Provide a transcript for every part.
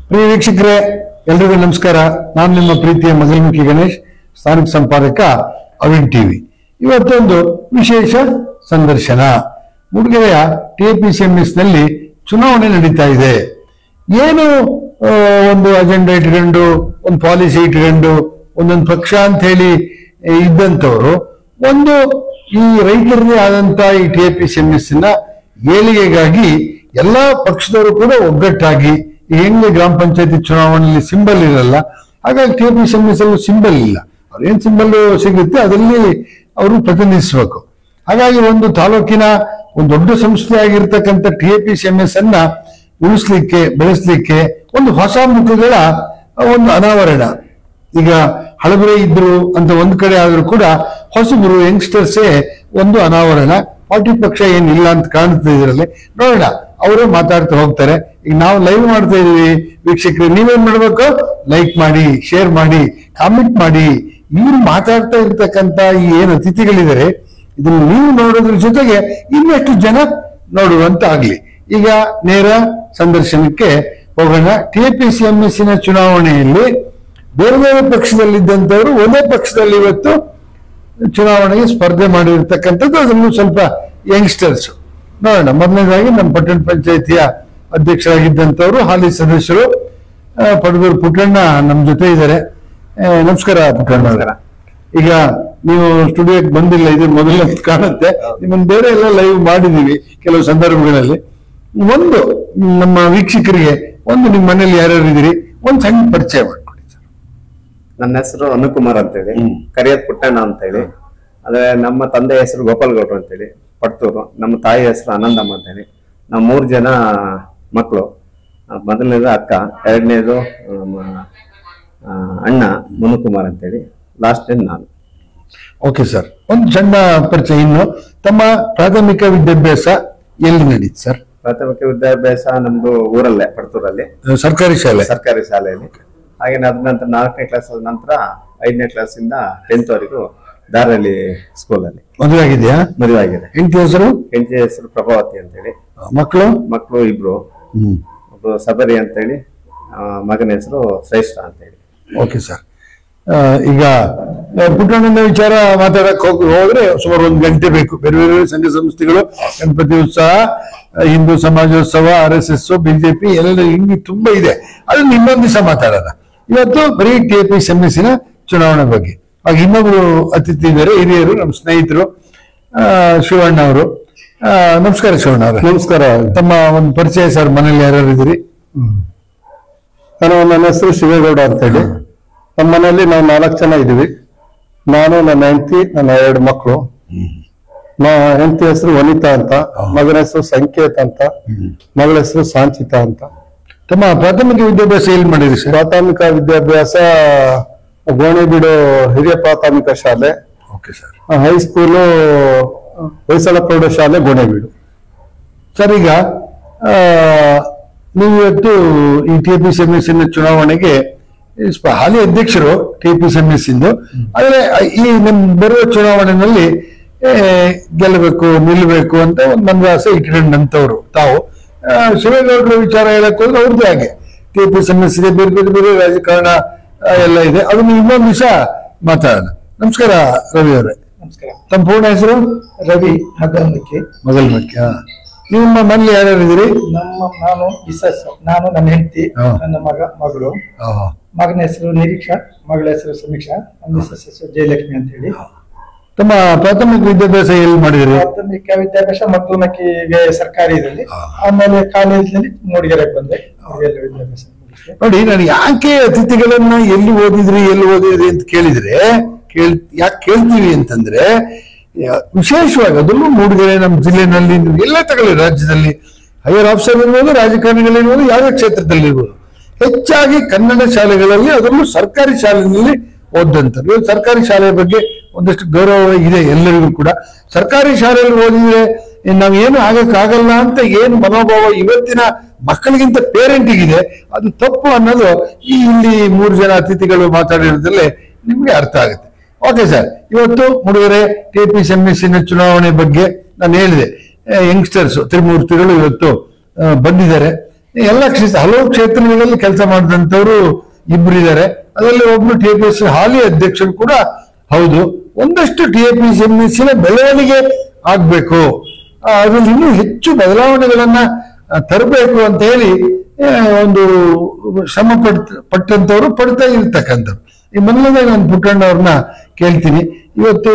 ಪ್ರಿಯ ವೀಕ್ಷಕರೇ, ಎಲ್ರಿಗೂ ನಮಸ್ಕಾರ. ನಾನು ನಿಮ್ಮ ಪ್ರೀತಿಯ ಮಗಲ್ಮುಖಿ ಗಣೇಶ್, ಸ್ಥಾನಿಕ ಸಂಪಾದಕ ಅವಿನ್ ಟಿವಿ. ಇವತ್ತೊಂದು ವಿಶೇಷ ಸಂದರ್ಶನ. ಮೂಡಿಗೆರೆಯ TAPCMS ನಲ್ಲಿ ಚುನಾವಣೆ ನಡೀತಾ ಇದೆ. ಏನು ಒಂದು ಅಜೆಂಡಾ ಇಟ್ಕೊಂಡು, ಒಂದು ಪಾಲಿಸಿ ಇಟ್ಕೊಂಡು, ಒಂದೊಂದು ಪಕ್ಷ ಅಂತ ಹೇಳಿ ಇದ್ದಂಥವ್ರು ಒಂದು ಈ ರೈತರದೇ ಆದಂತ ಈ TAPCMS ಏಳಿಗೆಗಾಗಿ ಎಲ್ಲಾ ಪಕ್ಷದವರು ಕೂಡ ಒಗ್ಗಟ್ಟಾಗಿ, ಹೆಂಗೆ ಗ್ರಾಮ ಪಂಚಾಯತಿ ಚುನಾವಣೆಯಲ್ಲಿ ಸಿಂಬಲ್ ಇರಲ್ಲ, ಹಾಗಾಗಿ TAPCMS ಅಲ್ಲೂ ಸಿಂಬಲ್ ಇಲ್ಲ. ಅವ್ರೇನ್ ಸಿಂಬಲ್ ಸಿಗುತ್ತೆ ಅದರಲ್ಲಿ ಅವರು ಪ್ರತಿನಿಧಿಸಬೇಕು. ಹಾಗಾಗಿ ಒಂದು ತಾಲೂಕಿನ ಒಂದು ದೊಡ್ಡ ಸಂಸ್ಥೆ ಆಗಿರ್ತಕ್ಕಂಥ TAPCMS ಉಳಿಸ್ಲಿಕ್ಕೆ, ಬೆಳೆಸಲಿಕ್ಕೆ ಒಂದು ಹೊಸ ಮುಖಗಳ ಒಂದು ಅನಾವರಣ. ಈಗ ಹಳಬರೇ ಇದ್ರು ಅಂತ ಒಂದ್ ಕಡೆ ಆದ್ರೂ ಕೂಡ ಹೊಸಬರು ಯಂಗ್ಸ್ಟರ್ಸೇ ಒಂದು ಅನಾವರಣ. ಪಾರ್ಟಿ ಪಕ್ಷ ಏನಿಲ್ಲ ಅಂತ ಕಾಣ್ತದೆ ಇದರಲ್ಲಿ. ನೋಡೋಣ, ಅವರೇ ಮಾತಾಡ್ತಾ ಹೋಗ್ತಾರೆ. ಈಗ ನಾವು ಲೈವ್ ಮಾಡ್ತಾ ಇದೀವಿ. ವೀಕ್ಷಕರು, ನೀವೇನ್ ಮಾಡ್ಬೇಕು? ಲೈಕ್ ಮಾಡಿ, ಶೇರ್ ಮಾಡಿ, ಕಾಮೆಂಟ್ ಮಾಡಿ. ಇವ್ರು ಮಾತಾಡ್ತಾ ಇರ್ತಕ್ಕಂಥ ಈ ಏನು ಅತಿಥಿಗಳಿದ್ದಾರೆ ಇದನ್ನು ನೀವು ನೋಡೋದ್ರ ಜೊತೆಗೆ ಇನ್ನೆಷ್ಟು ಜನ ನೋಡುವಂತ ಆಗ್ಲಿ. ಈಗ ನೇರ ಸಂದರ್ಶನಕ್ಕೆ ಹೋಗೋಣ. TAPCMS ಚುನಾವಣೆಯಲ್ಲಿ ಬೇರೆ ಬೇರೆ ಪಕ್ಷದಲ್ಲಿದ್ದಂಥವ್ರು ಒಂದೇ ಪಕ್ಷದಲ್ಲಿ ಇವತ್ತು ಚುನಾವಣೆಗೆ ಸ್ಪರ್ಧೆ ಮಾಡಿರ್ತಕ್ಕಂಥದ್ದು, ಅದನ್ನು ಸ್ವಲ್ಪ ಯಂಗ್ಸ್ಟರ್ಸ್. ನೋಡೋಣ. ಮೊದಲನೇದಾಗಿ ನಮ್ಮ ಪಟ್ಟಣ ಪಂಚಾಯತಿಯ ಅಧ್ಯಕ್ಷರಾಗಿದ್ದಂಥವ್ರು, ಹಾಲಿ ಸದಸ್ಯರು ಪಡದೂರು ಪುಟ್ಟಣ್ಣ ನಮ್ಮ ಜೊತೆ ಇದ್ದಾರೆ. ನಮಸ್ಕಾರ ಪುಟ್ಟಣ್ಣ. ಈಗ ನೀವು ಸ್ಟುಡಿಯೋಕ್ಕೆ ಬಂದಿಲ್ಲ, ಇದು ಮೊದಲನೇ ಕಾಣುತ್ತೆ. ನಿಮ್ಮನ್ನು ಬೇರೆ ಎಲ್ಲ ಲೈವ್ ಮಾಡಿದೀವಿ ಕೆಲವು ಸಂದರ್ಭಗಳಲ್ಲಿ. ಒಂದು ನಮ್ಮ ವೀಕ್ಷಕರಿಗೆ ಒಂದು ನಿಮ್ಮ ಮನೇಲಿ ಯಾರ್ಯಾರು ಇದ್ದೀರಿ ಒಂದು ಸಣ್ಣ ಪರಿಚಯ ಮಾಡ್ಕೊಡಿ ಸರ್. ನನ್ನ ಹೆಸರು ಅನುಕುಮಾರ್ ಅಂತೇಳಿ, ಕರಿಯತ್ ಪುಟ್ಟಣ್ಣ ಅಂತೇಳಿ. ಅದೇ ನಮ್ಮ ತಂದೆ ಹೆಸರು ಗೋಪಾಲ್ಗೌಡ್ರು ಅಂತೇಳಿ, ಪಡ್ತೂರು. ನಮ್ಮ ತಾಯಿ ಹೆಸರು ಆನಂದಮ್ಮ ಅಂತೇಳಿ. ನಾವು 3 ಜನ ಮಕ್ಕಳು. ಮೊದಲನೇದು ಅಕ್ಕ, ಎರಡನೇದು ಅಣ್ಣ ಮನುಕುಮಾರ್ ಅಂತೇಳಿ, ಲಾಸ್ಟ್ ನಾನು. ಓಕೆ ಸರ್, ಒಂದು ಸಣ್ಣ ಪರಿಚಯ. ಇನ್ನು ತಮ್ಮ ಪ್ರಾಥಮಿಕ ವಿದ್ಯಾಭ್ಯಾಸ ಎಲ್ಲಿ ನಡೀತು ಸರ್? ಪ್ರಾಥಮಿಕ ವಿದ್ಯಾಭ್ಯಾಸ ನಮ್ದು ಊರಲ್ಲೇ, ಪಡ್ತೂರಲ್ಲಿ ಸರ್ಕಾರಿ ಶಾಲೆಯಲ್ಲಿ. ಹಾಗೆ ಅದ ನಂತರ 4ನೇ ಕ್ಲಾಸ್ ನಂತರ 5ನೇ ಕ್ಲಾಸಿಂದ 10th ವರೆಗೂ ದಾರಲ್ಲಿ ಸ್ಕೂಲಲ್ಲಿ. ಮದುವೆ ಆಗಿದೆಯಾ? ಮದುವೆ ಆಗಿದೆ. ಹೆಂಡತಿ ಹೆಸರು ಪ್ರಭಾವತಿ ಅಂತೇಳಿ. ಮಕ್ಕಳು 2. ಒಬ್ಬರು ಸಬರಿ ಅಂತೇಳಿ, ಮಗನ ಹೆಸರು ಶ್ರೇಷ್ಠ ಅಂತೇಳಿ. Okay sir. ಈಗ ಪುಟ್ಟಣ್ಣನ ವಿಚಾರ ಮಾತಾಡಕ್ ಹೋದ್ರೆ ಸುಮಾರು 1 ಗಂಟೆ ಬೇಕು. ಬೇರೆ ಬೇರೆ ಸಂಘ ಸಂಸ್ಥೆಗಳು, ಗಣಪತಿ ಉತ್ಸವ, ಹಿಂದೂ ಸಮಾಜೋತ್ಸವ, RSS, BJP ಎಲ್ಲ ಹಿಂಗೆ ತುಂಬಾ ಇದೆ. ಅದನ್ನ ಇನ್ನೊಂದು ದಿವಸ ಮಾತಾಡೋಣ. ಇವತ್ತು ಬರೀ TAPCMS ಚುನಾವಣೆ ಬಗ್ಗೆ. ಆಗ ಇನ್ನೊಬ್ರು ಅತಿಥಿ ಇದ್ದಾರೆ, ಹಿರಿಯರು, ನಮ್ಮ ಸ್ನೇಹಿತರು, ಶಿವಣ್ಣ ಅವರು. ನಮಸ್ಕಾರ ಶಿವಣ್ಣ ಅವರು. ನಮಸ್ಕಾರ. ತಮ್ಮ ಒಂದು ಪರಿಚಯ ಸರ್. ಮನೇಲಿ ಯಾರ್ಯಾರು ಇದ್ದೀರಿ? ನನ್ನ ಹೆಸರು ಶಿವೇಗೌಡ ಅಂತ ಹೇಳಿ. ನಮ್ಮ ಮನೆಯಲ್ಲಿ ನಾವು 4 ಜನ ಇದೀವಿ. ನಾನು, ನನ್ನ ಹೆಂಡತಿ, ನನ್ನ 2 ಮಕ್ಕಳು. ಹೆಂಡತಿ ಹೆಸರು ವನಿತಾ ಅಂತ, ಮಗನ ಹೆಸರು ಸಂಕೇತ್ ಅಂತ, ಮಗಳ ಹೆಸರು ಸಾಂಚಿತಾ ಅಂತ. ತಮ್ಮ ಪ್ರಾಥಮಿಕ ವಿದ್ಯಾಭ್ಯಾಸ ಎಲ್ಲಿ ಮಾಡಿದ್ರಿ ಸರ್? ಪ್ರಾಥಮಿಕ ವಿದ್ಯಾಭ್ಯಾಸ ಗೋಣಿಬೀಡು ಹಿರಿಯ ಪ್ರಾಥಮಿಕ ಶಾಲೆ. Okay sir. ಹೈಸ್ಕೂಲು ಹೊಯ್ಸಳ ಪ್ರೌಢಶಾಲೆ ಗೋಣಿಬೀಡು. ಸರ್, ಈಗ ನೀವು ಇವತ್ತು ಈ TAPCMS ಚುನಾವಣೆಗೆ ಹಾಲಿ ಅಧ್ಯಕ್ಷರು TAPCMS. ಆದ್ರೆ ಈ ನಮ್ಮ ಬರುವ ಚುನಾವಣೆಯಲ್ಲಿ ಗೆಲ್ಲಬೇಕು, ನಿಲ್ಲಬೇಕು ಅಂತ ಒಂದು ಮನದಾಸೆ ಇಟ್ಕೊಂಡಂತವ್ರು ತಾವು. ಶಿವೇಗೌಡರ ವಿಚಾರ ಹೇಳಕ್ ಹೋದ್ರೆ ಅವ್ರದ್ದು ಹಾಗೆ TAPCMS ಇದೆ, ಬೇರೆ ಬೇರೆ ರಾಜಕಾರಣ ಎಲ್ಲ ಇದೆ. ಅದನ್ನು ಇನ್ನೊಂದು ದಿವಸ ಮಾತಾಡೋಣ. ನಮಸ್ಕಾರ ರವಿ ಅವರೇ. ನಮಸ್ಕಾರ. ತಮ್ಮ ಪೂರ್ಣ ಹೆಸರು? ರವಿ ಮಗಲ್ಮುಖಿ. ನಿಮ್ಮ ಮನೇಲಿ ಯಾರ್ಯಾರು ಇದ್ದೀರಿ? ನಾನು ಮಿಸಸ್, ನಾನು ನನ್ನ ಹೆಂಡತಿ, ನನ್ನ ಮಗಳು. ಮಗನ ಹೆಸರು ನಿರೀಕ್ಷಾ, ಮಗಳ ಹೆಸರು ಸಮೀಕ್ಷಾ, ನಮ್ಮ ಮಿಸಸ್ ಹೆಸರು ಜಯಲಕ್ಷ್ಮಿ ಅಂತ ಹೇಳಿ. ತಮ್ಮ ಪ್ರಾಥಮಿಕ ವಿದ್ಯಾಭ್ಯಾಸ ಎಲ್ಲಿ ಮಾಡಿದಿರಿ? ಪ್ರಾಥಮಿಕ ವಿದ್ಯಾಭ್ಯಾಸ ಮದ್ದೂನಕ್ಕಿಗೆ ಸರ್ಕಾರಿ ಇದರಲ್ಲಿ. ಆಮೇಲೆ ಕಾಲೇಜಿನಲ್ಲಿ ಮೂಡಿಗೆರೆಗೆ ಬಂದೆ. ವಿದ್ಯಾಭ್ಯಾಸ ನೋಡಿ, ನಾನು ಯಾಕೆ ಅತಿಥಿಗಳನ್ನ ಎಲ್ಲಿ ಓದಿದ್ರಿ ಅಂತ ಯಾಕೆ ಕೇಳ್ತೀವಿ ಅಂತಂದ್ರೆ, ವಿಶೇಷವಾಗಿ ಅದನ್ನು ಮೂಡಿಗೆರೆ ನಮ್ಮ ಜಿಲ್ಲೆನಲ್ಲಿ ಎಲ್ಲ ತಗೊಳ್ಳಿ, ರಾಜ್ಯದಲ್ಲಿ ಹೈಯರ್ ಆಫೀಸರ್ ಇರ್ಬೋದು, ರಾಜಕಾರಣಿಗಳಿರ್ಬೋದು, ಯಾವುದೇ ಕ್ಷೇತ್ರದಲ್ಲಿರ್ಬೋದು, ಹೆಚ್ಚಾಗಿ ಕನ್ನಡ ಶಾಲೆಗಳಲ್ಲಿ, ಅದರಲ್ಲೂ ಸರ್ಕಾರಿ ಶಾಲೆಯಲ್ಲಿ ಓದಂತಾರೆ. ಸರ್ಕಾರಿ ಶಾಲೆಯ ಬಗ್ಗೆ ಒಂದಷ್ಟು ಗೌರವ ಇದೆ ಎಲ್ಲರಿಗೂ ಕೂಡ. ಸರ್ಕಾರಿ ಶಾಲೆಯಲ್ಲಿ ಓದಿದ್ರೆ ನಾವೇನು ಆಗಕ್ಕಾಗಲ್ಲ ಅಂತ ಏನು ಮನೋಭಾವ ಇವತ್ತಿನ ಮಕ್ಕಳಿಗಿಂತ ಪೇರೆಂಟಿಗಿದೆ, ಅದು ತಪ್ಪು ಅನ್ನೋದು ಇಲ್ಲಿ 3 ಜನ ಅತಿಥಿಗಳು ಮಾತಾಡಿರೋದ್ರಲ್ಲೇ ನಿಮ್ಗೆ ಅರ್ಥ ಆಗುತ್ತೆ. ಓಕೆ ಸರ್, ಇವತ್ತು ಮೂಡಿಗೆರೆ TAPCMS ಚುನಾವಣೆ ಬಗ್ಗೆ ನಾನು ಹೇಳಿದೆ. ಯಂಗ್ಸ್ಟರ್ಸ್ ತ್ರಿಮೂರ್ತಿಗಳು ಇವತ್ತು ಬಂದಿದ್ದಾರೆ. ಎಲ್ಲ ಹಲವು ಕ್ಷೇತ್ರಗಳಲ್ಲಿ ಕೆಲಸ ಮಾಡಿದಂಥವ್ರು ಇಬ್ರು ಇದ್ದಾರೆ. ಅದರಲ್ಲಿ ಒಬ್ರು TAPS ಹಾಲಿ ಅಧ್ಯಕ್ಷರು ಕೂಡ ಹೌದು. ಒಂದಷ್ಟು TAPSMSನ ಬೆಳವಣಿಗೆ ಆಗ್ಬೇಕು, ಅದ್ರಲ್ಲಿ ಇನ್ನೂ ಹೆಚ್ಚು ಬದಲಾವಣೆಗಳನ್ನ ತರಬೇಕು ಅಂತ ಹೇಳಿ ಒಂದು ಶ್ರಮ ಪಟ್ಟಂತವ್ರು ಪಡ್ತಾ ಇರ್ತಕ್ಕಂಥವ್ರು. ಈ ಮೊದಲನೇದಾಗಿ ನಾನು ಪುಟ್ಟಣ್ಣ ಅವ್ರನ್ನ ಕೇಳ್ತೀನಿ. ಇವತ್ತು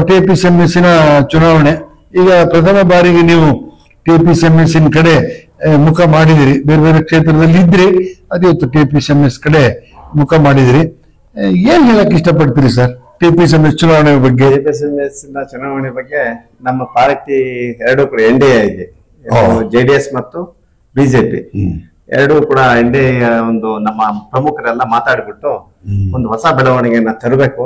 TAPSMSನ ಚುನಾವಣೆ, ಈಗ ಪ್ರಥಮ ಬಾರಿಗೆ ನೀವು TAPSMSನ ಕಡೆ ಮುಖ ಮಾಡಿದಿರಿ. ಬೇರೆ ಬೇರೆ ಕ್ಷೇತ್ರದಲ್ಲಿ ಇದ್ರಿ, ಅದು ಇವತ್ತು TAPSMS ಕಡೆ ಮುಖ ಮಾಡಿದಿರಿ. ಏನ್ ಹೇಳಕ್ ಇಷ್ಟಪಡ್ತೀರಿ ಸರ್ TAPSMS ಚುನಾವಣೆ ಬಗ್ಗೆ? TAPSMS ಚುನಾವಣೆ ಬಗ್ಗೆ ನಮ್ಮ ಪಾರ್ಟಿ ಎರಡು ಕೂಡ NDA ಇದೆ, JDS ಮತ್ತು ಬಿಜೆಪಿ ಎರಡೂ ಕೂಡ NDA ಒಂದು ನಮ್ಮ ಪ್ರಮುಖರೆಲ್ಲ ಮಾತಾಡ್ಬಿಟ್ಟು ಒಂದು ಹೊಸ ಬೆಳವಣಿಗೆಯನ್ನ ತರಬೇಕು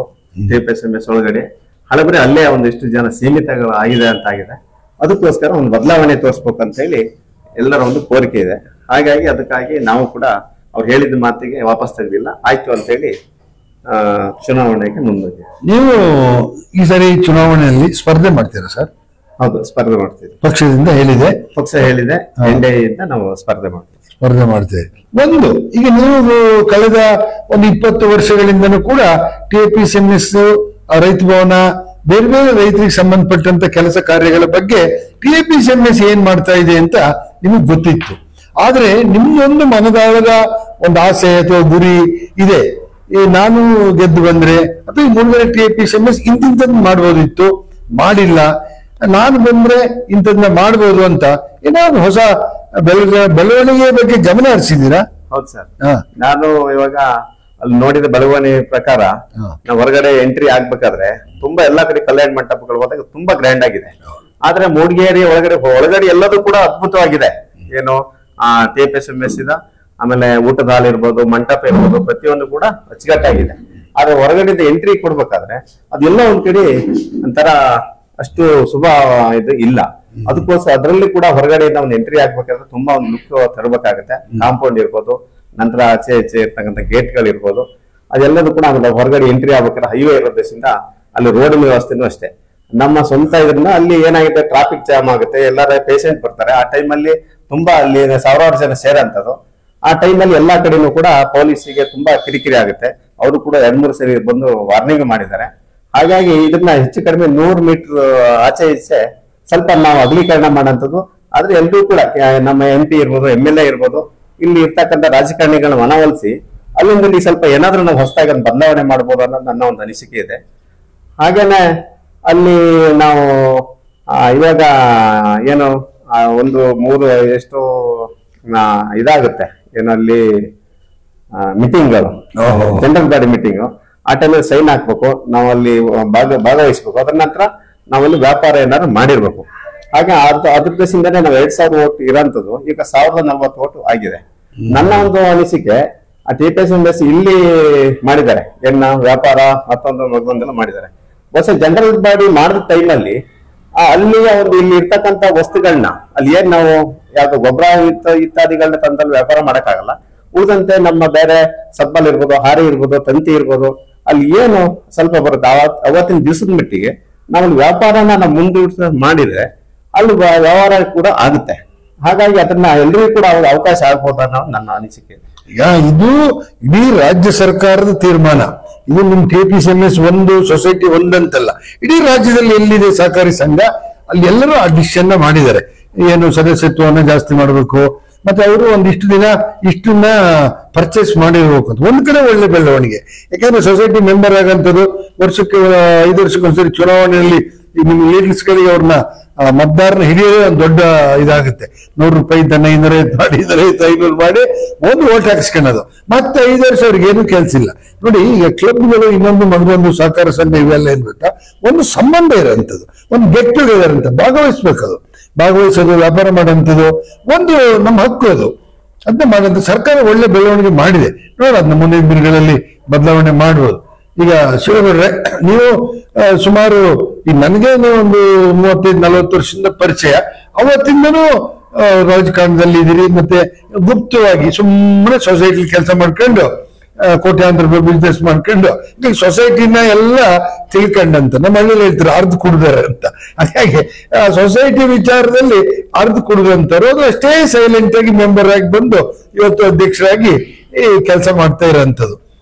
TAPSMS ಒಳಗಡೆ. ಹಳಬರಿ ಅಲ್ಲೇ ಒಂದಿಷ್ಟು ಜನ ಸೀಮಿತಗಳು ಆಗಿದೆ ಅಂತ ಆಗಿದೆ, ಅದಕ್ಕೋಸ್ಕರ ಒಂದು ಬದಲಾವಣೆ ತೋರಿಸ್ಬೇಕು ಅಂತ ಹೇಳಿ ಎಲ್ಲರ ಒಂದು ಕೋರಿಕೆ ಇದೆ. ಹಾಗಾಗಿ ಅದಕ್ಕಾಗಿ ನಾವು ಕೂಡ ಅವ್ರು ಹೇಳಿದ ಮಾತಿಗೆ ವಾಪಸ್ ತೆಗೆದಿಲ್ಲ, ಆಯ್ತು ಅಂತ ಹೇಳಿ ಚುನಾವಣೆಗೆ ಮುಂದೋಗಿ. ನೀವು ಈ ಸರಿ ಚುನಾವಣೆಯಲ್ಲಿ ಸ್ಪರ್ಧೆ ಮಾಡ್ತೀರಾ ಸರ್? ಹೌದು, ಸ್ಪರ್ಧೆ ಮಾಡ್ತೀವಿ. ಪಕ್ಷದಿಂದ ಹೇಳಿದೆ, ಪಕ್ಷ ಹೇಳಿದೆ, NDA ಇಂದ ನಾವು ಸ್ಪರ್ಧೆ ಮಾಡ್ತೀವಿ. ಸ್ಪರ್ಧೆ ಮಾಡ್ತೇವೆ. ಒಂದು ಈಗ ನೀವು ಕಳೆದ ಒಂದು 20 ವರ್ಷಗಳಿಂದನೂ ಕೂಡ TAPSMS, ರೈತ ಭವನ, ಬೇರೆ ಬೇರೆ ರೈತರಿಗೆ ಸಂಬಂಧಪಟ್ಟಂತ ಕೆಲಸ ಕಾರ್ಯಗಳ ಬಗ್ಗೆ TAPSMS ಏನ್ ಮಾಡ್ತಾ ಇದೆ ಅಂತ ನಿಮಗೆ ಗೊತ್ತಿತ್ತು. ಆದ್ರೆ ನಿಮ್ದೊಂದು ಮನದಾಳದ ಒಂದು ಆಸೆ ಅಥವಾ ಗುರಿ ಇದೆ, ನಾನು ಗೆದ್ದು ಬಂದ್ರೆ ಅಥವಾ ಈ ಮುಂದೆ TAPSMS ಇಂತಿಂತದ್ದು ಮಾಡ್ಬೋದಿತ್ತು, ಮಾಡಿಲ್ಲ, ನಾನು ಬಂದ್ರೆ ಇಂಥದನ್ನ ಮಾಡ್ಬೋದು ಅಂತ ಏನಾದ್ರು ಹೊಸ ಬೆಳವಣಿಗೆ ಬಗ್ಗೆ ಗಮನ ಹರಿಸಿದ್ದೀರಾ? ಹೌದು ಸರ್, ನಾನು ಇವಾಗ ಅಲ್ಲಿ ನೋಡಿದ ಬೆಳವಣಿಗೆ ಪ್ರಕಾರ ನಾವು ಹೊರಗಡೆ ಎಂಟ್ರಿ ಆಗ್ಬೇಕಾದ್ರೆ ತುಂಬಾ ಎಲ್ಲಾ ಕಡೆ ಕಲ್ಯಾಣ ಮಂಟಪಗಳು ಹೋದಾಗ ತುಂಬಾ ಗ್ರ್ಯಾಂಡ್ ಆಗಿದೆ. ಆದ್ರೆ ಮೂಡಿಗೆರೆ ಒಳಗಡೆ ಎಲ್ಲದೂ ಕೂಡ ಅದ್ಭುತವಾಗಿದೆ. ಏನು TAPSMS ಇದ, ಆಮೇಲೆ ಊಟದ ಹಾಲ್ ಇರ್ಬೋದು, ಮಂಟಪ ಇರ್ಬೋದು, ಪ್ರತಿಯೊಂದು ಕೂಡ ಅಚ್ಚುಕಟ್ಟಾಗಿದೆ. ಆದ್ರೆ ಹೊರಗಡೆ ಎಂಟ್ರಿ ಕೊಡ್ಬೇಕಾದ್ರೆ ಅದೆಲ್ಲ ಒಂದ್ ಕಡೆ ಒಂಥರ ಅಷ್ಟು ಶುಭ ಇದು ಇಲ್ಲ. ಅದಕ್ಕೋಸ್ಕರ ಅದರಲ್ಲಿ ಕೂಡ ಹೊರಗಡೆಯಿಂದ ಒಂದು ಎಂಟ್ರಿ ಆಗ್ಬೇಕಾದ್ರೆ ತುಂಬಾ ಒಂದು ಲುಕ್ ತರಬೇಕಾಗುತ್ತೆ. ಕಾಂಪೌಂಡ್ ಇರ್ಬೋದು, ನಂತರ ಆಚೆ ಈಚೆ ಇರ್ತಕ್ಕಂಥ ಗೇಟ್ಗಳು ಇರ್ಬೋದು, ಅದೆಲ್ಲದೂ ಕೂಡ ಆಮೇಲೆ ಹೊರಗಡೆ ಎಂಟ್ರಿ ಆಗ್ಬೇಕಾದ್ರೆ ಹೈವೇ ಇರೋದ್ರಿಂದ ಅಲ್ಲಿ ರೋಡ್ ವ್ಯವಸ್ಥೆನೂ ಅಷ್ಟೇ. ನಮ್ಮ ಸ್ವಂತ ಇದರಿಂದ ಅಲ್ಲಿ ಏನಾಗುತ್ತೆ, ಟ್ರಾಫಿಕ್ ಜಾಮ್ ಆಗುತ್ತೆ, ಎಲ್ಲರ ಪೇಷಂಟ್ ಬರ್ತಾರೆ. ಆ ಟೈಮಲ್ಲಿ ತುಂಬಾ ಅಲ್ಲಿ ಸಾವಿರಾರು ಜನ ಸೇರಂತದ್ದು. ಆ ಟೈಮಲ್ಲಿ ಎಲ್ಲಾ ಕಡೆನೂ ಕೂಡ ಪೊಲೀಸಿಗೆ ತುಂಬಾ ಕಿರಿಕಿರಿ ಆಗುತ್ತೆ. ಅವರು ಕೂಡ 2-3 ಸರಿ ಬಂದು ವಾರ್ನಿಂಗ್ ಮಾಡಿದ್ದಾರೆ. ಹಾಗಾಗಿ ಇದನ್ನ ಹೆಚ್ಚು ಕಡಿಮೆ 100 ಮೀಟರ್ ಆಚೆ ಈಚೆ ಸ್ವಲ್ಪ ನಾವು ಅಗಲೀಕರಣ ಮಾಡೋಂಥದ್ದು. ಆದ್ರೆ ಎಲ್ಲರೂ ಕೂಡ ನಮ್ಮ MP ಇರ್ಬೋದು, MLA ಇರ್ಬೋದು, ಇಲ್ಲಿ ಇರ್ತಕ್ಕಂಥ ರಾಜಕಾರಣಿಗಳನ್ನ ಮನವೊಲಿಸಿ ಅಲ್ಲಿಂದ ಸ್ವಲ್ಪ ಏನಾದ್ರೂ ನಾವು ಹೊಸದಾಗಿ ಒಂದು ಬದಲಾವಣೆ ಮಾಡ್ಬೋದು ಅನ್ನೋದು ನನ್ನ ಒಂದು ಅನಿಸಿಕೆ ಇದೆ. ಹಾಗೇನೆ ಅಲ್ಲಿ ನಾವು ಇವಾಗ ಏನು ಒಂದು 3 ಎಷ್ಟು ಇದಾಗುತ್ತೆ, ಏನು ಅಲ್ಲಿ ಮೀಟಿಂಗ್ಗಳು, ಜನರಲ್ ಬಾಡಿ ಮೀಟಿಂಗು, ಆ ಟೈಮಲ್ಲಿ ಸೈನ್ ಹಾಕ್ಬೇಕು, ನಾವು ಅಲ್ಲಿ ಭಾಗವಹಿಸ್ಬೇಕು. ಅದರ ನಂತರ ನಾವಲ್ಲಿ ವ್ಯಾಪಾರ ಏನಾದ್ರು ಮಾಡಿರ್ಬೇಕು. ಹಾಗೆ ಅದ್ರ ದೇಶದಿಂದಾನೇ ನಾವು 2000 ಓಟ್ ಇರೋಂಥದ್ದು ಈಗ 1040 ಓಟ್ ಆಗಿದೆ. ನನ್ನ ಒಂದು ಅನಿಸಿಕೆ, ಆ TAPSMS ಇಲ್ಲಿ ಮಾಡಿದ್ದಾರೆ, ವ್ಯಾಪಾರ ಮತ್ತೊಂದೆಲ್ಲ ಮಾಡಿದ್ದಾರೆ. ಹೊಸ ಜನರಲ್ ಬಾಡಿ ಮಾಡಿದ ಟೈಮಲ್ಲಿ ಅಲ್ಲಿಯ ಒಂದು ಇಲ್ಲಿ ಇರ್ತಕ್ಕಂಥ ವಸ್ತುಗಳನ್ನ ಅಲ್ಲಿ ಏನ್ ನಾವು ಯಾವ್ದು ಗೊಬ್ಬರ ಇತ್ಯಾದಿಗಳನ್ನ ತಂದಲ್ಲಿ ವ್ಯಾಪಾರ ಮಾಡಕ್ಕಾಗಲ್ಲ. ಉಳಿದಂತೆ ನಮ್ಮ ಬೇರೆ ಸಬ್ಬಲ್ ಇರ್ಬೋದು, ಹಾರಿ ಇರ್ಬೋದು, ತಂತಿ ಇರ್ಬೋದು, ಅಲ್ಲಿ ಏನು ಸ್ವಲ್ಪ ಬರುತ್ತೆ ಅವತ್ತಿನ ದಿವಸದ ಮಟ್ಟಿಗೆ ನಾವಲ್ಲಿ ವ್ಯಾಪಾರನ ನಾವು ಮುಂದೂಡಿಸ ಮಾಡಿದ್ರೆ ಅಲ್ಲಿ ವ್ಯವಹಾರ ಕೂಡ ಆಗುತ್ತೆ. ಹಾಗಾಗಿ ಅದನ್ನ ಎಲ್ರಿಗೂ ಕೂಡ ಅವಕಾಶ ಆಗ್ಬೋದು ಅನ್ನೋದು ನನ್ನ ಅನಿಸಿಕೆ. ಈಗ ಇದು ಇಡೀ ರಾಜ್ಯ ಸರ್ಕಾರದ ತೀರ್ಮಾನ. ಇದು ನಿಮ್ TAPSMS ಒಂದು ಸೊಸೈಟಿ ಒಂದಂತಲ್ಲ, ಇಡೀ ರಾಜ್ಯದಲ್ಲಿ ಎಲ್ಲಿದೆ ಸಹಕಾರಿ ಸಂಘ ಅಲ್ಲಿ ಎಲ್ಲರೂ ಆ ಡಿಸಿಷನ್ ಮಾಡಿದ್ದಾರೆ. ಏನು ಸದಸ್ಯತ್ವವನ್ನು ಜಾಸ್ತಿ ಮಾಡಬೇಕು, ಮತ್ತೆ ಅವರು ಒಂದಿಷ್ಟು ದಿನ ಇಷ್ಟನ್ನ ಪರ್ಚೇಸ್ ಮಾಡಿರ್ಬೇಕು ಅಂತ ಒಂದ್ ಕಡೆ ಒಳ್ಳೆ ಬೆಳವಣಿಗೆ. ಯಾಕಂದ್ರೆ ಸೊಸೈಟಿ ಮೆಂಬರ್ ಆಗಂತದ್ದು ವರ್ಷಕ್ಕೆ 5 ವರ್ಷಕ್ಕೊಂದ್ಸರಿ ಚುನಾವಣೆಯಲ್ಲಿ ನಿಮ್ ಲೀಡರ್ಸ್ಗಳಿಗೆ ಅವ್ರನ್ನ ಮತದಾರನ ಹಿಡಿಯೋದೇ ಒಂದು ದೊಡ್ಡ ಇದಾಗುತ್ತೆ. 100 ರೂಪಾಯಿ ಇದ್ದನ್ನ 250 ಮಾಡಿ 500 ಮಾಡಿ ಒಂದು ಓಟ್ ಹಾಕಿಸ್ಕೊಳ್ಳೋದು, ಮತ್ತೆ 5 ವರ್ಷ ಅವ್ರಿಗೆ ಏನು ಕೆಲ್ಸ ಇಲ್ಲ. ನೋಡಿ, ಈಗ ಕ್ಲಬ್ಗಳು ಇನ್ನೊಂದು ಮಗದೊಂದು ಸಹಕಾರ ಸಂಘ ಇವೆಲ್ಲ ಏನ್ ಗೊತ್ತಾ, ಒಂದು ಸಂಬಂಧ ಇರೋಂಥದ್ದು, ಒಂದು ಗೆಟ್ ಟುಗೆದರ್ ಅಂತ ಭಾಗವಹಿಸ್ಬೇಕದು. ಭಾಗವಹಿಸೋದು, ವ್ಯಾಪಾರ ಮಾಡೋಂಥದ್ದು ಒಂದು ನಮ್ಮ ಹಕ್ಕು. ಅದು ಅದನ್ನ ಮಾಡೋಂಥ ಸರ್ಕಾರ ಒಳ್ಳೆ ಬೆಳವಣಿಗೆ ಮಾಡಿದೆ. ನೋಡಿ, ಅದನ್ನ ಮುಂದಿನ ದಿನಗಳಲ್ಲಿ ಬದಲಾವಣೆ ಮಾಡ್ಬೋದು. ಈಗ ಶಿವಗೌಡ್ರೆ, ನೀವು ಸುಮಾರು ಈಗ ನನಗೆ ಒಂದು 35-40 ವರ್ಷದಿಂದ ಪರಿಚಯ, ಅವತ್ತಿಂದನೂ ರಾಜಕಾರಣದಲ್ಲಿ ಇದ್ದೀರಿ. ಮತ್ತೆ ಗುಪ್ತವಾಗಿ ಸುಮ್ಮನೆ ಸೊಸೈಟಿ ಕೆಲಸ ಮಾಡ್ಕೊಂಡು ಕೋಟ್ಯಾಂತರ ರೂಪಾಯಿ ಬಿಸ್ನೆಸ್ ಮಾಡ್ಕೊಂಡು ಈಗ ಸೊಸೈಟಿನ ಎಲ್ಲ ತಿಳ್ಕೊಂಡಂತ ನಮ್ಮ ಹಳ್ಳಿಯಲ್ಲಿ ಹೇಳ್ತಾರೆ ಅರ್ಧ ಕುಡ್ದಾರೆ ಅಂತ. ಹಾಗಾಗಿ ಸೊಸೈಟಿ ವಿಚಾರದಲ್ಲಿ ಅರ್ಧ ಕುಡ್ದಂತರು ಅದು ಅಷ್ಟೇ ಸೈಲೆಂಟ್ ಆಗಿ ಮೆಂಬರ್ ಆಗಿ ಬಂದು ಇವತ್ತು ಅಧ್ಯಕ್ಷರಾಗಿ ಈ ಕೆಲಸ ಮಾಡ್ತಾ ಇರೋಂಥದ್ದು.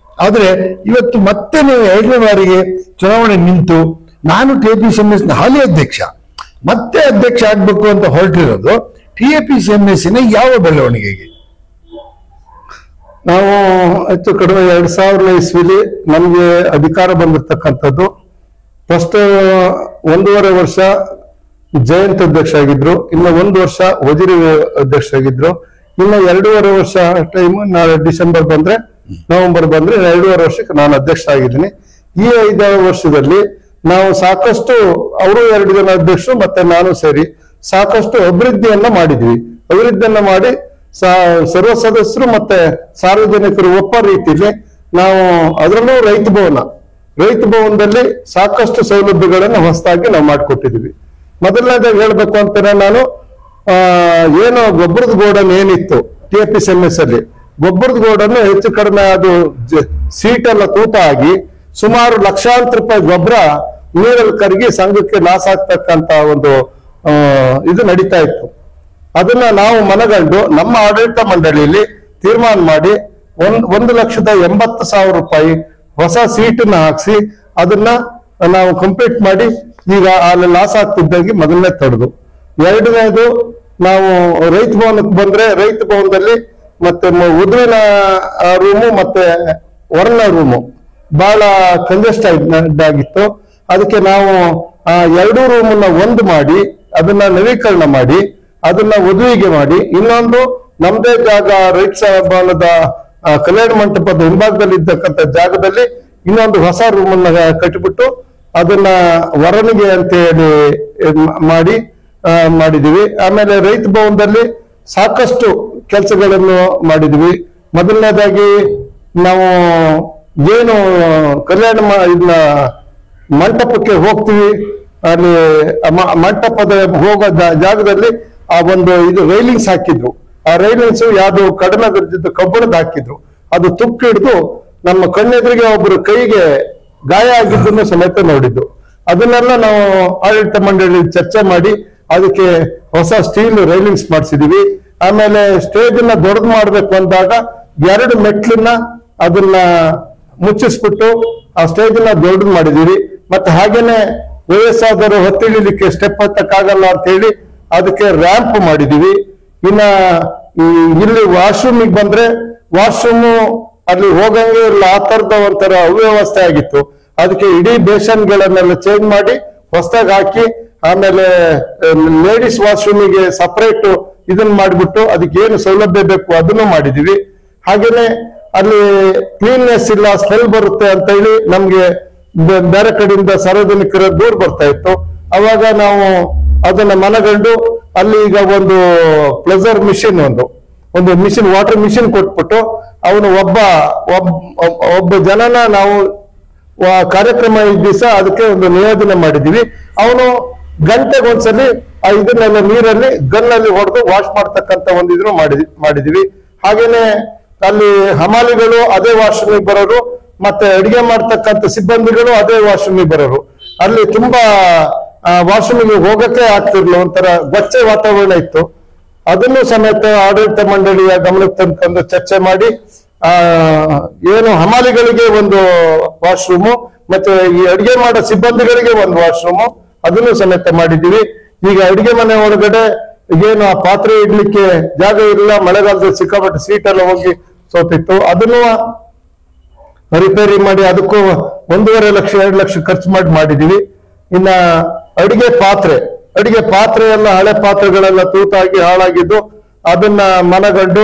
ಆದ್ರೆ ಇವತ್ತು ಮತ್ತೆ ನೀವು 2ನೇ ಬಾರಿಗೆ ಚುನಾವಣೆ ನಿಂತು ನಾನು TAPCMS ಹಾಲಿ ಅಧ್ಯಕ್ಷ ಮತ್ತೆ ಅಧ್ಯಕ್ಷ ಆಗ್ಬೇಕು ಅಂತ ಹೊರಟಿರೋದು TAPCMS ಯಾವ ಬೆಳವಣಿಗೆಗೆ? ನಾವು ಹೆಚ್ಚು ಕಡಿಮೆ 2000 ಇಸ್ವಿಲಿ ನಮ್ಗೆ ಅಧಿಕಾರ ಬಂದಿರ್ತಕ್ಕಂಥದ್ದು. ಫಸ್ಟ್ 1.5 ವರ್ಷ ಜಯಂತ್ ಅಧ್ಯಕ್ಷ ಆಗಿದ್ರು, ಇನ್ನು 1 ವರ್ಷ ವಜೀರಿ ಅಧ್ಯಕ್ಷ ಆಗಿದ್ರು, ಇನ್ನು 2.5 ವರ್ಷ ಟೈಮ್ ನಾಳೆ ಡಿಸೆಂಬರ್ ಬಂದ್ರೆ ನವೆಂಬರ್ ಬಂದ್ರೆ 2.5 ವರ್ಷಕ್ಕೆ ನಾನು ಅಧ್ಯಕ್ಷ ಆಗಿದ್ದೀನಿ. ಈ 5 ವರ್ಷದಲ್ಲಿ ನಾವು ಸಾಕಷ್ಟು ಅವರು 2 ಜನ ಅಧ್ಯಕ್ಷರು ಮತ್ತೆ ನಾನು ಸೇರಿ ಸಾಕಷ್ಟು ಅಭಿವೃದ್ಧಿಯನ್ನ ಮಾಡಿದ್ವಿ. ಅಭಿವೃದ್ಧಿಯನ್ನ ಮಾಡಿ ಸರ್ವ ಸದಸ್ಯರು ಮತ್ತೆ ಸಾರ್ವಜನಿಕರು ಒಪ್ಪ ರೀತಿಯಲ್ಲಿ ನಾವು ಅದರಲ್ಲೂ ರೈತ ಭವನದಲ್ಲಿ ಸಾಕಷ್ಟು ಸೌಲಭ್ಯಗಳನ್ನು ಹೊಸದಾಗಿ ನಾವು ಮಾಡಿಕೊಟ್ಟಿದ್ವಿ. ಮೊದಲನೇದಾಗಿ ಹೇಳ್ಬೇಕು ಅಂತಾನೆ ನಾನು ಏನು ಗೊಬ್ಬರದ ಗೋಡನ್ ಏನಿತ್ತು TAPCMS ಅಲ್ಲಿ ಗೊಬ್ಬರದ ಗೋಡನ್ನು ಹೆಚ್ಚು ಕಡಿಮೆ ಅದು ಸೀಟ್ ಎಲ್ಲ ತೂತ ಆಗಿ ಸುಮಾರು ಲಕ್ಷಾಂತರ ರೂಪಾಯಿ ಗೊಬ್ಬರ ನೀರಲ್ಲಿ ಕರಗಿ ಸಂಘಕ್ಕೆ ಲಾಸ್ ಆಗ್ತಕ್ಕಂತ ಒಂದು ಇದು ನಡೀತಾ ಇತ್ತು. ಅದನ್ನ ನಾವು ಮನಗಂಡು ನಮ್ಮ ಆಡಳಿತ ಮಂಡಳಿಯಲ್ಲಿ ತೀರ್ಮಾನ ಮಾಡಿ 1,80,000 ರೂಪಾಯಿ ಹೊಸ ಸೀಟನ್ನ ಹಾಕ್ಸಿ ಅದನ್ನ ನಾವು ಕಂಪ್ಲೀಟ್ ಮಾಡಿ ಈಗ ಅಲ್ಲಿ ಲಾಸ್ ಆಗ್ತಿದ್ದಾಗಿ ಮೊದಲನೇ ತಡೆದು. 2ನೇದು ನಾವು ರೈತ ಭವನಕ್ಕೆ ಬಂದ್ರೆ ರೈತ ಭವನದಲ್ಲಿ ಮತ್ತೆ ಉದುವಿನ ರೂಮು ಮತ್ತೆ ಹೊರನ ರೂಮು ಬಹಳ ಕಂಜೆಸ್ಟ್ ಆಗಿತ್ತು. ಅದಕ್ಕೆ ನಾವು ಆ 2 ರೂಮನ್ನ ಒಂದು ಮಾಡಿ ಅದನ್ನ ನವೀಕರಣ ಮಾಡಿ ಅದನ್ನ ವಧುವಿಗೆ ಮಾಡಿ ಇನ್ನೊಂದು ನಮ್ದೇ ಜಾಗ ರೈತ ಭವನದ ಕಲ್ಯಾಣ ಮಂಟಪದ ಹಿಂಭಾಗದಲ್ಲಿ ಇದ್ದಕ್ಕಂಥ ಜಾಗದಲ್ಲಿ ಇನ್ನೊಂದು ಹೊಸ ರೂಮನ್ನ ಕಟ್ಟಿಬಿಟ್ಟು ಅದನ್ನ ವರನಿಗೆ ಅಂತ ಹೇಳಿ ಮಾಡಿದೀವಿ. ಆಮೇಲೆ ರೈತ ಭವನದಲ್ಲಿ ಸಾಕಷ್ಟು ಕೆಲಸಗಳನ್ನು ಮಾಡಿದ್ವಿ. ಮೊದಲನೇದಾಗಿ ನಾವು ಏನು ಕಲ್ಯಾಣ ಇದನ್ನ ಮಂಟಪಕ್ಕೆ ಹೋಗ್ತೀವಿ, ಅಲ್ಲಿ ಮಂಟಪದ ಹೋಗೋ ಜಾಗದಲ್ಲಿ ಆ ಒಂದು ಇದು ರೈಲಿಂಗ್ಸ್ ಹಾಕಿದ್ರು. ಆ ರೈಲಿಂಗ್ಸ್ ಯಾವ್ದು ಕಡಿಮೆ ದರ್ಜದ ಕಬ್ಬಿಣದ ಹಾಕಿದ್ರು. ಅದು ತುಕ್ಕು ಹಿಡಿದು ನಮ್ಮ ಕಣ್ಣೆದುರಿಗೆ ಒಬ್ಬರು ಕೈಗೆ ಗಾಯ ಆಗಿದ್ದನ್ನು ಸಮೇತ ನೋಡಿದ್ದು. ಅದನ್ನೆಲ್ಲ ನಾವು ಆಡಳಿತ ಮಂಡಳಿ ಚರ್ಚೆ ಮಾಡಿ ಅದಕ್ಕೆ ಹೊಸ ಸ್ಟೀಲ್ ರೈಲಿಂಗ್ಸ್ ಮಾಡಿಸಿದೀವಿ. ಆಮೇಲೆ ಸ್ಟೇಜ್ ಅನ್ನ ದೊಡ್ಡದು ಮಾಡ್ಬೇಕು ಅಂದಾಗ 2 ಮೆಟ್ಲನ್ನ ಅದನ್ನ ಮುಚ್ಚಿಸ್ಬಿಟ್ಟು ಆ ಸ್ಟೇಜ್ ಅನ್ನ ದೊಡ್ಡದು ಮಾಡಿದೀವಿ. ಮತ್ತೆ ಹಾಗೇನೆ ವಯಸ್ಸಾದವರು ಹೊತ್ತಿಳಿಲಿಕ್ಕೆ ಸ್ಟೆಪ್ ಹತ್ತಕ್ಕಾಗಲ್ಲ ಅಂತ ಹೇಳಿ ಅದಕ್ಕೆ ರ್ಯಾಂಪ್ ಮಾಡಿದೀವಿ. ಇನ್ನ ಇಲ್ಲಿ ವಾಶ್ರೂಮಿಗೆ ಬಂದ್ರೆ ವಾಶ್ರೂಮ್ ಅಲ್ಲಿ ಹೋಗಂಗೆ ಇಲ್ಲ, ಆ ತರದ ಒಂಥರ ಅವ್ಯವಸ್ಥೆ ಆಗಿತ್ತು. ಅದಕ್ಕೆ ಇಡೀ ಬೇಸನ್ಗಳನ್ನೆಲ್ಲ ಚೇಂಜ್ ಮಾಡಿ ಹೊಸದಾಗಿ ಹಾಕಿ ಆಮೇಲೆ ಲೇಡೀಸ್ ವಾಶ್ರೂಮಿಗೆ ಸಪರೇಟ್ ಇದನ್ನ ಮಾಡಿಬಿಟ್ಟು ಅದಕ್ಕೆ ಏನು ಸೌಲಭ್ಯ ಬೇಕು ಅದನ್ನು ಮಾಡಿದೀವಿ. ಹಾಗೇನೆ ಅಲ್ಲಿ ಕ್ಲೀನ್ನೆಸ್ ಇಲ್ಲ, ಸ್ಮೆಲ್ ಬರುತ್ತೆ ಅಂತ ಹೇಳಿ ನಮ್ಗೆ ಬೇರೆ ಕಡೆಯಿಂದ ಸಾರ್ವಜನಿಕರ ದೂರ ಬರ್ತಾ ಇತ್ತು. ಅವಾಗ ನಾವು ಅದನ್ನ ಮನಗಂಡು ಅಲ್ಲಿ ಈಗ ಒಂದು ಪ್ಲೆಸರ್ ಮಿಷಿನ್ ಒಂದು ಮಿಷಿನ್ ವಾಟರ್ ಮಿಷಿನ್ ಕೊಟ್ಬಿಟ್ಟು ಅವನು ಒಬ್ಬ ಜನನ ನಾವು ಕಾರ್ಯಕ್ರಮ ದಿವಸ ಅದಕ್ಕೆ ಒಂದು ನಿಯೋಜನೆ ಮಾಡಿದೀವಿ. ಅವನು ಗಂಟೆಗೊಂದ್ಸಲಿ ಇದನ್ನೆಲ್ಲ ನೀರಲ್ಲಿ ಗನ್ನಲ್ಲಿ ಹೊಡೆದು ವಾಶ್ ಮಾಡ್ತಕ್ಕಂಥ ಒಂದು ಇದನ್ನು ಮಾಡಿದೀವಿ. ಹಾಗೇನೆ ಅಲ್ಲಿ ಹಮಾಲಿಗಳು ಅದೇ ವಾಶ್ರೂಮಿಗೆ ಬರೋರು, ಮತ್ತೆ ಅಡಿಗೆ ಮಾಡ್ತಕ್ಕಂಥ ಸಿಬ್ಬಂದಿಗಳು ಅದೇ ವಾಶ್ರೂಮಿಗೆ ಬರೋರು. ಅಲ್ಲಿ ತುಂಬಾ ವಾಶ್ರೂಮಿಗೆ ಹೋಗಕ್ಕೆ ಆಗ್ತಿರ್ಲಿಲ್ಲ, ಒಂಥರ ಗೊಚ್ಚೆ ವಾತಾವರಣ ಇತ್ತು. ಅದನ್ನು ಸಮೇತ ಆಡಳಿತ ಮಂಡಳಿಯ ಗಮನಕ್ಕೆ ತಂದು ಚರ್ಚೆ ಮಾಡಿ ಏನು ಹಮಾಲಿಗಳಿಗೆ ಒಂದು ವಾಶ್ರೂಮು ಮತ್ತೆ ಈ ಅಡಿಗೆ ಮಾಡೋ ಸಿಬ್ಬಂದಿಗಳಿಗೆ ಒಂದು ವಾಶ್ರೂಮು ಅದನ್ನು ಸಮೇತ ಮಾಡಿದ್ದೀವಿ. ಈಗ ಅಡಿಗೆ ಮನೆ ಒಳಗಡೆ ಏನು ಆ ಪಾತ್ರೆ ಇಡ್ಲಿಕ್ಕೆ ಜಾಗ ಇಲ್ಲ, ಮಳೆಗಾಲದಲ್ಲಿ ಸಿಕ್ಕಾಪಟ್ಟೆ ಸೀಟ್ ಎಲ್ಲ ಹೋಗಿ ಸೋತಿತ್ತು. ಅದನ್ನು ರಿಪೇರಿ ಮಾಡಿ ಅದಕ್ಕೂ 1.5 ಲಕ್ಷ 2 ಲಕ್ಷ ಖರ್ಚು ಮಾಡಿದೀವಿ. ಇನ್ನ ಅಡಿಗೆ ಪಾತ್ರೆ ಎಲ್ಲ ಹಳೆ ಪಾತ್ರೆಗಳೆಲ್ಲ ತೂತಾಗಿ ಹಾಳಾಗಿದ್ದು ಅದನ್ನ ಮನಗಂಡು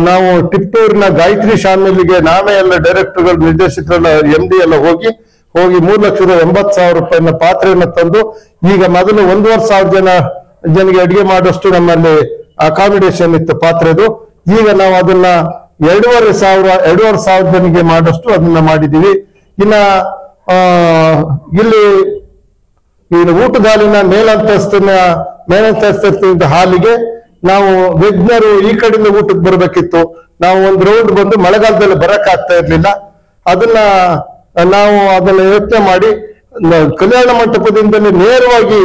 ನಾವು ಟಿಪ್ಟೂರಿನ ಗಾಯತ್ರಿ ಶಾಮಿಲಿಗೆ ನಾವೇ ಎಲ್ಲ ಡೈರೆಕ್ಟರ್ಗಳು ನಿರ್ದೇಶಕರೆಲ್ಲ MD ಎಲ್ಲ ಹೋಗಿ 3,80,000 ರೂಪಾಯಿನ ಪಾತ್ರೆಯನ್ನ ತಂದು ಈಗ ಮೊದಲು 1,500 ಜನಿಗೆ ಅಡಿಗೆ ಮಾಡೋಷ್ಟು ನಮ್ಮಲ್ಲಿ ಅಕಾಮಿಡೇಷನ್ ಇತ್ತು ಪಾತ್ರೆದು. ಈಗ ನಾವು ಅದನ್ನ 2,500 ಜನಿಗೆ ಮಾಡೋಷ್ಟು ಅದನ್ನ ಮಾಡಿದೀವಿ. ಇನ್ನ ಇಲ್ಲಿ ಊಟದ ಹಾಲಿನ ಮೇಲಂತಸ್ತಿನ ಹಾಲಿಗೆ ನಾವು ವಿಜ್ಞರು ಈ ಕಡೆಯಿಂದ ಊಟಕ್ಕೆ ಬರ್ಬೇಕಿತ್ತು. ನಾವು ಒಂದು ರೌಂಡ್ ಬಂದು ಮಳೆಗಾಲದಲ್ಲಿ ಬರಕ್ ಆಗ್ತಾ ಇರ್ಲಿಲ್ಲ. ನಾವು ಅದನ್ನ ಯೋಚನೆ ಮಾಡಿ ಕಲ್ಯಾಣ ಮಂಟಪದಿಂದಲೇ ನೇರವಾಗಿ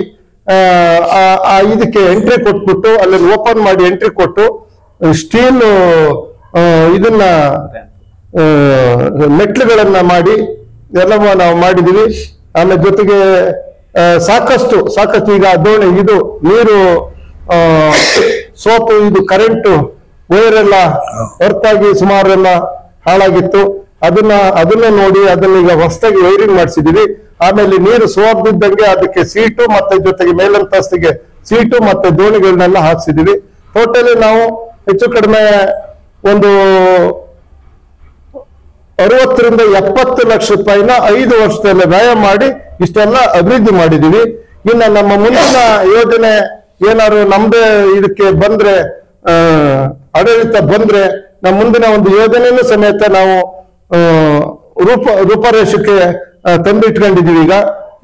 ಇದಕ್ಕೆ ಎಂಟ್ರಿ ಕೊಟ್ಬಿಟ್ಟು ಅಲ್ಲಿ ಓಪನ್ ಮಾಡಿ ಎಂಟ್ರಿ ಕೊಟ್ಟು ಸ್ಟೀಲ್ ಇದನ್ನ ಮೆಟ್ಲುಗಳನ್ನ ಮಾಡಿ ಎಲ್ಲವೂ ನಾವು ಮಾಡಿದೀವಿ. ಆಮೇಲೆ ಜೊತೆಗೆ ಸಾಕಷ್ಟು ಈಗ ದೋಣಿ ಇದು ನೀರು ಸೋತು ಇದು ಕರೆಂಟ್ ವೈರ್ ಎಲ್ಲ ಹೊರತಾಗಿ ಸುಮಾರೆಲ್ಲ ಹಾಳಾಗಿತ್ತು. ಅದನ್ನ ನೋಡಿ ಅದನ್ನ ಈಗ ಹೊಸದಾಗಿ ವೈರಿಂಗ್ ಮಾಡಿಸಿದೀವಿ. ಆಮೇಲೆ ನೀರು ಸೋರ್ದಿದ್ದಂಗೆ ಅದಕ್ಕೆ ಸೀಟು ಮತ್ತೆ ಜೊತೆಗೆ ಮೇಲಂತಸ್ತಿಗೆ ಸೀಟು ಮತ್ತೆ ದೋಣಿಗಳನ್ನೆಲ್ಲ ಹಾಕ್ಸಿದೀವಿ. ಟೋಟಲಿ ನಾವು ಹೆಚ್ಚು ಕಡಿಮೆ ಒಂದು 60 ರಿಂದ 70 ಲಕ್ಷ ರೂಪಾಯಿನ 5 ವರ್ಷದಲ್ಲಿ ವ್ಯಯ ಮಾಡಿ ಇಷ್ಟೆಲ್ಲ ಅಭಿವೃದ್ಧಿ ಮಾಡಿದೀವಿ. ಇನ್ನ ನಮ್ಮ ಮುಂದಿನ ಯೋಜನೆ ಏನಾದ್ರು ನಮ್ದೇ ಇದಕ್ಕೆ ಬಂದ್ರೆ ಆಡಳಿತ ಬಂದ್ರೆ ನಮ್ಮ ಮುಂದಿನ ಒಂದು ಯೋಜನೆಯನ್ನು ಸಮೇತ ನಾವು ರೂಪರೇಷಕ್ಕೆ ತಂದಿಟ್ಕೊಂಡಿದೀವಿ.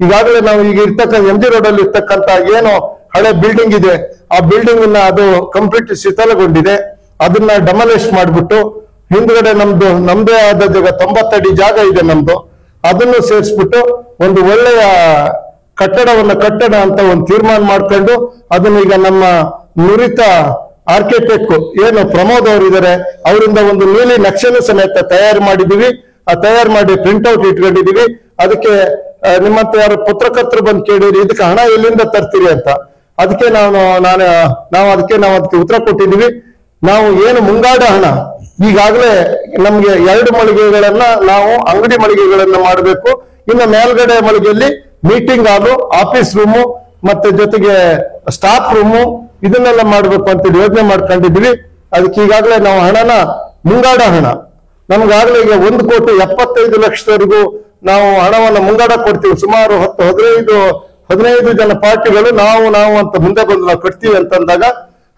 ಈಗಾಗಲೇ ನಾವು ಈಗ MG ರೋಡ್ ಅಲ್ಲಿ ಇರ್ತಕ್ಕಂತ ಏನು ಹಳೆ ಬಿಲ್ಡಿಂಗ್ ಇದೆ ಆ ಬಿಲ್ಡಿಂಗ್ ಅದು ಕಂಪ್ಲೀಟ್ ಶಿಥಿಲಗೊಂಡಿದೆ. ಅದನ್ನ ಡೆಮಾಲಿಷ್ ಮಾಡ್ಬಿಟ್ಟು ಹಿಂದ್ಗಡೆ ನಮ್ದೇ ಆದ ಜಾಗ 90 ಅಡಿ ಜಾಗ ಇದೆ ನಮ್ದು. ಅದನ್ನು ಸೇರಿಸ್ಬಿಟ್ಟು ಒಂದು ಒಳ್ಳೆಯ ಕಟ್ಟಡವನ್ನ ಕಟ್ಟಡ ಅಂತ ಒಂದು ತೀರ್ಮಾನ ಮಾಡ್ಕೊಂಡು ಅದನ್ನ ಈಗ ನಮ್ಮ ನುರಿತ ಆರ್ಕಿಟೆಕ್ಟ್ ಏನು ಪ್ರಮೋದ್ ಅವರು ಇದ್ದಾರೆ ಅವರಿಂದ ಒಂದು ನೀಲಿ ನಕ್ಷೆನೂ ಸಮೇತ ತಯಾರು ಮಾಡಿದೀವಿ. ತಯಾರು ಮಾಡಿ ಪ್ರಿಂಟ್ಔಟ್ ಇಟ್ಕೊಂಡಿದೀವಿ. ಅದಕ್ಕೆ ನಿಮ್ಮಂತ ಯಾರು ಪತ್ರಕರ್ತರು ಬಂದು ಕೇಳಿದ್ರಿ ಇದಕ್ಕೆ ಹಣ ಎಲ್ಲಿಂದ ತರ್ತೀರಿ ಅಂತ. ಅದಕ್ಕೆ ನಾವು ಅದಕ್ಕೆ ಉತ್ತರ ಕೊಟ್ಟಿದೀವಿ. ನಾವು ಏನು ಮುಂಗಾಡ ಹಣ ಈಗಾಗಲೇ ನಮ್ಗೆ 2 ಮಳಿಗೆಗಳನ್ನ ನಾವು ಅಂಗಡಿ ಮಳಿಗೆಗಳನ್ನ ಮಾಡಬೇಕು. ಇನ್ನು ಮೇಲ್ಗಡೆ ಮಳಿಗೆಯಲ್ಲಿ ಮೀಟಿಂಗ್ ಹಾಲು, ಆಫೀಸ್ ರೂಮು ಮತ್ತೆ ಜೊತೆಗೆ ಸ್ಟಾಫ್ ರೂಮು ಇದನ್ನೆಲ್ಲ ಮಾಡ್ಬೇಕು ಅಂತ ಯೋಜನೆ ಮಾಡ್ಕೊಂಡಿದ್ವಿ. ಅದಕ್ಕೆ ಈಗಾಗಲೇ ನಾವು ಮುಂಗಾಡ ಹಣ ನಮ್ಗಾಗಲೇ ಈಗ 1,75,00,000ವರೆಗೂ ನಾವು ಹಣವನ್ನು ಮುಂಗಾಡ ಕೊಡ್ತೀವಿ. ಸುಮಾರು 15 ಜನ ಪಾರ್ಟಿಗಳು ನಾವು ಅಂತ ಮುಂದೆ ಬಂದು ನಾವು ಕಟ್ತೀವಿ ಅಂತಂದಾಗ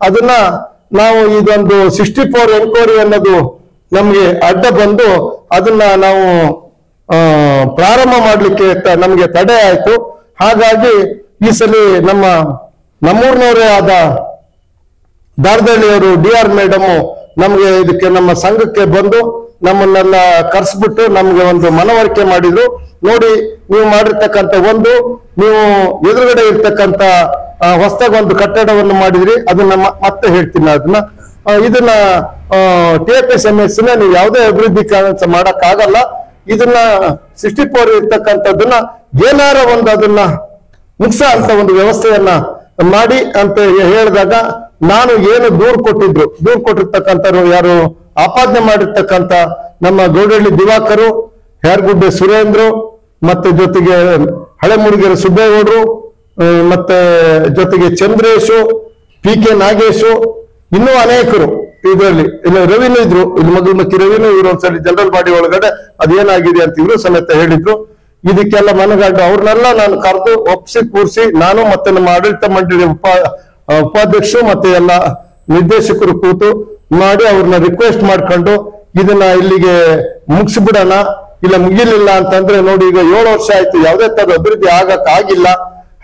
ಅದನ್ನ ನಾವು ಇದೊಂದು 64 ಎನ್ಕ್ವೈರಿ ಅನ್ನೋದು ನಮ್ಗೆ ಅಡ್ಡ ಬಂದು ಅದನ್ನ ನಾವು ಪ್ರಾರಂಭ ಮಾಡ್ಲಿಕ್ಕೆ ನಮ್ಗೆ ತಡೆ ಆಯ್ತು. ಹಾಗಾಗಿ ಈ ಸಲ ನಮ್ಮೂರಿನವರೇ ಆದ ದಾರದಳ್ಳಿಯವರು DR ಮೇಡಮ್ ನಮ್ಗೆ ಇದಕ್ಕೆ ನಮ್ಮ ಸಂಘಕ್ಕೆ ಬಂದು ನಮ್ಮನ್ನೆಲ್ಲ ಕರ್ಸ್ಬಿಟ್ಟು ನಮ್ಗೆ ಒಂದು ಮನವರಿಕೆ ಮಾಡಿದ್ರು. ನೋಡಿ ನೀವು ಮಾಡಿರ್ತಕ್ಕಂಥ ನೀವು ಎದುರುಗಡೆ ಇರ್ತಕ್ಕಂಥ ಹೊಸದಾಗಿ ಒಂದು ಕಟ್ಟಡವನ್ನು ಮಾಡಿದ್ರಿ. ಅದನ್ನ ಮತ್ತೆ ಹೇಳ್ತೀನಿ ಇದನ್ನ TFSMS ನೀವು ಯಾವುದೇ ಅಭಿವೃದ್ಧಿ ಮಾಡಕ್ ಆಗಲ್ಲ. ಇದನ್ನ 64 ಇರ್ತಕ್ಕಂಥದ್ದನ್ನ ಏನಾರ ಅದನ್ನ ಮುಗಿಸ ಅಂತ ಒಂದು ವ್ಯವಸ್ಥೆಯನ್ನ ಮಾಡಿ ಅಂತ ಹೇಳಿದಾಗ ನಾನು ಏನು ದೂರು ಕೊಟ್ಟಿರ್ತಕ್ಕಂಥವ್ರು ಯಾರು ಆಪಾದನೆ ಮಾಡಿರ್ತಕ್ಕಂಥ ನಮ್ಮ ಗೌಡಹಳ್ಳಿ ದಿವಾಕರು, ಹೇರಗುಡ್ಡೆ ಸುರೇಂದ್ರ ಮತ್ತೆ ಜೊತೆಗೆ ಹಳೆ ಮುಡಿಗೆರೆ ಸುಬ್ಬೇಗೌಡರು ಮತ್ತೆ ಜೊತೆಗೆ ಚಂದ್ರೇಶು, PK ನಾಗೇಶು, ಇನ್ನೂ ಅನೇಕರು ಇದರಲ್ಲಿ ರವಿನೂ ಇದ್ರು. ಇಲ್ಲಿ ಮಗಲ್ಮಕ್ಕಿ ರವಿನೂ ಇವರು ಒಂದ್ಸಲಿ ಜನರಲ್ ಬಾಡಿ ಒಳಗಡೆ ಅದೇನಾಗಿದೆ ಅಂತ ಇವರು ಸಮೇತ ಹೇಳಿದ್ರು. ಇದಕ್ಕೆಲ್ಲ ಮನಗಂಡು ಅವ್ರನ್ನೆಲ್ಲ ನಾನು ಕರೆದು ಒಪ್ಪಿಸಿ ಕೂರಿಸಿ ನಾನು ಮತ್ತೆ ನಮ್ಮ ಆಡಳಿತ ಮಂಡಳಿ ಉಪಾಧ್ಯಕ್ಷರು ಮತ್ತೆ ಎಲ್ಲ ನಿರ್ದೇಶಕರು ಕೂತು ಮಾಡಿ ಅವ್ರನ್ನ ರಿಕ್ವೆಸ್ಟ್ ಮಾಡ್ಕೊಂಡು ಇದನ್ನ ಇಲ್ಲಿಗೆ ಮುಗಿಸ್ಬಿಡೋಣ. ಇಲ್ಲ ಮುಗಿಲಿಲ್ಲ ಅಂತಂದ್ರೆ ನೋಡಿ ಈಗ 7 ವರ್ಷ ಆಯ್ತು, ಯಾವುದೇ ತರ ಅಭಿವೃದ್ಧಿ ಆಗಿಲ್ಲ.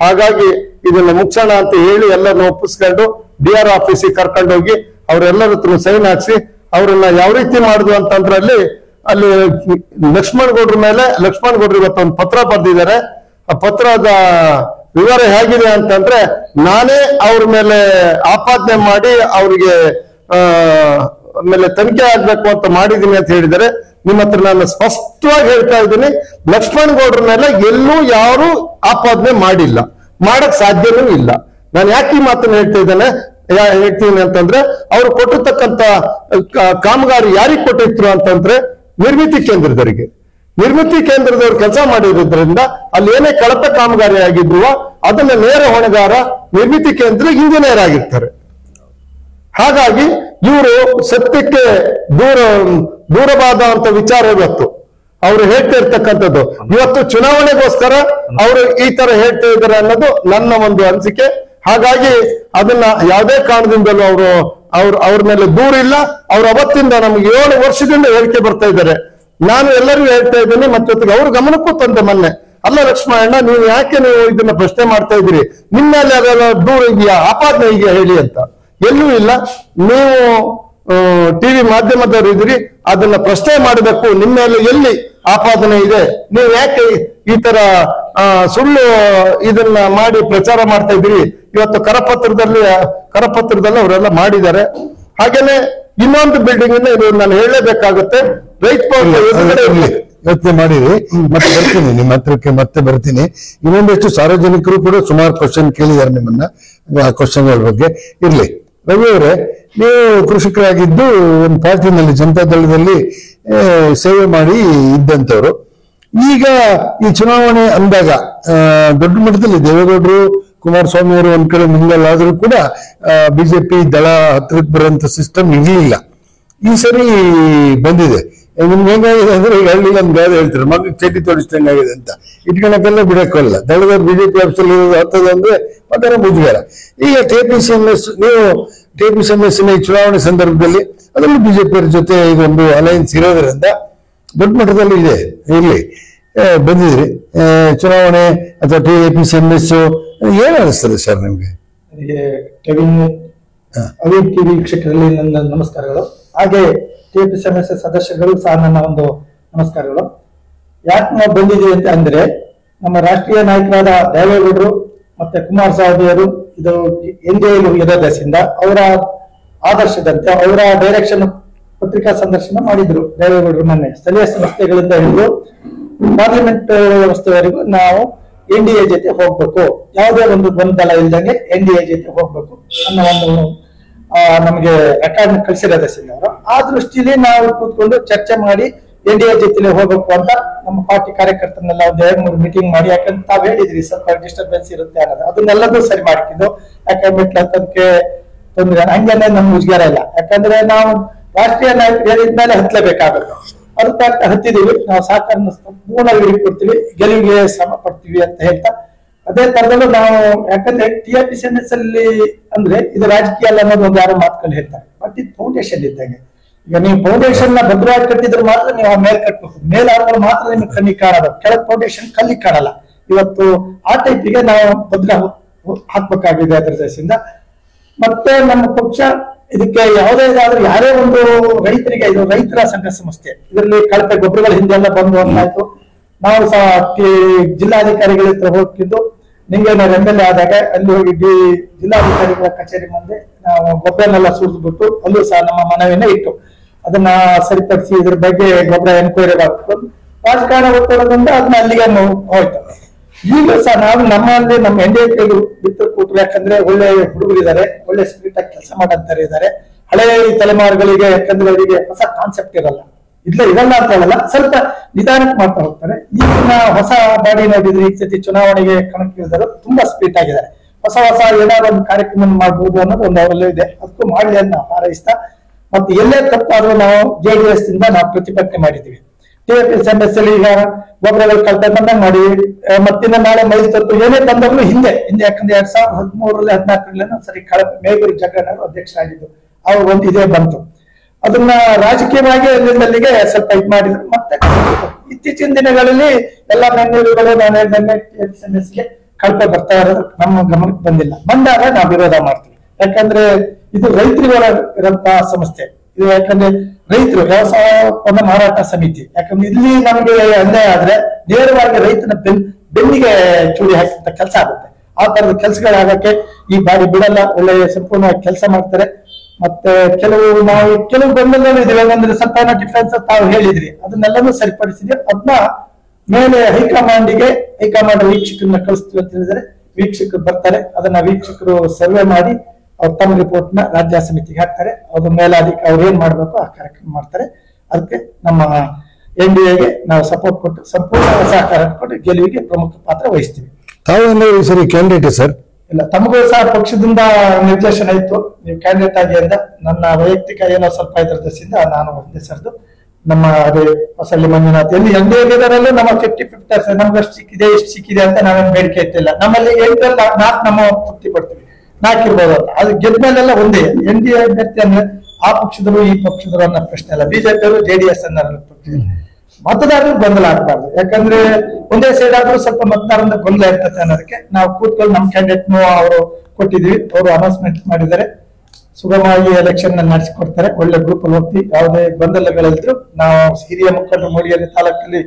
ಹಾಗಾಗಿ ಇದನ್ನ ಮುಗಿಸೋಣ ಅಂತ ಹೇಳಿ ಎಲ್ಲರನ್ನ ಒಪ್ಪಿಸ್ಕೊಂಡು DR ಆಫೀಸಿಗೆ ಕರ್ಕೊಂಡೋಗಿ ಅವರೆಲ್ಲರ ಹತ್ರ ಸೈನ್ ಹಾಕ್ಸಿ ಅವ್ರನ್ನ ಯಾವ ರೀತಿ ಮಾಡುದು ಅಂತಂದ್ರೆ ಅಲ್ಲಿ ಲಕ್ಷ್ಮಣ್ ಗೌಡ್ರು ಇವತ್ತೊಂದು ಪತ್ರ ಬರೆದಿದ್ದಾರೆ. ಆ ಪತ್ರದ ವಿವರ ಹೇಗಿದೆ ಅಂತಂದ್ರೆ ನಾನೇ ಅವ್ರ ಮೇಲೆ ಆಪಾದನೆ ಮಾಡಿ ಅವ್ರಿಗೆ ಮೇಲೆ ತನಿಖೆ ಆಗ್ಬೇಕು ಅಂತ ಮಾಡಿದೀನಿ ಅಂತ ಹೇಳಿದ್ದಾರೆ. ನಿಮ್ಮ ಹತ್ರ ನಾನು ಸ್ಪಷ್ಟವಾಗಿ ಹೇಳ್ತಾ ಇದ್ದೀನಿ, ಲಕ್ಷ್ಮಣ್ ಗೌಡ್ರ ಮೇಲೆ ಎಲ್ಲೂ ಯಾರು ಆಪಾದನೆ ಮಾಡಿಲ್ಲ, ಮಾಡಕ್ ಸಾಧ್ಯನೂ ಇಲ್ಲ. ನಾನು ಯಾಕೆ ಈ ಮಾತನ್ನ ಹೇಳ್ತೀನಿ ಅಂತಂದ್ರೆ ಅವ್ರು ಕೊಟ್ಟಿರ್ತಕ್ಕಂಥ ಕಾಮಗಾರಿ ಯಾರಿಗೆ ಕೊಟ್ಟಿದ್ರು ಅಂತಂದ್ರೆ ನಿರ್ಮಿತಿ ಕೇಂದ್ರದವ್ರು ಕೆಲಸ ಮಾಡಿರೋದ್ರಿಂದ ಅಲ್ಲಿ ಏನೇ ಕಳಪೆ ಕಾಮಗಾರಿ ಆಗಿದ್ರು ಅದನ್ನ ನೇರ ಹೊಣೆಗಾರ ನಿರ್ಮಿತಿ ಕೇಂದ್ರ ಇಂಜಿನಿಯರ್ ಆಗಿರ್ತಾರೆ. ಹಾಗಾಗಿ ಇವರು ಸತ್ಯಕ್ಕೆ ದೂರವಾದ ಅಂತ ವಿಚಾರ ಇವತ್ತು ಅವರು ಹೇಳ್ತಾ ಇರ್ತಕ್ಕಂಥದ್ದು. ಇವತ್ತು ಚುನಾವಣೆಗೋಸ್ಕರ ಅವರು ಈ ತರ ಹೇಳ್ತಾ ಇದ್ದಾರೆ ಅನ್ನೋದು ನನ್ನ ಒಂದು ಅನಿಸಿಕೆ. ಹಾಗಾಗಿ ಅದನ್ನ ಯಾವುದೇ ಕಾರಣದಿಂದಲೂ ಅವ್ರ ಮೇಲೆ ದೂರಿಲ್ಲ. ಅವ್ರು ಅವತ್ತಿಂದ ನಮ್ಗೆ 7 ವರ್ಷದಿಂದ ಹೇಳಿಕೆ ಬರ್ತಾ ಇದ್ದಾರೆ. ನಾನು ಎಲ್ಲರಿಗೂ ಹೇಳ್ತಾ ಇದ್ದೀನಿ ಮತ್ತೆ ಜೊತೆಗೆ ಅವ್ರ ಗಮನಕ್ಕೂ ತಂದೆ ಮೊನ್ನೆ, ಅಲ್ಲ ಲಕ್ಷ್ಮಣ ನೀವು ಯಾಕೆ ಇದನ್ನ ಪ್ರಶ್ನೆ ಮಾಡ್ತಾ ಇದ್ದೀರಿ, ನಿಮ್ಮ ಮೇಲೆ ಅದೆಲ್ಲ ದೂರ ಇದೆಯಾ, ಆಪಾದನೆ ಇದೆಯಾ ಹೇಳಿ ಅಂತ. ಎಲ್ಲೂ ಇಲ್ಲ. ನೀವು ಟಿವಿ ಮಾಧ್ಯಮದವರು ಇದ್ರಿ, ಅದನ್ನ ಪ್ರಶ್ನೆ ಮಾಡಬೇಕು. ನಿಮ್ಮ ಮೇಲೆ ಎಲ್ಲಿ ಆಪಾದನೆ ಇದೆ, ನೀವು ಯಾಕೆ ಈ ತರ ಸುಳ್ಳು ಇದನ್ನ ಮಾಡಿ ಪ್ರಚಾರ ಮಾಡ್ತಾ ಇದ್ರಿ? ಇವತ್ತು ಕರಪತ್ರದಲ್ಲಿ ಅವರೆಲ್ಲ ಮಾಡಿದ್ದಾರೆ. ಹಾಗೇನೆ ಇನ್ನೊಂದು ಬಿಲ್ಡಿಂಗ್ ಇಂದ ಇದು ನಾನು ಹೇಳಲೇಬೇಕಾಗುತ್ತೆ. ರೈತ ಯೋಚನೆ ಮಾಡಿರಿ, ಮತ್ತೆ ಬರ್ತೀನಿ ನಿಮ್ಮ ಹತ್ರಕ್ಕೆ, ಮತ್ತೆ ಬರ್ತೀನಿ. ಇನ್ನೊಂದಷ್ಟು ಸಾರ್ವಜನಿಕರು ಕೂಡ ಸುಮಾರು ಕ್ವಶನ್ ಕೇಳಿದ್ದಾರೆ ನಿಮ್ಮನ್ನ, ಆ ಕ್ವಶನ್ಗಳ ಬಗ್ಗೆ. ಇರ್ಲಿ ರವಿ ಅವರೇ, ನೀವು ಕೃಷಿಕರಾಗಿದ್ದು ಒಂದು ಪಾರ್ಟಿನಲ್ಲಿ, ಜನತಾ ದಳದಲ್ಲಿ ಸೇವೆ ಮಾಡಿ ಇದ್ದಂಥವ್ರು. ಈಗ ಈ ಚುನಾವಣೆ ಅಂದಾಗ ದೊಡ್ಡ ಮಟ್ಟದಲ್ಲಿ ದೇವೇಗೌಡರು, ಕುಮಾರಸ್ವಾಮಿ ಅವರು ಒಂದ್ ಕಡೆ ಮಿಂಗಲ್ ಆದ್ರೂ ಕೂಡ ಬಿಜೆಪಿ ದಳ ಹತ್ರಕ್ಕೆ ಬರುವಂತ ಸಿಸ್ಟಮ್ ಇರ್ಲಿಲ್ಲ. ಈ ಸರಿ ಬಂದಿದೆ. ನಿಮ್ಗೆ ಹೆಂಗಾಗಿದೆ ಅಂದ್ರೆ, ಈಗ ಹಳ್ಳಿ ನಮ್ಗೆ ಯಾವ್ದು ಹೇಳ್ತಾರೆ, ಮಗ ಚಟಿ ತೋರಿಸ್ದಂಗಾಗಿದೆ ಅಂತ ಇಟ್ಕೊಳಕ್ಕೆಲ್ಲ ಬಿಡಕ್ಕಲ್ಲ. ದಳದ ಬಿಜೆಪಿ ಆಫೀಸಲ್ಲಿ ಹತ್ತದ ಅಂದ್ರೆ ಅದರ ಮುಜುಗರ. ಈಗ TPCMS, ನೀವು TPCMS ಚುನಾವಣೆ ಸಂದರ್ಭದಲ್ಲಿ ಅದರಲ್ಲೂ ಬಿಜೆಪಿಯವರ ಜೊತೆ ಇದೊಂದು ಅಲಯನ್ಸ್ ಇರೋದ್ರಿಂದ ದೊಡ್ಡ ಮಟ್ಟದಲ್ಲಿ ಇದೆ. ಇರ್ಲಿ, ಬಂದಿದ್ರಿ ಚುನಾವಣೆ ಅಥವಾ TPCMS ಏನ್ ಅನಿಸ್ತದೆ ಸರ್ ನಿಮ್ಗೆ? ನನಗೆ ಅವಿನ್ ಟಿವಿ ವೀಕ್ಷಕರಲ್ಲಿ ನನ್ನ ನಮಸ್ಕಾರಗಳು. ಹಾಗೆ TPCMS ಸದಸ್ಯರು ಸಹ ನನ್ನ ಒಂದು ನಮಸ್ಕಾರಗಳು. ಯಾಕೆ ನಾವು ಬಂದಿದ್ದೀವಿ ಅಂತ ಅಂದ್ರೆ, ನಮ್ಮ ರಾಷ್ಟ್ರೀಯ ನಾಯಕರಾದ ದೇವೇಗೌಡರು ಮತ್ತೆ ಕುಮಾರಸ್ವಾಮಿ ಅವರು ಇದು NDA ಇರೋದ್ರಿಂದ ಅವರ ಆದರ್ಶದಂತೆ ಅವರ ಡೈರೆಕ್ಷನ್ ಪತ್ರಿಕಾ ಸಂದರ್ಶನ ಮಾಡಿದ್ರು ದೇವೇಗೌಡರು. ಮೊನ್ನೆ ಸ್ಥಳೀಯ ಸಂಸ್ಥೆಗಳಿಂದ ಹಿಡಿದು ಪಾರ್ಲಿಮೆಂಟ್ ವ್ಯವಸ್ಥೆವರೆಗೂ ನಾವು NDA ಜೊತೆ ಹೋಗ್ಬೇಕು, ಯಾವುದೇ ಒಂದು ಗೊಂದಲ ಇಲ್ದಂಗೆ NDA ಜೊತೆ ಹೋಗ್ಬೇಕು ಅನ್ನೋ ಒಂದು ನಮಗೆ ರೆಕಾರ್ಡ್ ಕಳಿಸಿರೋದ್ರಿಂದ ಅವರು ಆ ದೃಷ್ಟಿಯಲ್ಲಿ ನಾವು ಕೂತ್ಕೊಂಡು ಚರ್ಚೆ ಮಾಡಿ NDA ಜೊತೆಲಿ ಹೋಗ್ಬೇಕು ಅಂತ ನಮ್ಮ ಪಾರ್ಟಿ ಕಾರ್ಯಕರ್ತರನ್ನೆಲ್ಲ ಒಂದು 2-3 ಮೀಟಿಂಗ್ ಮಾಡಿ, ಯಾಕಂದ್ರೆ ತಾವ್ ಹೇಳಿದ್ರಿ ಸ್ವಲ್ಪ ಡಿಸ್ಟರ್ಬೆನ್ಸ್ ಇರುತ್ತೆ ಅನ್ನೋದು, ಅದನ್ನೆಲ್ಲದೂ ಸರಿ ಮಾಡ್ತಿದ್ದು. ಯಾಕಂದ್ರೆ ಅದಕ್ಕೆ ತೊಂದರೆ ಹಂಗೇನೆ ನಮ್ಗೆ ಮುಜುಗರ ಇಲ್ಲ. ಯಾಕಂದ್ರೆ ನಾವು ರಾಷ್ಟ್ರೀಯ ನಾಯಕರು ಹೇಳಿದ್ಮೇಲೆ ಹತ್ತಲೇಬೇಕಾಗುತ್ತೆ. ಅದಕ್ಕೆ ಹತ್ತಿದೀವಿ, ನಾವು ಸಹಕಾರ ಪೂರ್ಣ ಕೊಡ್ತೀವಿ, ಗೆಲುವಿಗೆ ಶ್ರಮ ಪಡ್ತೀವಿ ಅಂತ ಹೇಳ್ತಾ, ಅದೇ ತರದಲ್ಲೂ ನಾವು, ಯಾಕಂದ್ರೆ TPCMS ಅಲ್ಲಿ ಅಂದ್ರೆ ಇದು ರಾಜಕೀಯ ಅಲ್ಲ ಅನ್ನೋದು ಒಂದು ಯಾರೋ ಮಾತುಗಳು ಹೇಳ್ತಾರೆ. ಬಟ್ ಇದು ಫೌಂಡೇಶನ್ ಇದ್ದಂಗೆ. ಈಗ ನೀವು ಫೌಂಡೇಶನ್ ನ ಭದ್ರವಾಗಿ ಕಟ್ಟಿದ್ರೆ ಮಾತ್ರ ನೀವು ಆ ಮೇಲ್ ಕಟ್ಬೇಕು, ಮೇಲ್ ಆದ್ಮೇಲೆ ಮಾತ್ರ ನಿಮ್ಗೆ ಕಣ್ಣಿಗೆ ಕಾಣೋದು, ಕೆಳಗ್ ಫೌಂಡೇಶನ್ ಕಲ್ಲಿಗೆ ಕಾಣಲ್ಲ. ಇವತ್ತು ಆ ಟೈಪಿಗೆ ನಾವು ಭದ್ರ ಹಾಕ್ಬೇಕಾಗಿದೆ ಅದ್ರ ದೇಶದಿಂದ. ಮತ್ತೆ ನಮ್ಮ ಪಕ್ಷ ಇದಕ್ಕೆ ಯಾವುದೇ ಇದಾದ್ರೂ ಯಾರೇ ಒಂದು ರೈತರಿಗೆ, ಇದು ರೈತರ ಸಂಘ ಸಂಸ್ಥೆ, ಇದರಲ್ಲಿ ಕಳಪೆ ಗೊಬ್ಬರಗಳ ಹಿಂದೆ ಎಲ್ಲ ಬಂದು ಅಂತಾಯ್ತು. ನಾವು ಸಹ ಜಿಲ್ಲಾಧಿಕಾರಿಗಳ ಹತ್ರ ಹೋಗ್ತಿದ್ದು, ನಿಂಗೇನಾದ್ರು MLA ಆದಾಗ ಅಲ್ಲಿ ಹೋಗಿ ಜಿಲ್ಲಾಧಿಕಾರಿಗಳ ಕಚೇರಿ ಮುಂದೆ ನಾವು ಗೊಬ್ಬರನೆಲ್ಲ ಸುರಿದ್ಬಿಟ್ಟು ಅಲ್ಲೂ ಸಹ ನಮ್ಮ ಮನವಿನ ಇಟ್ಟು ಅದನ್ನ ಸರಿಪಡಿಸಿ ಇದ್ರ ಬಗ್ಗೆ ಗೊಬ್ಬರ ಎನ್ಕ್ವೈರಿ ಮಾಡ್ಕೊಂಡು ರಾಜಕಾರಣ ಒತ್ತಡದಿಂದ ಅದನ್ನ ಅಲ್ಲಿಗೆ ಹೋಯ್ತು. ಈಗ ಸಹ ನಾವು ನಮ್ಮಲ್ಲಿ ನಮ್ಮ NDA ಬಿತ್ತು ಕೂತ್ರು, ಯಾಕಂದ್ರೆ ಒಳ್ಳೆ ಹುಡುಗರಿದ್ದಾರೆ, ಒಳ್ಳೆ ಸ್ಪಿರಿಟ್ ಆಗಿ ಕೆಲಸ ಮಾಡಂತಾರೆ ಇದ್ದಾರೆ. ಹಳೆ ತಲೆಮಾರುಗಳಿಗೆ ಯಾಕಂದ್ರೆ ಅವರಿಗೆ ಹೊಸ ಕಾನ್ಸೆಪ್ಟ್ ಇರಲ್ಲ, ಇರಲ್ಲ ಅಂತ ಹೇಳಲ್ಲ, ಸ್ವಲ್ಪ ನಿಧಾನಕ್ಕೆ ಮಾಡ್ತಾ ಹೋಗ್ತಾರೆ. ಈಗಿನ ಹೊಸ ಬಾಡಿ ನೋಡಿದ್ರೆ ಈ ಸತಿ ಚುನಾವಣೆಗೆ ಕಣಕ್ಕಿಳಿದರು ತುಂಬಾ ಸ್ಪೀಟ್ ಆಗಿದ್ದಾರೆ. ಹೊಸ ಏನಾದ್ರು ಒಂದು ಕಾರ್ಯಕ್ರಮ ಮಾಡ್ಬೋದು ಅನ್ನೋದು ಒಂದು ಅವರಲ್ಲೂ ಇದೆ. ಅದಕ್ಕೂ ಮಾಡಲಿ ಅಂತ ಹಾರೈಸ್ತಾ, ಮತ್ತೆ ಎಲ್ಲೇ ತಪ್ಪಾದ್ರೂ ನಾವು JDS ಇಂದ ನಾವು ಪ್ರತಿಭಟನೆ ಮಾಡಿದ್ದೀವಿ. TPCMS ಅಲ್ಲಿ ಈಗ ಗೊಬ್ಬರಗಳು ಕಳಪೆ ಬಂದಂಗ್ ಮಾಡಿ, ಮತ್ತಿನ್ನ ನಾಳೆ ಮೈಲ್ ತತ್ತು ಏನೇ ತಂದಾಗ್ಲೂ ಹಿಂದೆ ಯಾಕಂದ್ರೆ 2013ರಲ್ಲಿ 14ರಲ್ಲಿ ಸರಿ ಮೇಗೂರು ಜಗ್ಗಣ್ಣವರು ಅಧ್ಯಕ್ಷರಾಗಿದ್ದು, ಅವ್ರು ಒಂದು ಇದೇ ಬಂತು. ಅದನ್ನ ರಾಜಕೀಯವಾಗಿ ಅಲ್ಲಿಂದಲ್ಲಿಗೆ ಸ್ವಲ್ಪ ಇದು ಮಾಡಿದ್ರು. ಮತ್ತೆ ಇತ್ತೀಚಿನ ದಿನಗಳಲ್ಲಿ ಎಲ್ಲ ಬೆಂಗಳೂರುಗಳು ನಾನು ಹೇಳಿದಂಗೆ TPCMSಗೆ ಕಳಪೆ ಬರ್ತಾ ಇರೋದು ನಮ್ಮ ಗಮನಕ್ಕೆ ಬಂದಿಲ್ಲ. ಬಂದಾಗ ನಾವು ವಿರೋಧ ಮಾಡ್ತೀವಿ. ಯಾಕಂದ್ರೆ ಇದು ರೈತರಿಗಿರಂತಹ ಸಂಸ್ಥೆ ಇದು. ಯಾಕಂದ್ರೆ ರೈತರು ವ್ಯವಸಾಯ ಮಾರಾಟ ಸಮಿತಿ, ಯಾಕಂದ್ರೆ ಇಲ್ಲಿ ನಮಗೆ ಅನ್ಯಾಯ ಆದ್ರೆ ನೇರವಾಗಿ ರೈತನ ಬೆನ್ನಿಗೆ ಚೂಡಿ ಹಾಕಿದಂತ ಕೆಲಸ ಆಗುತ್ತೆ. ಆ ತರದ ಕೆಲಸಗಳಾಗಕ್ಕೆ ಈ ಬಾರಿ ಬಿಡಲ್ಲ. ಒಳ್ಳೆ ಸಂಪೂರ್ಣವಾಗಿ ಕೆಲಸ ಮಾಡ್ತಾರೆ. ಮತ್ತೆ ಕೆಲವು ಗೊಂದಲಗಳು ಇದಾವೆ. ಅಂದ್ರೆ ಸ್ವಲ್ಪ ಏನೋ ಡಿಫ್ರೆನ್ಸ್ ತಾವು ಹೇಳಿದ್ರಿ, ಅದನ್ನೆಲ್ಲನೂ ಸರಿಪಡಿಸಿದ್ವಿ. ಅದನ್ನ ಮೇಲೆ ಹೈಕಮಾಂಡ್ ವೀಕ್ಷಕರನ್ನ ಕಳಿಸ್ತೀವಿ ಅಂತ ಹೇಳಿದ್ರೆ ವೀಕ್ಷಕರು ಬರ್ತಾರೆ. ಅದನ್ನ ವೀಕ್ಷಕರು ಸರ್ವೆ ಮಾಡಿ ಅವ್ರು ತಮ್ಮ ರಿಪೋರ್ಟ್ ನ ರಾಜ್ಯ ಸಮಿತಿಗೆ ಹಾಕ್ತಾರೆ. ಅವ್ರ ಮೇಲಾಧಿಕಾರಿ ಅವ್ರು ಏನ್ ಮಾಡ್ಬೇಕು ಆ ಕಾರ್ಯಕ್ರಮ ಮಾಡ್ತಾರೆ. ಅದಕ್ಕೆ ನಮ್ಮ NDAಗೆ ನಾವು ಸಪೋರ್ಟ್ ಕೊಟ್ಟು ಸಂಪೂರ್ಣ ಸಹಕಾರ ಕೊಟ್ಟು ಗೆಲುವಿಗೆ ಪ್ರಮುಖ ಪಾತ್ರ ವಹಿಸ್ತೀವಿ. ತಾವು ಈ ಸರಿ ಕ್ಯಾಂಡಿಡೇಟ್ ಸರ್? ಇಲ್ಲ, ತಮಗೂ ಸಹ ಪಕ್ಷದಿಂದ ನಿರ್ದೇಶನ ಇತ್ತು, ನೀವು ಕ್ಯಾಂಡಿಡೇಟ್ ಆಗಿ ಅಂತ. ನನ್ನ ವೈಯಕ್ತಿಕ ಏನೋ ಸ್ವಲ್ಪ ಇದರದಿಂದ ನಾನು ಒಂದೇ ಸರ್ದು ನಮ್ಮ ಅದೇ ಹೊಸಳ್ಳಿ ಮಂಜುನಾಥ್ ಎಲ್ಲಿ NDAದಲ್ಲೂ ನಮ್ಮ 50-50 ನಮ್ಗೆ ಅಷ್ಟು ಸಿಕ್ಕಿದೆ ಇಷ್ಟು ಸಿಕ್ಕಿದೆ ಅಂತ ನಾವೇನು ಬೇಡಿಕೆ ಇಟ್ಟಿಲ್ಲ. ನಮ್ಮಲ್ಲಿ 8ರಲ್ಲಿ 4 ನಮ್ಮ ತೃಪ್ತಿ ಪಡ್ತೀವಿ, 4 ಇರ್ಬೋದು ಅಂತ. ಅದು ಗೆದ್ಮೇಲೆಲ್ಲ ಒಂದೇ NDA ಅಭ್ಯರ್ಥಿ ಅಂದ್ರೆ ಆ ಪಕ್ಷದರು ಈ ಪಕ್ಷದರು ಅನ್ನೋ ಪ್ರಶ್ನೆ ಅಲ್ಲ. ಬಿಜೆಪಿಯವರು JDS ಅನ್ನೋ ಮತದಾರರು ಗೊಂದಲ ಆಗ್ಬಾರ್ದು. ಯಾಕಂದ್ರೆ ಒಂದೇ ಸೈಡ್ ಆದ್ರೂ ಸ್ವಲ್ಪ ಮತದಾರರಿಂದ ಗೊಂದಲ ಇರ್ತದೆ ಅನ್ನೋದಕ್ಕೆ ನಾವು ಕೂತ್ಕೊಂಡು ನಮ್ಮ ಕ್ಯಾಂಡಿಡೇಟ್ ಅವರು ಕೊಟ್ಟಿದ್ವಿ. ಅವರು ಅನೌನ್ಸ್ಮೆಂಟ್ ಮಾಡಿದ್ದಾರೆ. ಸುಗಮವಾಗಿ ಎಲೆಕ್ಷನ್ ನಡೆಸಿಕೊಡ್ತಾರೆ. ಒಳ್ಳೆ ಗ್ರೂಪ್ ಅಲ್ಲಿ ಹೋಗ್ತೀವಿ, ಯಾವುದೇ ಗೊಂದಲಗಳಿದ್ರು ನಾವು ಹಿರಿಯ ಮುಖಂಡರು ಮೂಡಿಗೆರೆ ತಾಲೂಕಲ್ಲಿ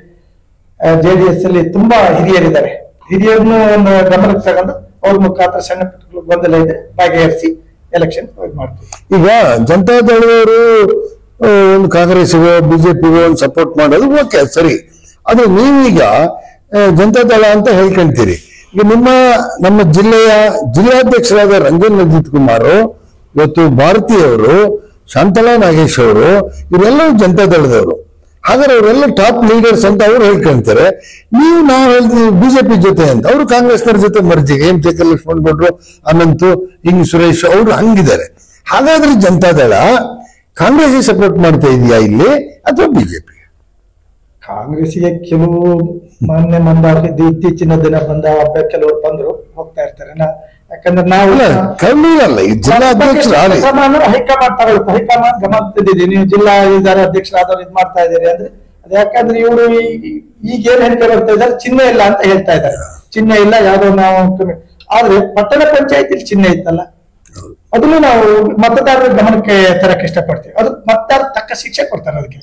JDS ಅಲ್ಲಿ ತುಂಬಾ ಹಿರಿಯರಿದ್ದಾರೆ. ಹಿರಿಯರನ್ನು ಒಂದು ಗಮನಕ್ಕೆ ತಗೊಂಡು ಅವ್ರ ಮುಖಾಂತರ ಸಣ್ಣ ಪುಟ್ಟ ಗೊಂದಲ ಇದೆ ಬಗೆಹರಿಸಿ ಎಲೆಕ್ಷನ್ ಮಾಡ್ತೀವಿ. ಈಗ ಜನತಾದಳದವರು ಒಂದು ಕಾಂಗ್ರೆಸ್ಗೋ ಬಿಜೆಪಿಗೋ ಒಂದು ಸಪೋರ್ಟ್ ಮಾಡೋದು ಓಕೆ ಸರಿ, ಅದು ನೀವೀಗ ಜನತಾದಳ ಅಂತ ಹೇಳ್ಕೊಂತೀರಿ. ಈಗ ನಮ್ಮ ಜಿಲ್ಲೆಯ ಜಿಲ್ಲಾಧ್ಯಕ್ಷರಾದ ರಂಜನ್ ಅಜಿತ್ ಕುಮಾರ್, ಇವತ್ತು ಭಾರತೀಯವರು, ಶಾಂತಲಾ ನಾಗೇಶ್ ಅವರು, ಇವರೆಲ್ಲರೂ ಜನತಾದಳದವರು. ಹಾಗಾದ್ರೆ ಅವರೆಲ್ಲ ಟಾಪ್ ಲೀಡರ್ಸ್ ಅಂತ ಅವ್ರು ಹೇಳ್ಕೊಂತಾರೆ. ನಾವು ಹೇಳ್ತೀವಿ ಬಿಜೆಪಿ ಜೊತೆ ಅಂತ, ಅವರು ಕಾಂಗ್ರೆಸ್ನವ್ರ ಜೊತೆ ಮರ್ಜಿಗೆ MK ಲಕ್ಷ್ಮಣ್ ಗೌಡ್ರು, ಅನಂತು, ಹಿಂಗ್ ಸುರೇಶ್ ಅವರು ಹಂಗಿದ್ದಾರೆ. ಹಾಗಾದ್ರೆ ಜನತಾದಳ ಕಾಂಗ್ರೆಸ್ಗೆ ಸಪೋರ್ಟ್ ಮಾಡ್ತಾ ಇದೆಯಾ ಇಲ್ಲಿ ಅಥವಾ ಬಿಜೆಪಿ? ಕಾಂಗ್ರೆಸ್ಗೆ ಕೆಲವು ಮೊನ್ನೆ ಇತ್ತೀಚಿನ ದಿನ ಬಂದ ಕೆಲವರು ಬಂದ್ರು ಹೋಗ್ತಾ ಇರ್ತಾರೆ. ಯಾಕಂದ್ರೆ ನಾವು ಕಮ್ಮಿ ಈ ಜಿಲ್ಲಾಧ್ಯಕ್ಷರು ಹೈಕಮಾಂಡ್ ತಗೊಳುತ್ತೆ, ಹೈಕಮಾಂಡ್ ಗಮನಿಸಿದ್ದೀವಿ. ನೀವು ಜಿಲ್ಲಾ ಅಧ್ಯಕ್ಷರಾದವ್ರು ಇದ್ ಮಾಡ್ತಾ ಇದ್ದೀರಿ ಅಂದ್ರೆ ಅದು ಯಾಕಂದ್ರೆ ಇವರು ಈಗ ಏನ್ ಹೇಳ್ತಾ ಬರ್ತಾ ಇದ್ದಾರೆ, ಚಿಹ್ನೆ ಇಲ್ಲ ಅಂತ ಹೇಳ್ತಾ ಇದ್ದಾರೆ. ಚಿಹ್ನೆ ಇಲ್ಲ, ಯಾವ್ದೋ ನಾವು ಆದ್ರೆ ಪಟ್ಟಣ ಪಂಚಾಯತಿ ಚಿಹ್ನೆ ಇತ್ತಲ್ಲ, ಅದನ್ನು ನಾವು ಮತದಾರರ ಗಮನಕ್ಕೆ ತರಕ್ಕೆ ಇಷ್ಟಪಡ್ತೀವಿ. ಅದು ಮತದಾರರು ತಕ್ಕ ಶಿಕ್ಷೆ ಕೊಡ್ತಾರೆ ಅದಕ್ಕೆ.